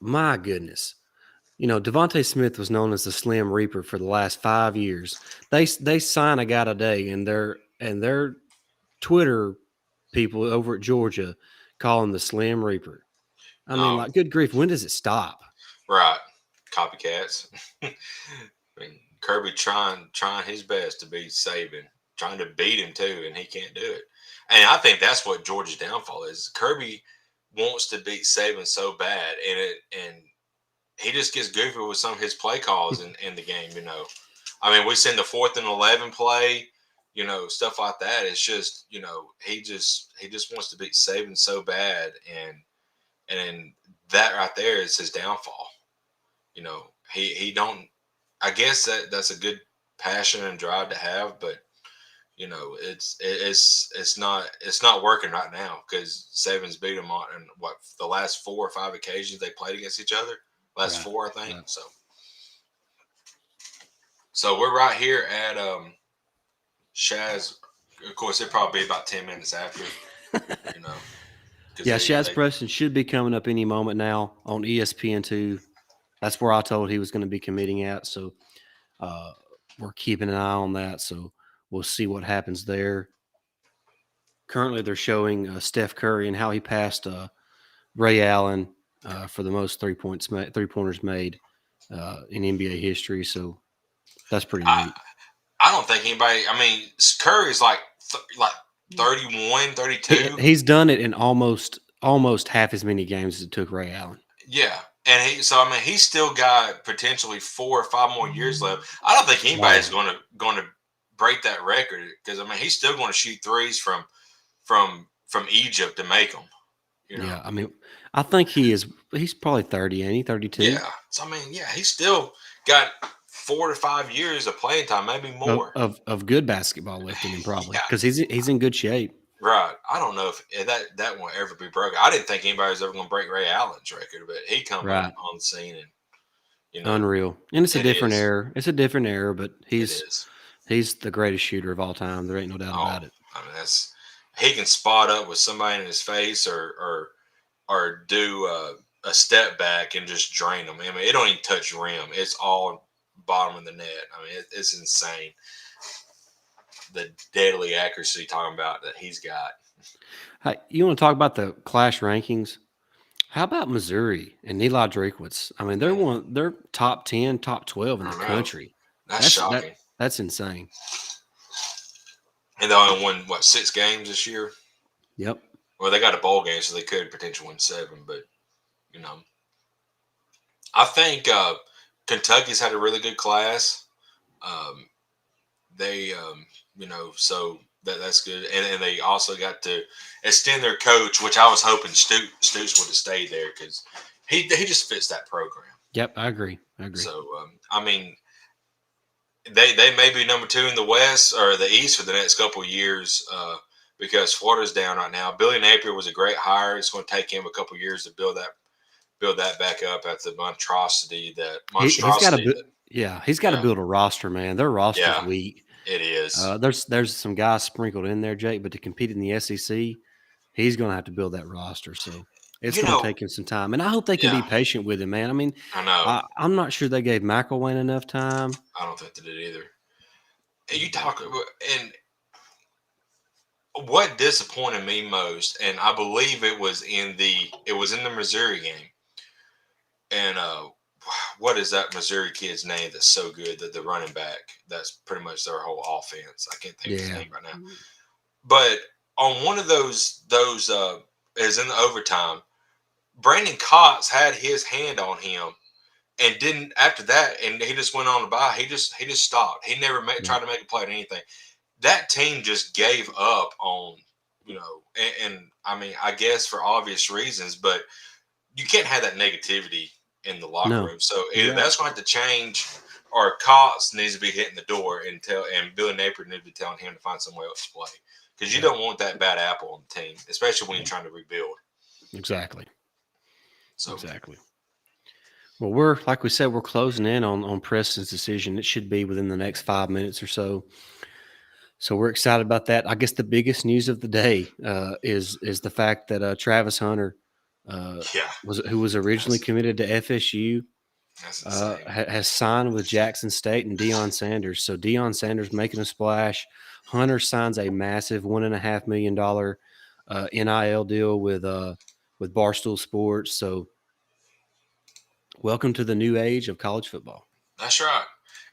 my goodness, Devontae Smith was known as the Slim Reaper for the last 5 years. They sign a guy today, and their Twitter people over at Georgia call him the Slim Reaper. I mean, um, like, good grief, when does it stop? right, copycats. I mean, Kirby trying his best to beat Saban, trying to beat him too, and he can't do it. And I think that's what Georgia's downfall is. Kirby wants to beat Saban so bad, and he just gets goofy with some of his play calls in the game. I mean, we seen the 4th and 11 play, stuff like that. It's just, he just wants to beat Saban so bad, and that right there is his downfall. He don't. I guess that's a good passion and drive to have, but it's not working right now because Saban's beat him on and what the last 4 or 5 occasions they played against each other. Last Right, four, I think. right. So we're right here at Shaz. Of course, it'll probably be about 10 minutes after, you know, because Yeah, they Shaz they Preston should be coming up any moment now on ESPN2. That's where I told he was going to be committing at. So uh, we're keeping an eye on that. So we'll see what happens there. Currently, they're showing Steph Curry and how he passed Ray Allen for the most 3-pointers made in NBA history. So that's pretty I neat. I don't think anybody. I mean, Curry's like 31, He 32. he's done it in almost half as many games as it took Ray Allen. Yeah. And I mean he's still got potentially 4 or 5 more years left. I don't think anybody's Oh, going to break that record because I mean he's still going to shoot threes from Egypt to make them. You know. yeah. I mean, I think he's probably 30, ain't he? 32 Yeah. So I mean, yeah, he's still got 4 to 5 years of playing time, maybe of, more. of of good basketball left in him, probably Yeah. because he's in good shape. Right. I don't know if that won't ever be broken. I didn't think anybody was ever going to break Ray Allen's record, but he come Right. on the scene and you know Unreal. And it's a it different is. era. It's a different era, but It he's is. he's the greatest shooter of all time. There ain't no doubt Oh, about it. I mean he can spot up with somebody in his face or do a step back and just drain them. I mean, it don't even touch the rim. It's all bottom of the net. I mean, it's insane the deadly accuracy talking about that he's got. Hey, you want to talk about the Clash rankings? How about Missouri and Eli Drakewitz? I mean, Man, they're top 10, top 12 in I the don't know. country. That's That's that shocking. that's insane. And they only won what 6 games this year. Yep. Well, they got a bowl game, so they could potentially win 7. But you know, I think Kentucky's had a really good class. Um, they, so that's good. And they also got to extend their coach, which I was hoping Stoops would have stayed there because he just fits that program. Yep, I agree. I agree. So I mean, they may be number 2 in the West or the East for the next couple of years because Florida's down right now. Billy Napier was a great hire. It's going to take him a couple of years to build that back up after the monstrosity that He's got to monstrosity that he's got to yeah build a roster, man. Their roster's yeah weak. it is. There's some guys sprinkled in there, Jake, but to compete in the SEC, he's going to have to build that roster. So it's You going to know, take him some time, and I hope they can yeah, be patient with him, man. I mean, I know. I'm not sure they gave McElwain enough time. I don't think they did either. And you talk and what disappointed me most, and I believe it was in the Missouri game, and what is that Missouri kid's name that's so good that the running back that's pretty much their whole offense. I can't think of his Yeah, name right now, but on one of those is in the overtime. Brandon Cox had his hand on him and didn't after that, and he just went on to buy. He just stopped. He never tried right. to make a play or anything. That team just gave up on and I mean I guess for obvious reasons, but you can't have that negativity in the locker No, room. So you're either right. that's going to have to change, or Cox needs to be hitting the door and Billy Napier needs to be telling him to find somewhere else to play because you Yep, don't want that bad apple on the team, especially when you're yep. trying to rebuild. Exactly, So exactly. Well, we're like we said, we're closing in on Preston's decision. It should be within the next 5 minutes or so. So we're excited about that. I guess the biggest news of the day is the fact that Travis Hunter, Yeah, who was originally that's committed to FSU, that's insane. has signed with Jackson State and Deion Sanders. So Deion Sanders making a splash. Hunter signs a massive $1.5 million NIL deal with Barstool Sports. So welcome to the new age of college football. That's right.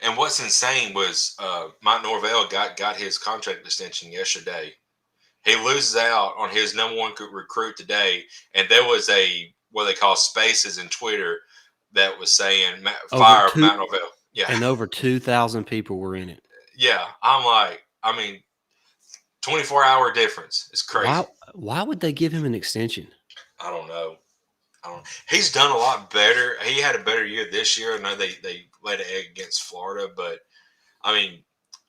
And what's insane was Mike Norvell got his contract extension yesterday. He loses out on his number one recruit today, and there was a what they call spaces in Twitter that was saying Over fire Matt two Norvell. Yeah, and over 2,000 people were in it. yeah. I'm like, I mean, 24-hour difference. It's Why crazy. why would they give him an extension? I don't know. I don't. He's done a lot better. He had a better year this year. I know they laid an egg against Florida, but I mean,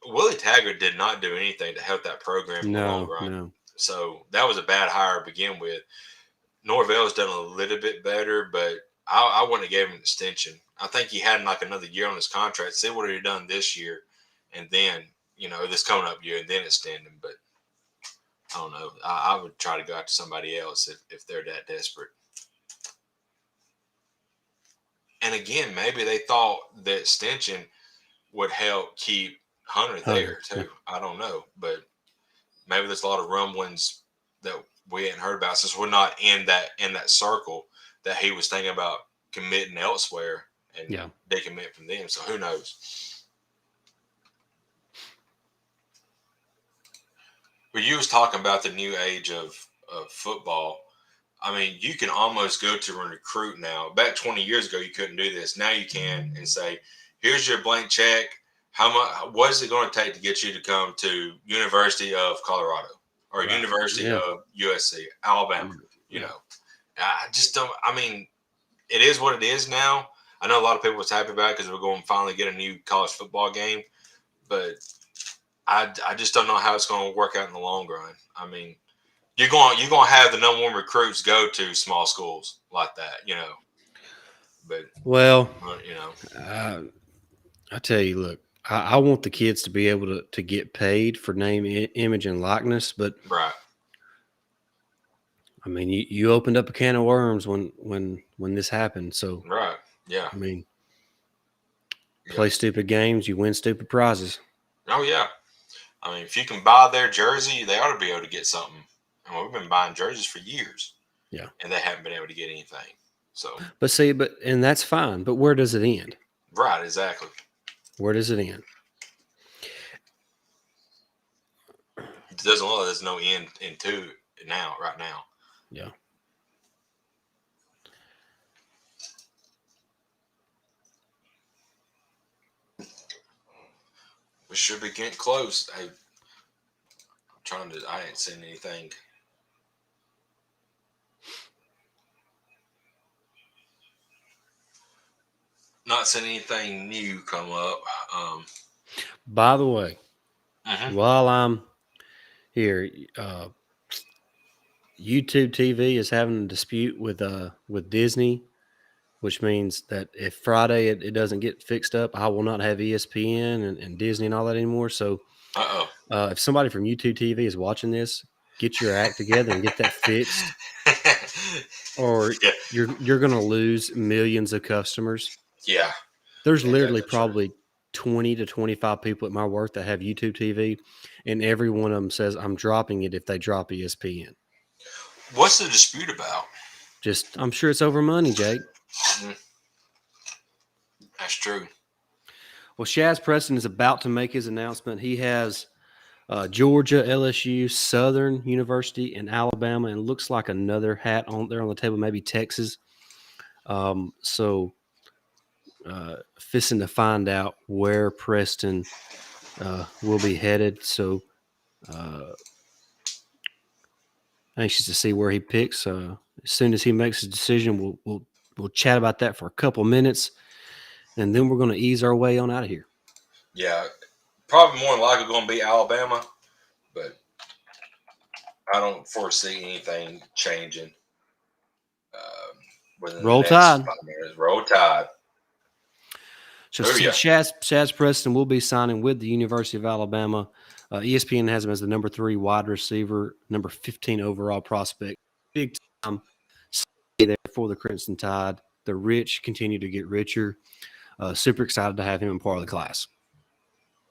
Willie Taggart did not do anything to help that program in the long No, run. no. So that was a bad hire to begin with. Norvell's done a little bit better, but I wouldn't have gave him an extension. I think he had like another year on his contract. See what he done this year, and then this coming up year, and then extend him. But I don't know. I would try to go after somebody else if they're that desperate. And again, maybe they thought the extension would help keep Hunter Hunter. there Yeah. too. I don't know, but maybe there's a lot of rumblings that we hadn't heard about since we're not in that circle that he was thinking about committing elsewhere and Yeah. decommit from them. So who knows? But you was talking about the new age of football. I mean, you can almost go to a recruit now. Back 20 years ago, you couldn't do this. Now you can and say, "Here's your blank check. How much? What is it going to take to get you to come to University of Colorado or Right. University Yeah. of USC, Alabama?" You Yeah. know, I just don't. I mean, it is what it is now. I know a lot of people was happy about it because we're going to finally get a new college football game, but I just don't know how it's going to work out in the long run. I mean, you're going to have the number one recruits go to small schools like that. But Well, uh, you know, uh, I tell you, look, I want the kids to be able to get paid for name, image, and likeness. But right, I mean, you opened up a can of worms when this happened. So right, yeah, I mean, yeah. play stupid games, you win stupid prizes. Oh yeah. I mean, if you can buy their jersey, they ought to be able to get something. And we've been buying jerseys for years, Yeah. and they haven't been able to get anything. So, But see, and that's fine. But where does it end? right, exactly. Where does it end? It doesn't look like there's no end into it now, right now. Yeah. We should be getting close. Hey, I ain't seen anything. Not seen anything new come up. By the way, Mhm. while I'm here, YouTube TV is having a dispute with Disney, which means that if Friday it doesn't get fixed up, I will not have ESPN and Disney and all that anymore. So Uh if somebody from YouTube TV is watching this, get your act together and get that fixed, oh. or Yeah, you're going to lose millions of customers. yeah. There's Ain't that literally the truth? probably 20 to 25 people at my work that have YouTube TV, and every one of them says I'm dropping it if they drop ESPN. What's the dispute about? Just, I'm sure it's over money, Jake. Mm, that's true. Well, Shaz Preston is about to make his announcement. He has Georgia, LSU, Southern University, and Alabama, and looks like another hat on there on the table, maybe Texas. So, fixing to find out where Preston will be headed. So, uh, anxious to see where he picks. As soon as he makes his decision, we'll chat about that for a couple minutes, and then we're going to ease our way on out of here. Yeah, probably more than likely going to be Alabama, but I don't foresee anything changing within the Roll next Tide. 5 minutes. Roll Tide. So Oh yeah, Shaz Preston will be signing with the University of Alabama. ESPN has him as the number 3 wide receiver, number 15 overall prospect. Big time there for the Crimson Tide. The rich continue to get richer. Super excited to have him in part of the class.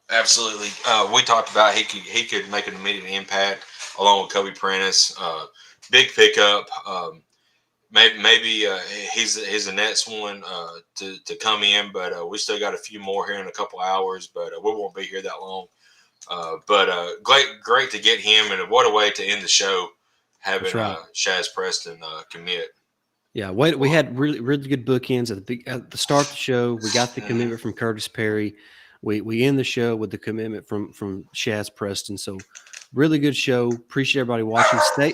absolutely. We talked about he could make an immediate impact along with Kobe Prentice. Big pickup. Maybe he's the next one to come in, but we still got a few more here in a couple hours. But we won't be here that long. But great to get him, and what a way to end the show, That's having right. Shaz Preston commit. Yeah, we had really good bookends at the start of the show. We got the commitment from Curtis Perry. We end the show with the commitment from Shaz Preston. So really good show. Appreciate everybody watching. Stay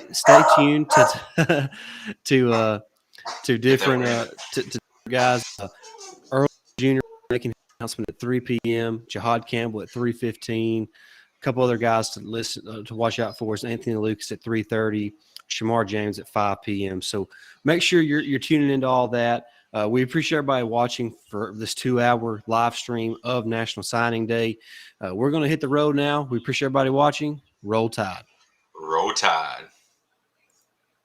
tuned to to to Get that different one in. to guys. Earl Jr. making his announcement at 3 p.m. Jahad Campbell at 3:15. A couple other guys to listen to watch out for is Anthony Lucas at 3:30. Shamar James at 5 p.m. So make sure you're tuning into all that. We appreciate everybody watching for this 2-hour live stream of National Signing Day. We're going to hit the road now. We appreciate everybody watching. Roll Tide. Roll Tide.